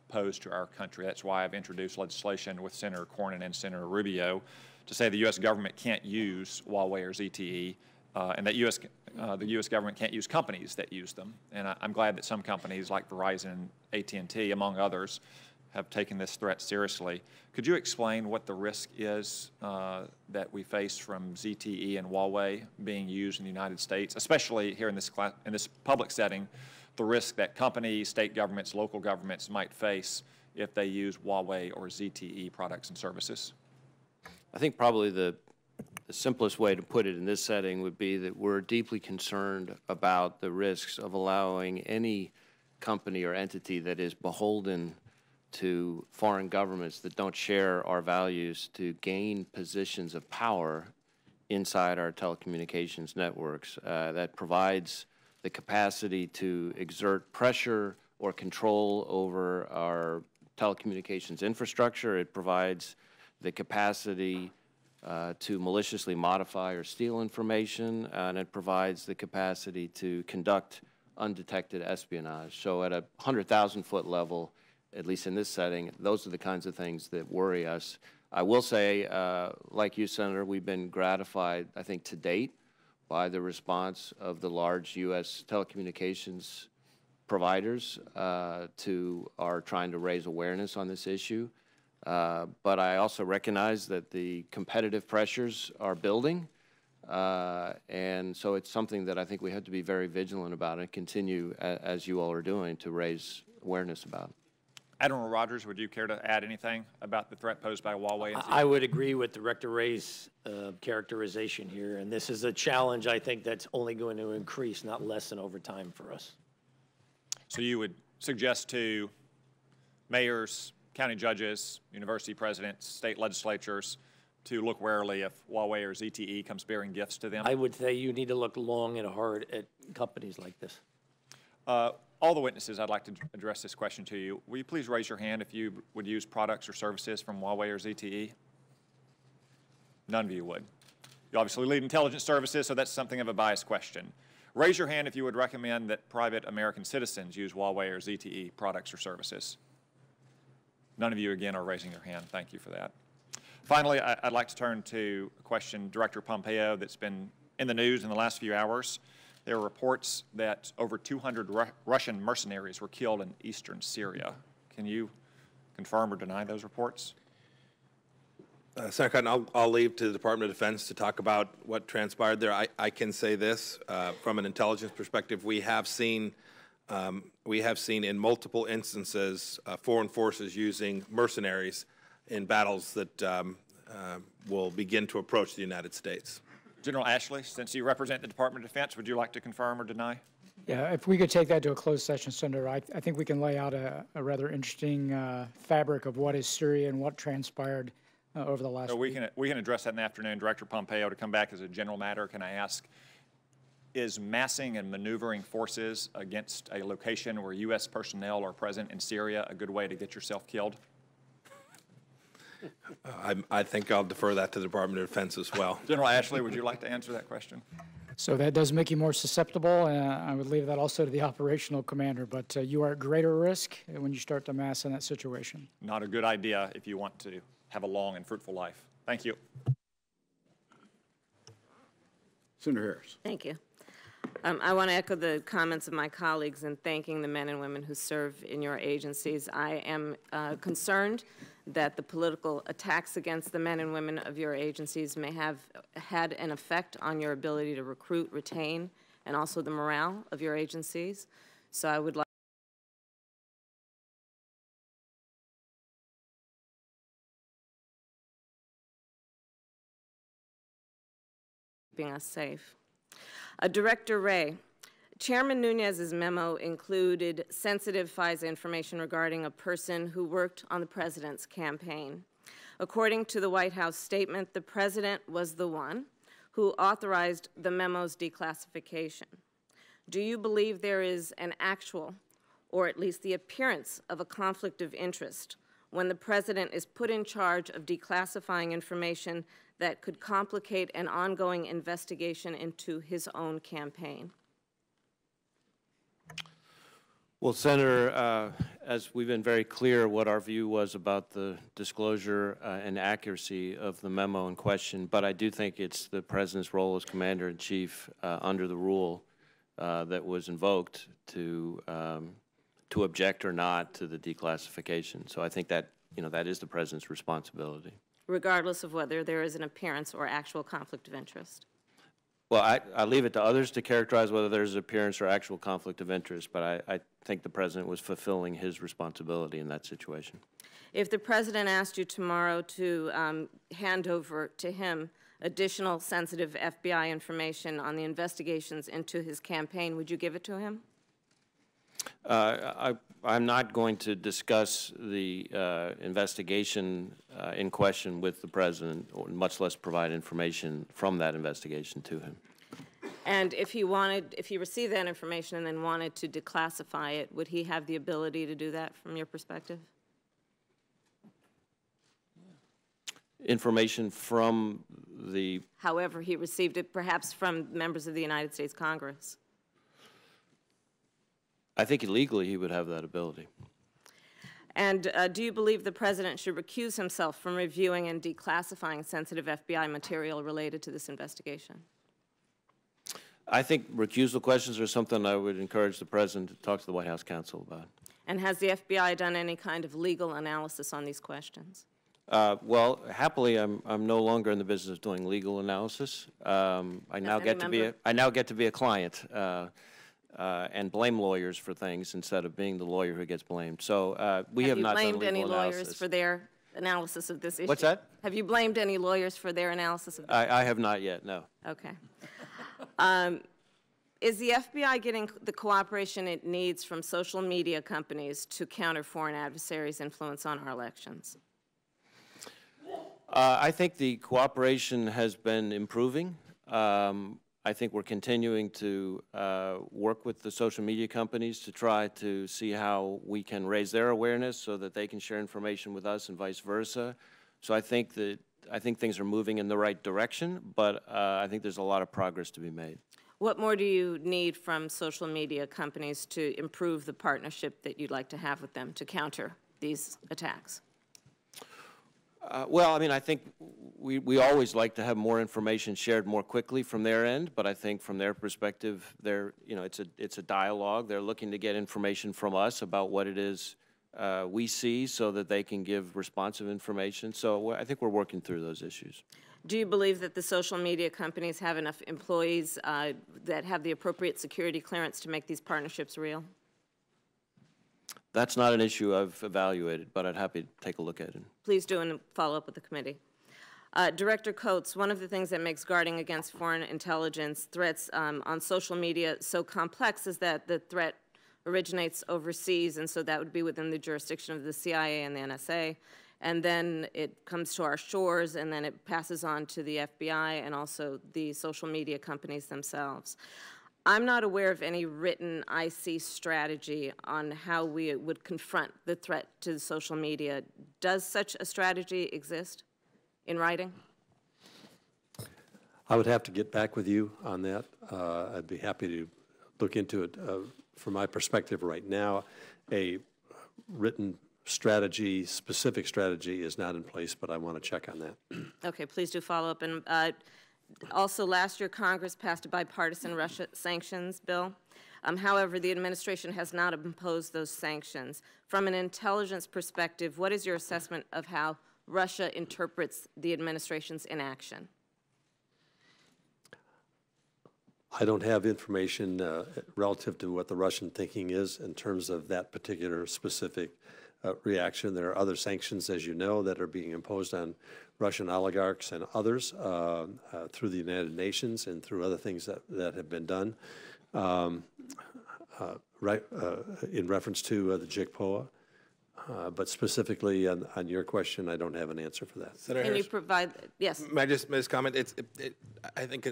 pose to our country. That's why I've introduced legislation with Senator Cornyn and Senator Rubio to say the U.S. government can't use Huawei or ZTE, and that the U.S. government can't use companies that use them. And I'm glad that some companies like Verizon and AT&T, among others, have taken this threat seriously. Could you explain what the risk is that we face from ZTE and Huawei being used in the United States, especially here in this public setting, the risk that companies, state governments, local governments might face if they use Huawei or ZTE products and services? I think probably the simplest way to put it in this setting would be that we're deeply concerned about the risks of allowing any company or entity that is beholden to foreign governments that don't share our values to gain positions of power inside our telecommunications networks. That provides the capacity to exert pressure or control over our telecommunications infrastructure. It provides the capacity to maliciously modify or steal information, and it provides the capacity to conduct undetected espionage. So at a 100,000-foot level, at least in this setting, those are the kinds of things that worry us. I will say, like you, Senator, we've been gratified, I think, to date by the response of the large U.S. telecommunications providers to our trying to raise awareness on this issue. But I also recognize that the competitive pressures are building, and so it's something that I think we have to be very vigilant about and continue, as you all are doing, to raise awareness about. Admiral Rogers, would you care to add anything about the threat posed by Huawei? And I would agree with Director Ray's characterization here, and this is a challenge I think that's only going to increase, not lessen over time for us. So you would suggest to mayors, county judges, university presidents, state legislatures to look warily if Huawei or ZTE comes bearing gifts to them? I would say you need to look long and hard at companies like this. All the witnesses, I'd like to address this question to you. Will you please raise your hand if you would use products or services from Huawei or ZTE? None of you would. You obviously lead intelligence services, so that's something of a biased question. Raise your hand if you would recommend that private American citizens use Huawei or ZTE products or services. None of you, again, are raising your hand. Thank you for that. Finally, I'd like to turn to a question, Director Pompeo, that's been in the news in the last few hours. There are reports that over 200 Russian mercenaries were killed in eastern Syria. Can you confirm or deny those reports? Senator Cotton, I'll leave to the Department of Defense to talk about what transpired there. I can say this, from an intelligence perspective, we have seen in multiple instances foreign forces using mercenaries in battles that will begin to approach the United States. General Ashley, since you represent the Department of Defense, would you like to confirm or deny? Yeah, if we could take that to a closed session, Senator, I think we can lay out a rather interesting fabric of what is Syria and what transpired over the last week. We can address that in the afternoon. Director Pompeo, to come back as a general matter, can I ask, is massing and maneuvering forces against a location where U.S. personnel are present in Syria a good way to get yourself killed? I think I'll defer that to the Department of Defense as well. General Ashley, would you like to answer that question? So that does make you more susceptible. I would leave that also to the operational commander, but you are at greater risk when you start to mass in that situation. Not a good idea if you want to have a long and fruitful life. Thank you. Senator Harris. Thank you. I want to echo the comments of my colleagues in thanking the men and women who serve in your agencies. I am concerned that the political attacks against the men and women of your agencies may have had an effect on your ability to recruit, retain, and also the morale of your agencies. So I would like keeping us safe. Director Wray, Chairman Nunes's memo included sensitive FISA information regarding a person who worked on the president's campaign. According to the White House statement, the president was the one who authorized the memo's declassification. Do you believe there is an actual, or at least the appearance of a conflict of interest when the president is put in charge of declassifying information that could complicate an ongoing investigation into his own campaign? Well, Senator, as we've been very clear what our view was about the disclosure and accuracy of the memo in question, but I do think it's the President's role as Commander-in-Chief under the rule that was invoked to object or not to the declassification. So I think that, that is the President's responsibility. Regardless of whether there is an appearance or actual conflict of interest? Well, I leave it to others to characterize whether there's an appearance or actual conflict of interest, but I think the President was fulfilling his responsibility in that situation. If the President asked you tomorrow to hand over to him additional sensitive FBI information on the investigations into his campaign, would you give it to him? I'm not going to discuss the investigation in question with the President, or much less provide information from that investigation to him. And if he received that information and then wanted to declassify it, would he have the ability to do that from your perspective? Information from the... However he received it, perhaps from members of the United States Congress. I think legally he would have that ability. And do you believe the President should recuse himself from reviewing and declassifying sensitive FBI material related to this investigation? I think recusal questions are something I would encourage the President to talk to the White House counsel about. And has the FBI done any kind of legal analysis on these questions? Well, happily, I'm no longer in the business of doing legal analysis. I now get to be a client. And blame lawyers for things instead of being the lawyer who gets blamed. So we have not done legal analysis. Have you blamed any lawyers for their analysis of this issue? What's that? Have you blamed any lawyers for their analysis of this? I have not yet, no. Okay. Is the FBI getting the cooperation it needs from social media companies to counter foreign adversaries' influence on our elections? I think the cooperation has been improving. I think we're continuing to work with the social media companies to try to see how we can raise their awareness so that they can share information with us and vice versa. So I think that I think things are moving in the right direction, but I think there's a lot of progress to be made. What more do you need from social media companies to improve the partnership that you'd like to have with them to counter these attacks? Well, I mean, I think we always like to have more information shared more quickly from their end, but I think from their perspective, it's a dialogue. They're looking to get information from us about what it is we see so that they can give responsive information. So I think we're working through those issues. Do you believe that the social media companies have enough employees that have the appropriate security clearance to make these partnerships real? That's not an issue I've evaluated, but I'd happy to take a look at it. Please do and follow up with the committee. Director Coates, one of the things that makes guarding against foreign intelligence threats on social media so complex is that the threat originates overseas, and so that would be within the jurisdiction of the CIA and the NSA. And then it comes to our shores, and then it passes on to the FBI and also the social media companies themselves. I'm not aware of any written IC strategy on how we would confront the threat to social media. Does such a strategy exist in writing? I would have to get back with you on that. I'd be happy to look into it. From my perspective right now, a written strategy, specific strategy is not in place, but I want to check on that. Okay, please do follow up. And also, last year, Congress passed a bipartisan Russia sanctions bill. However, the administration has not imposed those sanctions. From an intelligence perspective, what is your assessment of how Russia interprets the administration's inaction? I don't have information relative to what the Russian thinking is in terms of that particular specific reaction. There are other sanctions, as you know, that are being imposed on Russian oligarchs and others through the United Nations and through other things that have been done in reference to the JICPOA. But specifically on your question, I don't have an answer for that. Senator Can you provide? Yes. May I just comment? I think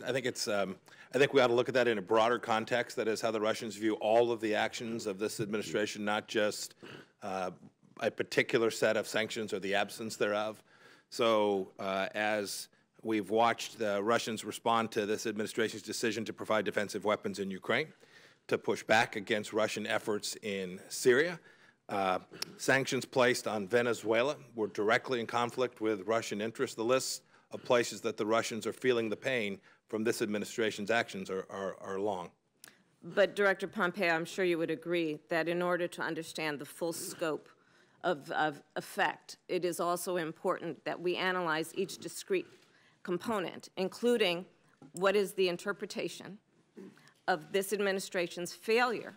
we ought to look at that in a broader context. That is how the Russians view all of the actions of this administration, not just a particular set of sanctions or the absence thereof. So as we've watched the Russians respond to this administration's decision to provide defensive weapons in Ukraine, to push back against Russian efforts in Syria, sanctions placed on Venezuela were directly in conflict with Russian interests. The list of places that the Russians are feeling the pain from this administration's actions are long. But Director Pompeo, I'm sure you would agree that in order to understand the full scope of effect, it is also important that we analyze each discrete component, including what is the interpretation of this administration's failure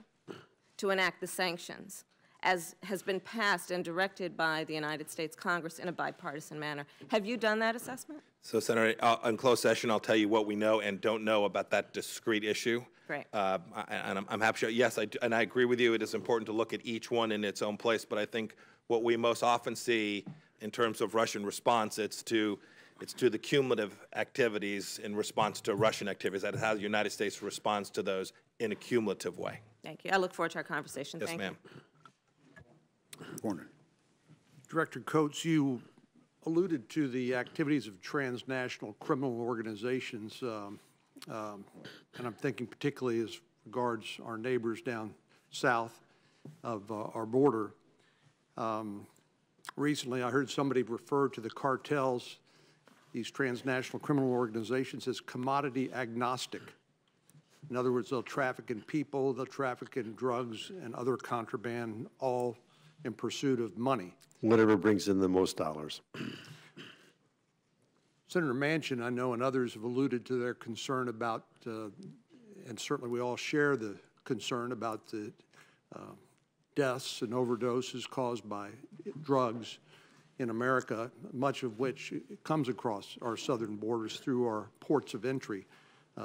to enact the sanctions, as has been passed and directed by the United States Congress in a bipartisan manner. Have you done that assessment? So, Senator, in closed session, I'll tell you what we know and don't know about that discrete issue. Right. And I'm happy to, yes, and I agree with you, it is important to look at each one in its own place, but I think what we most often see in terms of Russian response, it's to the cumulative activities in response to Russian activities. That is how the United States responds to those in a cumulative way. Thank you. I look forward to our conversation. Yes, Thank ma'am. Warner. Director Coates, you alluded to the activities of transnational criminal organizations, and I'm thinking particularly as regards our neighbors down south of our border. Recently, I heard somebody refer to the cartels, these transnational criminal organizations, as commodity agnostic. In other words, they'll traffic in people, they'll traffic in drugs and other contraband, all in pursuit of money. Whatever brings in the most dollars. Senator Manchin, I know, and others have alluded to their concern about, and certainly we all share the concern about the deaths and overdoses caused by drugs in America, much of which comes across our southern borders through our ports of entry.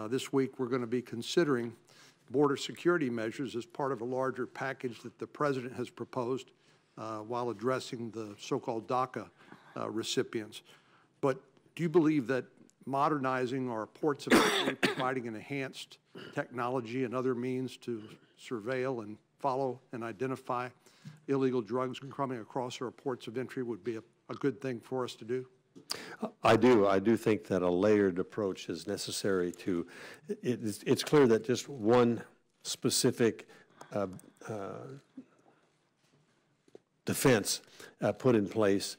This week we're going to be considering border security measures as part of a larger package that the President has proposed while addressing the so-called DACA recipients. But do you believe that modernizing our ports of entry, providing an enhanced technology and other means to surveil and follow and identify illegal drugs coming across our ports of entry would be a good thing for us to do? I do. I do think that a layered approach is necessary to, it's clear that just one specific defense put in place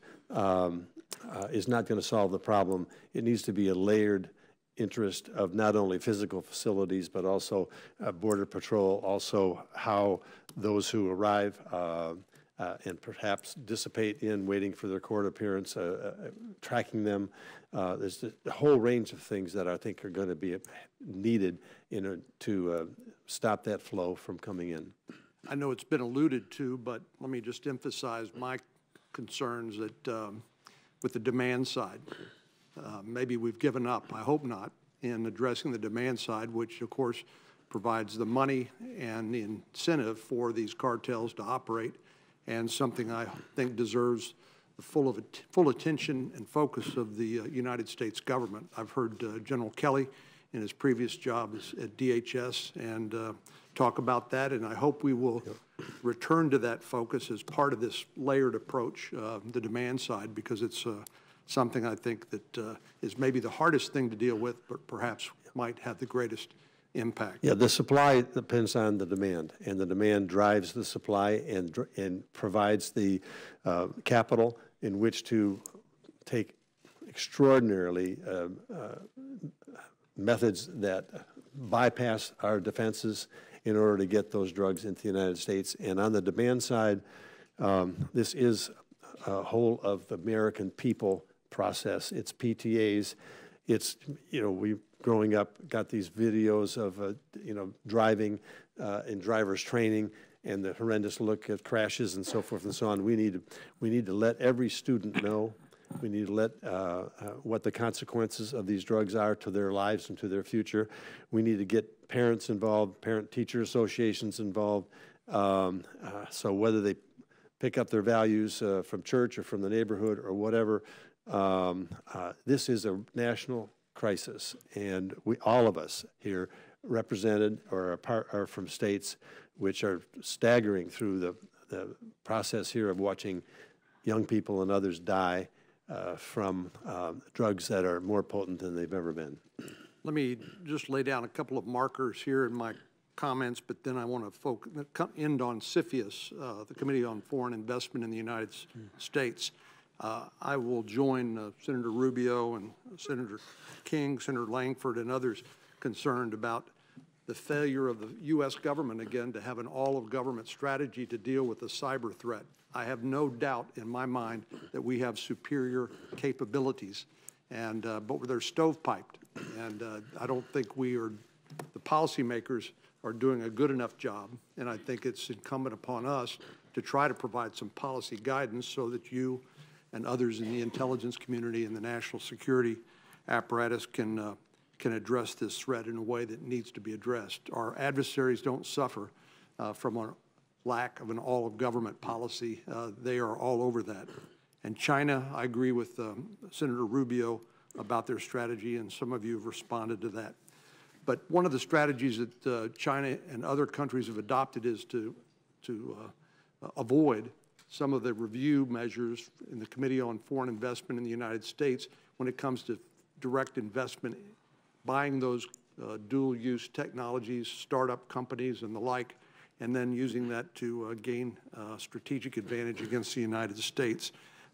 is not going to solve the problem. It needs to be a layered interest of not only physical facilities, but also border patrol, also how those who arrive and perhaps dissipate in waiting for their court appearance, tracking them. There's a whole range of things that I think are going to be needed to stop that flow from coming in. I know it's been alluded to, but let me just emphasize my concerns that with the demand side. Maybe we've given up, I hope not, in addressing the demand side, which of course provides the money and the incentive for these cartels to operate, and something I think deserves the full attention and focus of the United States government. I've heard General Kelly in his previous job at DHS and talk about that, and I hope we will return to that focus as part of this layered approach, the demand side, because it's something I think that is maybe the hardest thing to deal with, but perhaps might have the greatest impact. Yeah, the supply depends on the demand, and the demand drives the supply and provides the capital in which to take extraordinarily methods that bypass our defenses in order to get those drugs into the United States. And on the demand side, this is a whole of the American people process. It's PTAs. It's, we growing up got these videos of, driving and driver's training and the horrendous look at crashes and so forth and so on. We need to let every student know. We need to let what the consequences of these drugs are to their lives and to their future. We need to get parents involved, parent-teacher associations involved. So whether they pick up their values from church or from the neighborhood or whatever, this is a national crisis, and all of us here represented or are from states which are staggering through the process here of watching young people and others die from drugs that are more potent than they've ever been. Let me just lay down a couple of markers here in my comments, but then I want to end on CFIUS, the Committee on Foreign Investment in the United States. I will join Senator Rubio and Senator King, Senator Langford, and others concerned about the failure of the U.S. government, again, to have an all-of-government strategy to deal with the cyber threat. I have no doubt in my mind that we have superior capabilities, and but they're stovepiped, and I don't think the policymakers are doing a good enough job, and I think it's incumbent upon us to try to provide some policy guidance so that you and others in the intelligence community and the national security apparatus can address this threat in a way that needs to be addressed. Our adversaries don't suffer from a lack of an all-of-government policy. They are all over that. And China, I agree with Senator Rubio about their strategy, and some of you have responded to that. But one of the strategies that China and other countries have adopted is to avoid some of the review measures in the Committee on Foreign Investment in the United States when it comes to direct investment, buying those dual-use technologies, startup companies and the like, and then using that to gain strategic advantage against the United States.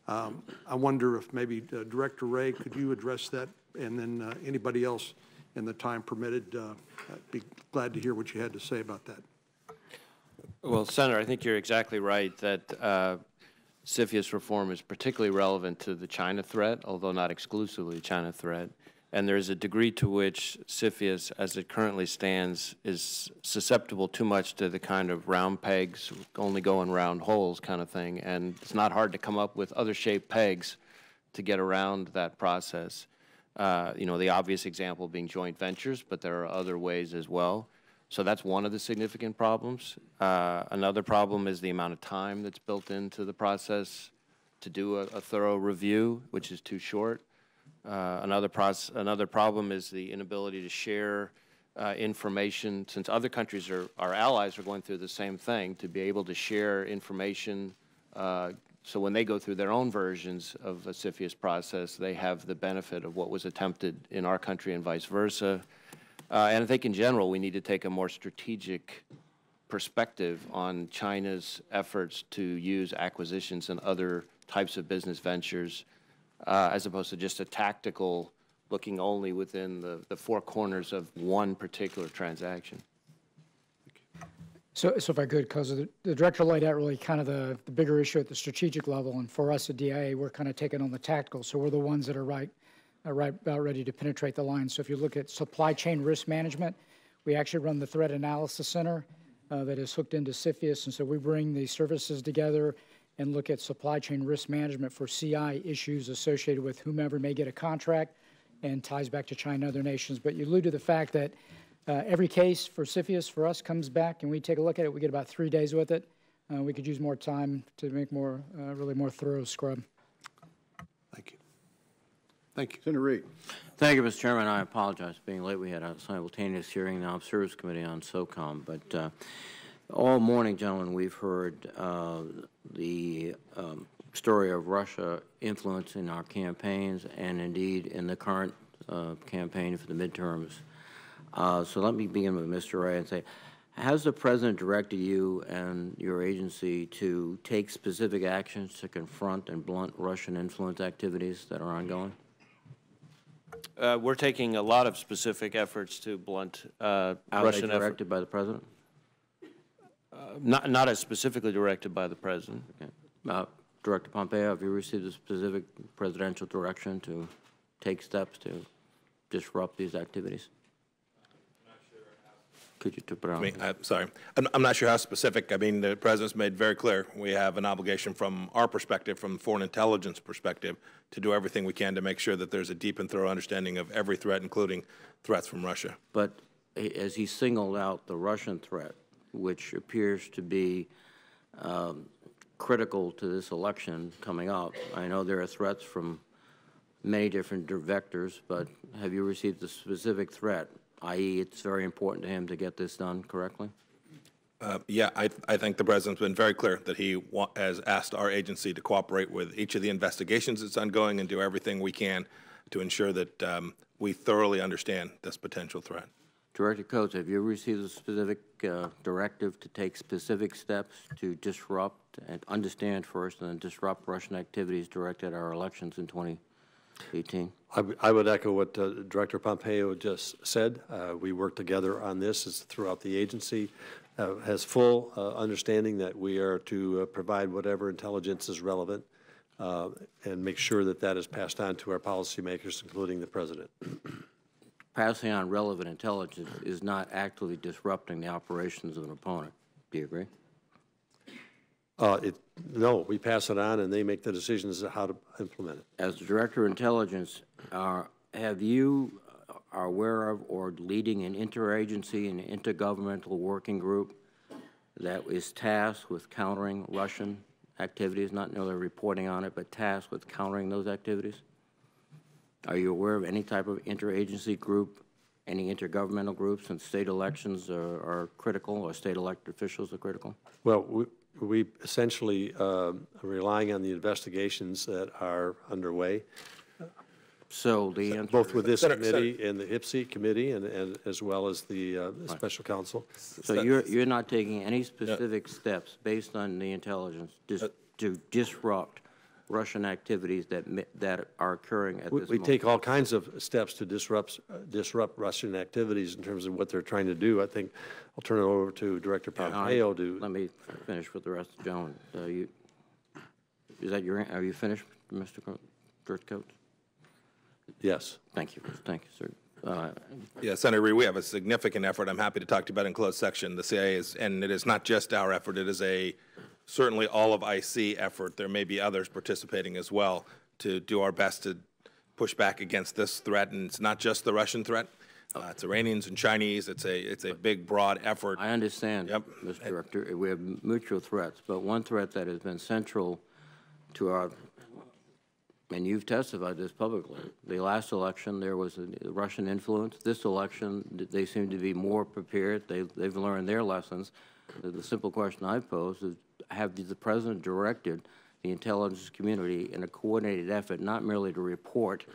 I wonder if maybe Director Wray, could you address that? And then anybody else in the time permitted, I'd be glad to hear what you had to say about that. Well, Senator, I think you're exactly right that CFIUS reform is particularly relevant to the China threat, although not exclusively China threat. And there's a degree to which CFIUS, as it currently stands, is susceptible too much to the kind of round pegs, only go in round holes kind of thing. And it's not hard to come up with other shaped pegs to get around that process. The obvious example being joint ventures, but there are other ways as well. So that's one of the significant problems. Another problem is the amount of time that's built into the process to do a thorough review, which is too short. Another problem is the inability to share information, since other countries our allies are going through the same thing, to be able to share information So when they go through their own versions of a CFIUS process, they have the benefit of what was attempted in our country and vice versa. And I think in general, we need to take a more strategic perspective on China's efforts to use acquisitions and other types of business ventures, as opposed to just a tactical looking only within the four corners of one particular transaction. So if I could, because the director laid out really kind of the bigger issue at the strategic level, and for us at DIA, we're kind of taking on the tactical. So we're the ones that are right about ready to penetrate the line. So if you look at supply chain risk management, we actually run the Threat Analysis Center that is hooked into CFIUS, and so we bring the services together and look at supply chain risk management for CI issues associated with whomever may get a contract and ties back to China and other nations. But you allude to the fact that every case for CFIUS for us comes back and we take a look at it. We get about 3 days with it. We could use more time to make more, really more thorough scrub. Thank you. Thank you. Senator Reid. Thank you, Mr. Chairman. I apologize for being late. We had a simultaneous hearing in the Observers Committee on SOCOM. But all morning, gentlemen, we've heard the story of Russia influencing our campaigns and indeed in the current campaign for the midterms. So let me begin with Mr. Ray and say, has the President directed you and your agency to take specific actions to confront and blunt Russian influence activities that are ongoing? We're taking a lot of specific efforts to blunt Russian efforts. Directed by the President? Not as specifically directed by the President. Okay. Director Pompeo, have you received a specific presidential direction to take steps to disrupt these activities? Could you put on? I'm sorry. I'm not sure how specific. I mean, the President's made very clear we have an obligation from our perspective, from foreign intelligence perspective, to do everything we can to make sure that there's a deep and thorough understanding of every threat, including threats from Russia. But as he singled out the Russian threat, which appears to be critical to this election coming up, I know there are threats from many different vectors, but have you received a specific threat, i.e. it's very important to him to get this done correctly? Yeah, I think the President's been very clear that he has asked our agency to cooperate with each of the investigations that's ongoing and do everything we can to ensure that we thoroughly understand this potential threat. Director Coates, have you received a specific directive to take specific steps to disrupt and understand first and then disrupt Russian activities directed at our elections in 2018? I would echo what Director Pompeo just said. We work together on this throughout the agency. Has full understanding that we are to provide whatever intelligence is relevant and make sure that that is passed on to our policymakers, including the President. Passing on relevant intelligence is not actively disrupting the operations of an opponent. Do you agree? No, we pass it on and they make the decisions of how to implement it. As the Director of Intelligence, have you are aware of or leading an interagency and intergovernmental working group that is tasked with countering Russian activities, not merely reporting on it, but tasked with countering those activities? Are you aware of any type of interagency group, any intergovernmental groups, since state elections are critical or state elected officials are critical? Well, we essentially are relying on the investigations that are underway. So the answer both with this committee and the HPSC committee and as well as the special counsel. So you're not taking any specific steps based on the intelligence to disrupt Russian activities that are occurring at this moment? We take all kinds of steps to disrupt Russian activities in terms of what they're trying to do. I think I'll turn it over to Director Pompeo to. Let me finish with the rest of the gentlemen. Are you finished, Mr. Director Coates? Yes. Thank you. Thank you, sir. Yeah, Senator Reid, we have a significant effort. I'm happy to talk to you about in closed section. The CIA is, and it is not just our effort. It is certainly all of IC effort. There may be others participating as well to do our best to push back against this threat. And it's not just the Russian threat. It's Iranians and Chinese. It's a big, broad effort. I understand, Mr. Director. We have mutual threats, but one threat that has been central to our, and you've testified this publicly, the last election there was a Russian influence. This election, they seem to be more prepared. They've learned their lessons. The simple question I pose is, have the President directed the intelligence community in a coordinated effort, not merely to report,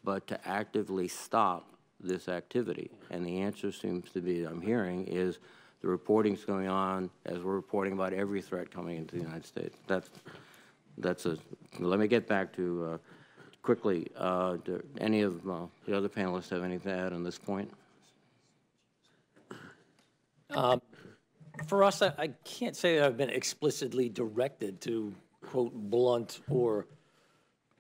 but to actively stop this activity? And the answer seems to be, I'm hearing, is the reporting's going on as we're reporting about every threat coming into the United States. Let me get back to, quickly, do any of the other panelists have anything to add on this point? For us, I can't say that I've been explicitly directed to, quote, blunt or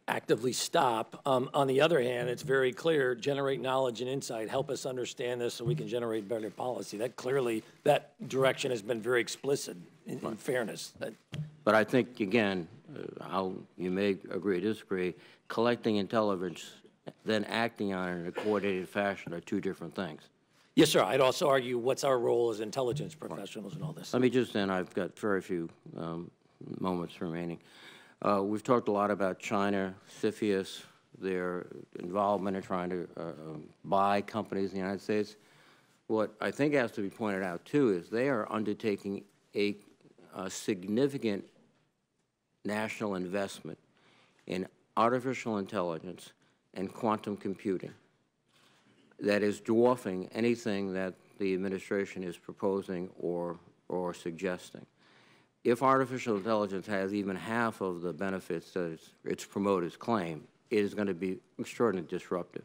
actively stop. On the other hand, it's very clear, generate knowledge and insight, help us understand this so we can generate better policy. That clearly, that direction has been very explicit in fairness. But I think, again, you may agree or disagree, collecting intelligence, then acting on it in a coordinated fashion are two different things. Yes, sir. I'd also argue what's our role as intelligence professionals in all this. Let me just end. I've got very few moments remaining. We've talked a lot about China, CFIUS, their involvement in trying to buy companies in the United States. What I think has to be pointed out, too, is they are undertaking a significant national investment in artificial intelligence and quantum computing that is dwarfing anything that the administration is proposing or suggesting. If artificial intelligence has even half of the benefits that its promoters claim, it is going to be extraordinarily disruptive.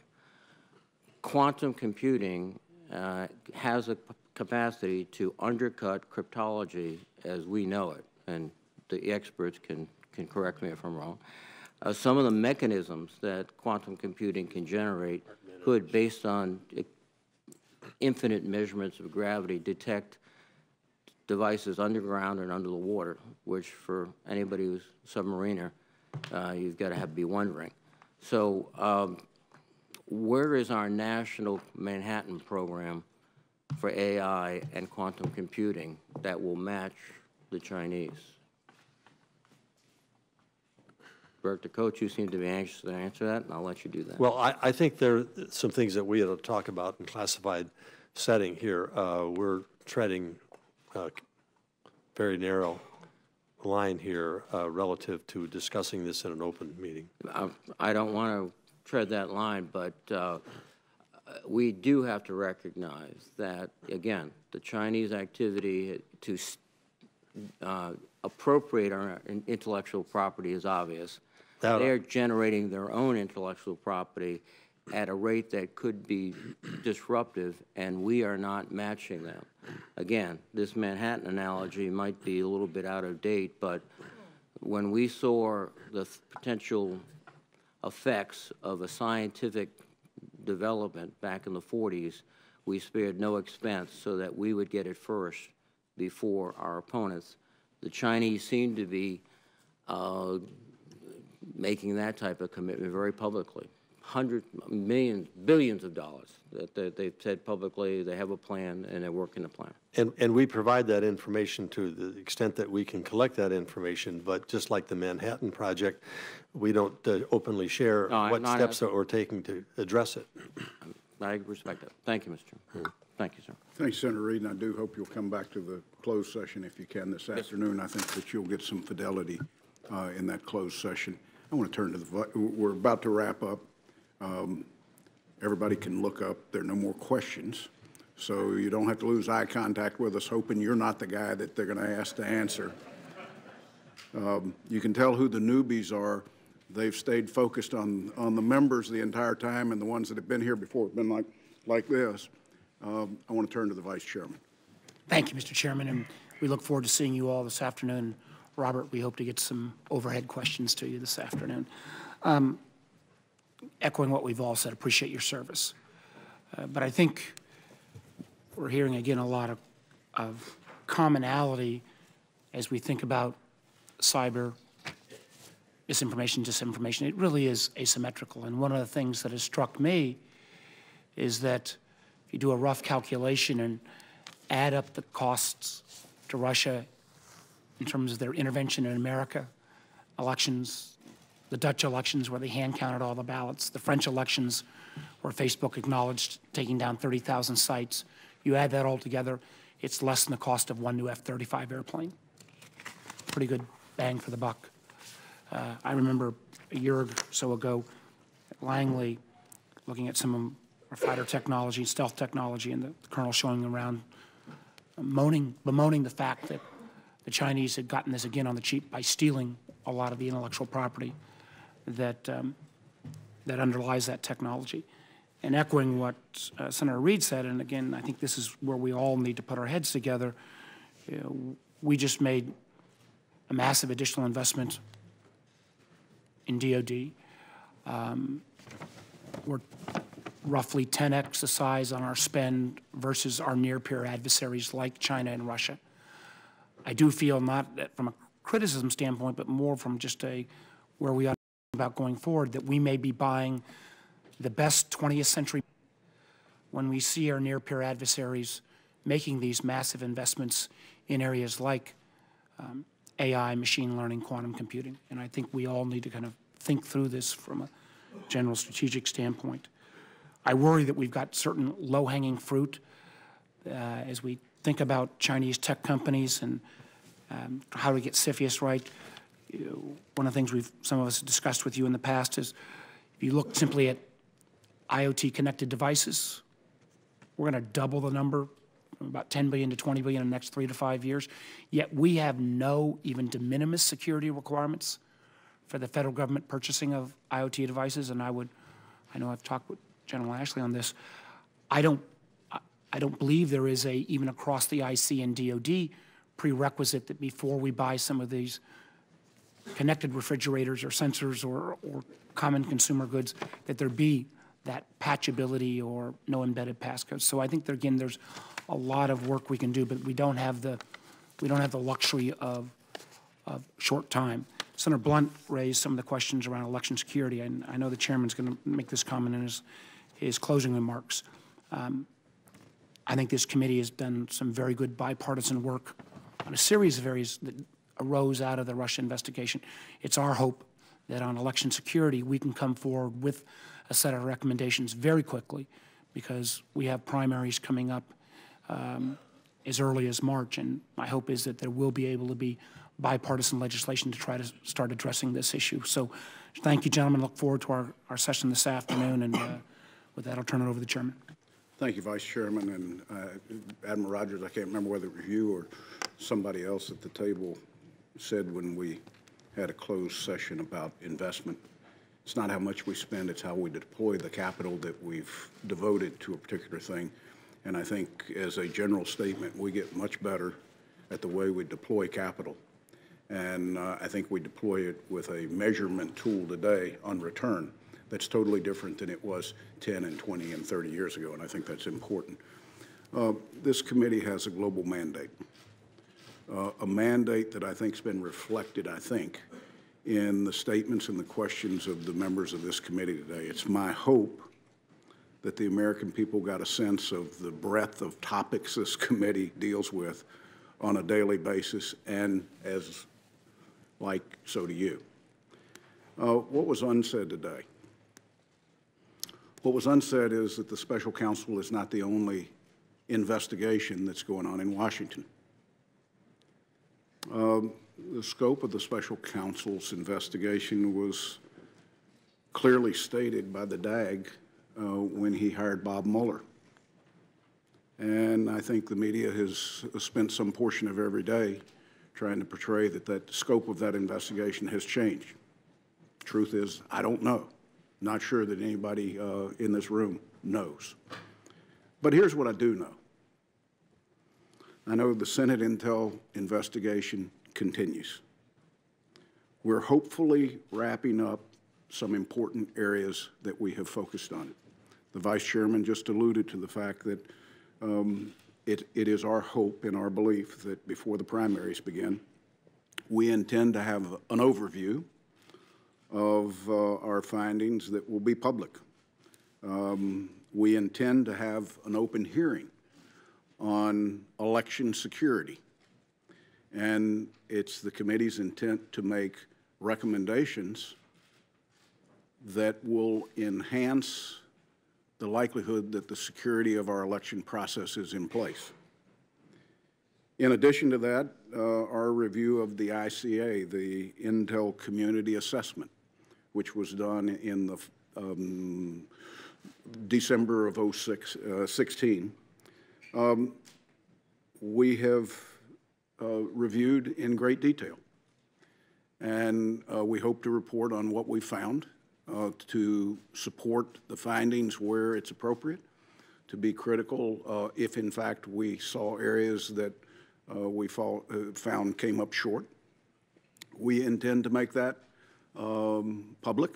Quantum computing has a capacity to undercut cryptology as we know it, and the experts can correct me if I'm wrong. Some of the mechanisms that quantum computing can generate could, based on infinite measurements of gravity, detect devices underground and under the water, which for anybody who's a submariner, you've got to be wondering. So where is our national Manhattan program for AI and quantum computing that will match the Chinese? Director Coates, you seem to be anxious to answer that, and I'll let you do that. Well, I think there are some things that we ought to talk about in classified setting here. We're treading a very narrow line here relative to discussing this in an open meeting. I don't want to tread that line, but we do have to recognize that, again, the Chinese activity to appropriate our intellectual property is obvious. They're generating their own intellectual property at a rate that could be disruptive, and we are not matching them. Again, this Manhattan analogy might be a little bit out of date, but when we saw the potential effects of a scientific development back in the 40s, we spared no expense so that we would get it first before our opponents. The Chinese seem to be making that type of commitment very publicly. Hundreds, millions, billions of dollars that they've said publicly. They have a plan, and they're working the plan. And we provide that information to the extent that we can collect that information, but just like the Manhattan Project, we don't openly share what steps that we're taking to address it. I respect that. Thank you, Mr. Chairman. Thank you, sir. Thanks, Senator Reid, and I do hope you'll come back to the closed session if you can this afternoon. I think that you'll get some fidelity in that closed session. I want to turn to we're about to wrap up. Everybody can look up. There are no more questions. So you don't have to lose eye contact with us, hoping you're not the guy that they're going to ask to answer. You can tell who the newbies are. They've stayed focused on the members the entire time, and the ones that have been here before have been like this. I want to turn to the Vice Chairman. Thank you, Mr. Chairman, and we look forward to seeing you all this afternoon. Robert, we hope to get some overhead questions to you this afternoon. Echoing what we've all said, appreciate your service. But I think we're hearing again a lot of commonality as we think about cyber, misinformation, disinformation. It really is asymmetrical. And one of the things that has struck me is that if you do a rough calculation and add up the costs to Russia in terms of their intervention in America, elections, the Dutch elections where they hand-counted all the ballots, the French elections where Facebook acknowledged taking down 30,000 sites. You add that all together, it's less than the cost of one new F-35 airplane. Pretty good bang for the buck. I remember a year or so ago at Langley looking at some of our fighter technology, stealth technology, and the colonel showing around bemoaning the fact that the Chinese had gotten this again on the cheap by stealing a lot of the intellectual property that that underlies that technology. And echoing what Senator Reid said, and again, I think this is where we all need to put our heads together. We just made a massive additional investment in DOD. We're roughly 10x the size on our spend versus our near-peer adversaries like China and Russia. I do feel not that from a criticism standpoint, but more from just where we are about going forward, that we may be buying the best 20th century when we see our near-peer adversaries making these massive investments in areas like AI, machine learning, quantum computing. And I think we all need to kind of think through this from a general strategic standpoint. I worry that we've got certain low-hanging fruit as we think about Chinese tech companies and how to get CFIUS right. One of the things some of us have discussed with you in the past is if you look simply at IoT connected devices, we're going to double the number, from about 10 billion to 20 billion in the next 3 to 5 years. Yet we have no even de minimis security requirements for the federal government purchasing of IoT devices. And I know I've talked with General Ashley on this. I don't believe there is even across the IC and DoD prerequisite that before we buy some of these connected refrigerators or sensors or common consumer goods, that there be that patchability or no embedded passcodes. So I think that, again, there's a lot of work we can do, but we don't have the luxury of short time. Senator Blunt raised some of the questions around election security, and I know the chairman's going to make this comment in his closing remarks. I think this committee has done some very good bipartisan work on a series of areas that arose out of the Russia investigation. It's our hope that on election security we can come forward with a set of recommendations very quickly, because we have primaries coming up as early as March, and my hope is that there will be able to be bipartisan legislation to try to start addressing this issue. So thank you, gentlemen. Look forward to our session this afternoon, and with that, I'll turn it over to the chairman. Thank you, Vice Chairman. And Admiral Rogers, I can't remember whether it was you or somebody else at the table said when we had a closed session about investment, it's not how much we spend, it's how we deploy the capital that we've devoted to a particular thing. And I think as a general statement, we get much better at the way we deploy capital. And I think we deploy it with a measurement tool today on return that's totally different than it was 10 and 20 and 30 years ago, and I think that's important. This committee has a global mandate, a mandate that I think has been reflected, in the statements and the questions of the members of this committee today. It's my hope that the American people got a sense of the breadth of topics this committee deals with on a daily basis, and so do you. What was unsaid today? What was unsaid is that the special counsel is not the only investigation that's going on in Washington. The scope of the special counsel's investigation was clearly stated by the DAG when he hired Bob Mueller. And I think the media has spent some portion of every day trying to portray that the scope of that investigation has changed. Truth is, I don't know. Not sure that anybody in this room knows. But here's what I do know. I know the Senate Intel investigation continues. We're hopefully wrapping up some important areas that we have focused on. The Vice Chairman just alluded to the fact that it is our hope and our belief that before the primaries begin, we intend to have an overview of our findings that will be public. We intend to have an open hearing on election security. And it's the committee's intent to make recommendations that will enhance the likelihood that the security of our election process is in place. In addition to that, our review of the ICA, the Intel Community Assessment, which was done in the December of 16. We have reviewed in great detail, and we hope to report on what we found to support the findings where it's appropriate, to be critical if in fact we saw areas that we found came up short. We intend to make that public.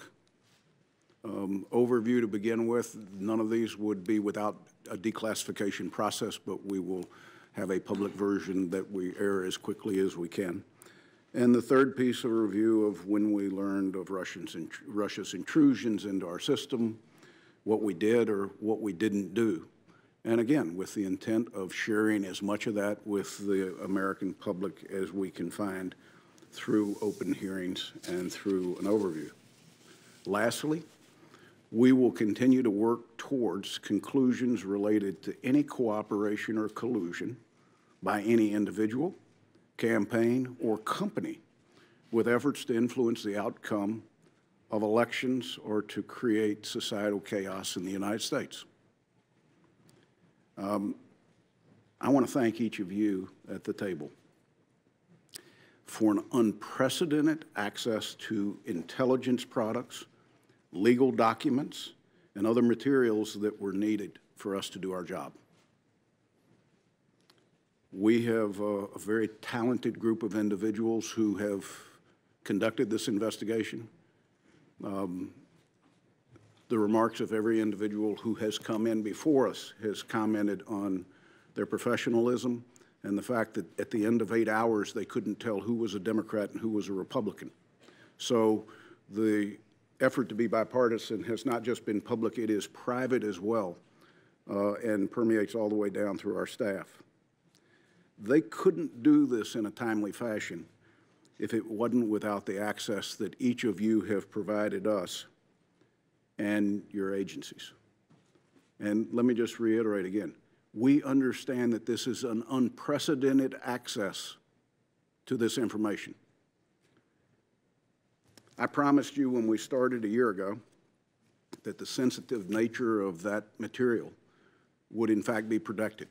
Overview to begin with, none of these would be without a declassification process, but we will have a public version that we air as quickly as we can. And the third piece of review of when we learned of Russia's intrusions into our system, what we did or what we didn't do. And again, with the intent of sharing as much of that with the American public as we can find through open hearings and through an overview. Lastly, we will continue to work towards conclusions related to any cooperation or collusion by any individual, campaign, or company with efforts to influence the outcome of elections or to create societal chaos in the United States. I want to thank each of you at the table for an unprecedented access to intelligence products, legal documents, and other materials that were needed for us to do our job. We have a very talented group of individuals who have conducted this investigation. The remarks of every individual who has come in before us has commented on their professionalism and the fact that at the end of 8 hours they couldn't tell who was a Democrat and who was a Republican. So the effort to be bipartisan has not just been public, it is private as well, and permeates all the way down through our staff. They couldn't do this in a timely fashion if it wasn't without the access that each of you have provided us and your agencies. And let me just reiterate again, we understand that this is an unprecedented access to this information. I promised you when we started a year ago that the sensitive nature of that material would in fact be protected.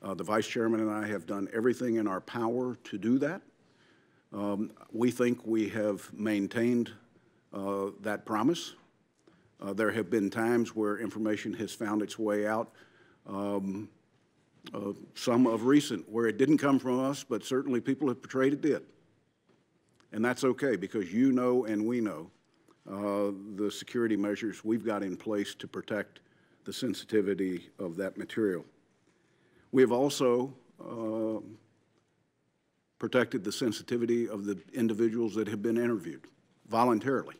The Vice Chairman and I have done everything in our power to do that. We think we have maintained that promise. There have been times where information has found its way out, some of recent, where it didn't come from us, but certainly people have portrayed it did. And that's okay, because you know and we know the security measures we've got in place to protect the sensitivity of that material. We have also protected the sensitivity of the individuals that have been interviewed voluntarily.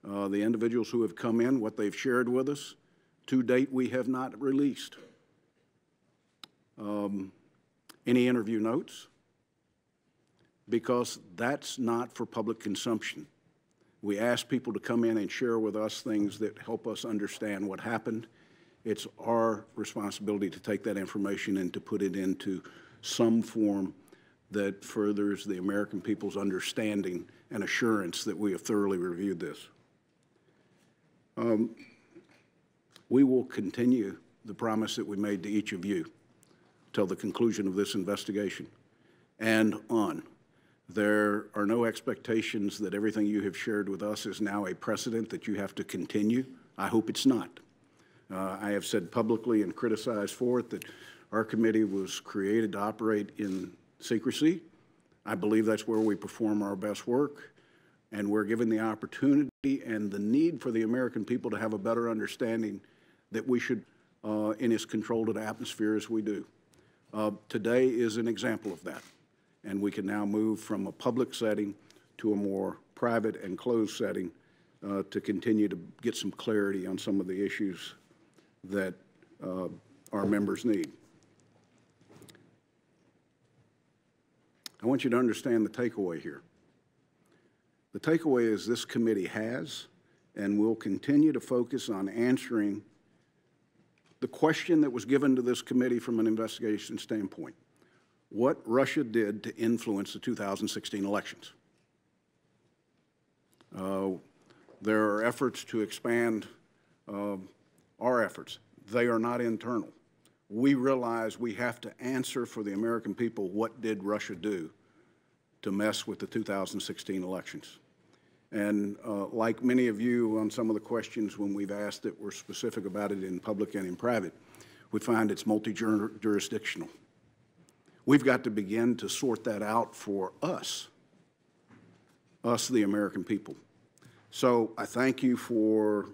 The individuals who have come in, what they've shared with us, to date we have not released any interview notes, because that's not for public consumption. We ask people to come in and share with us things that help us understand what happened. It's our responsibility to take that information and to put it into some form that furthers the American people's understanding and assurance that we have thoroughly reviewed this. We will continue the promise that we made to each of you till the conclusion of this investigation and on. There are no expectations that everything you have shared with us is now a precedent that you have to continue. I hope it's not. I have said publicly and criticized for it that our committee was created to operate in secrecy. I believe that's where we perform our best work, and we're given the opportunity and the need for the American people to have a better understanding that we should in as controlled an atmosphere as we do. Today is an example of that, and we can now move from a public setting to a more private and closed setting to continue to get some clarity on some of the issues that our members need. I want you to understand the takeaway here. The takeaway is this committee has and will continue to focus on answering the question that was given to this committee from an investigation standpoint. what Russia did to influence the 2016 elections. There are efforts to expand our efforts. They are not internal. We realize we have to answer for the American people, what did Russia do to mess with the 2016 elections? And like many of you on some of the questions when we've asked that we're specific about it in public and in private, we find it's multi-jurisdictional. We've got to begin to sort that out for us, the American people. So I thank you for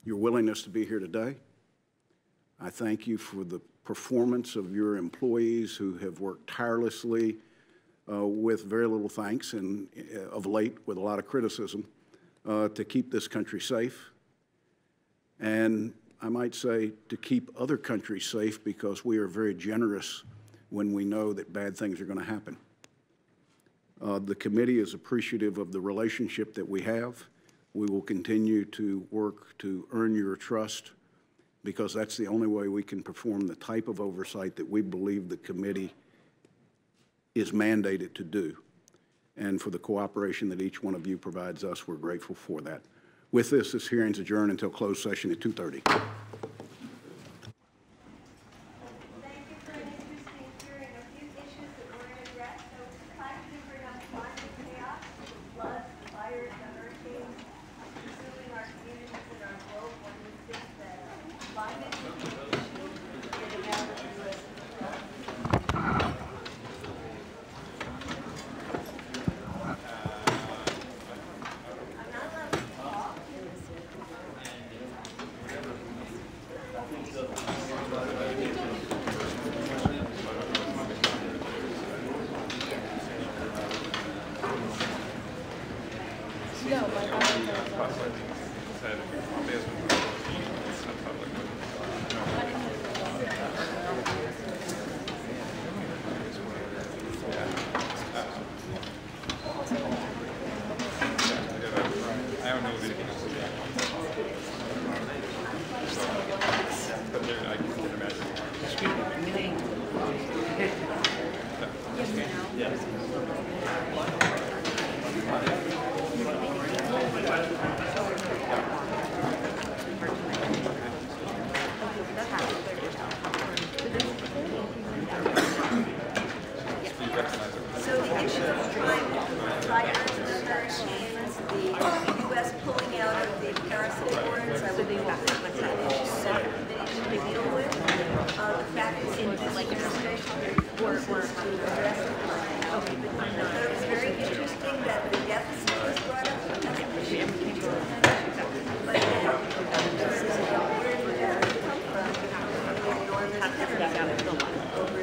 your willingness to be here today. I thank you for the performance of your employees who have worked tirelessly with very little thanks and of late with a lot of criticism to keep this country safe. And I might say to keep other countries safe, because we are very generous when we know that bad things are going to happen. The committee is appreciative of the relationship that we have. We will continue to work to earn your trust, because that's the only way we can perform the type of oversight that we believe the committee is mandated to do. And for the cooperation that each one of you provides us, we're grateful for that. With this hearing is adjourned until closed session at 2:30.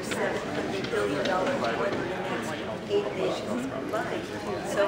$700 billion more than the next 8 nations combined. So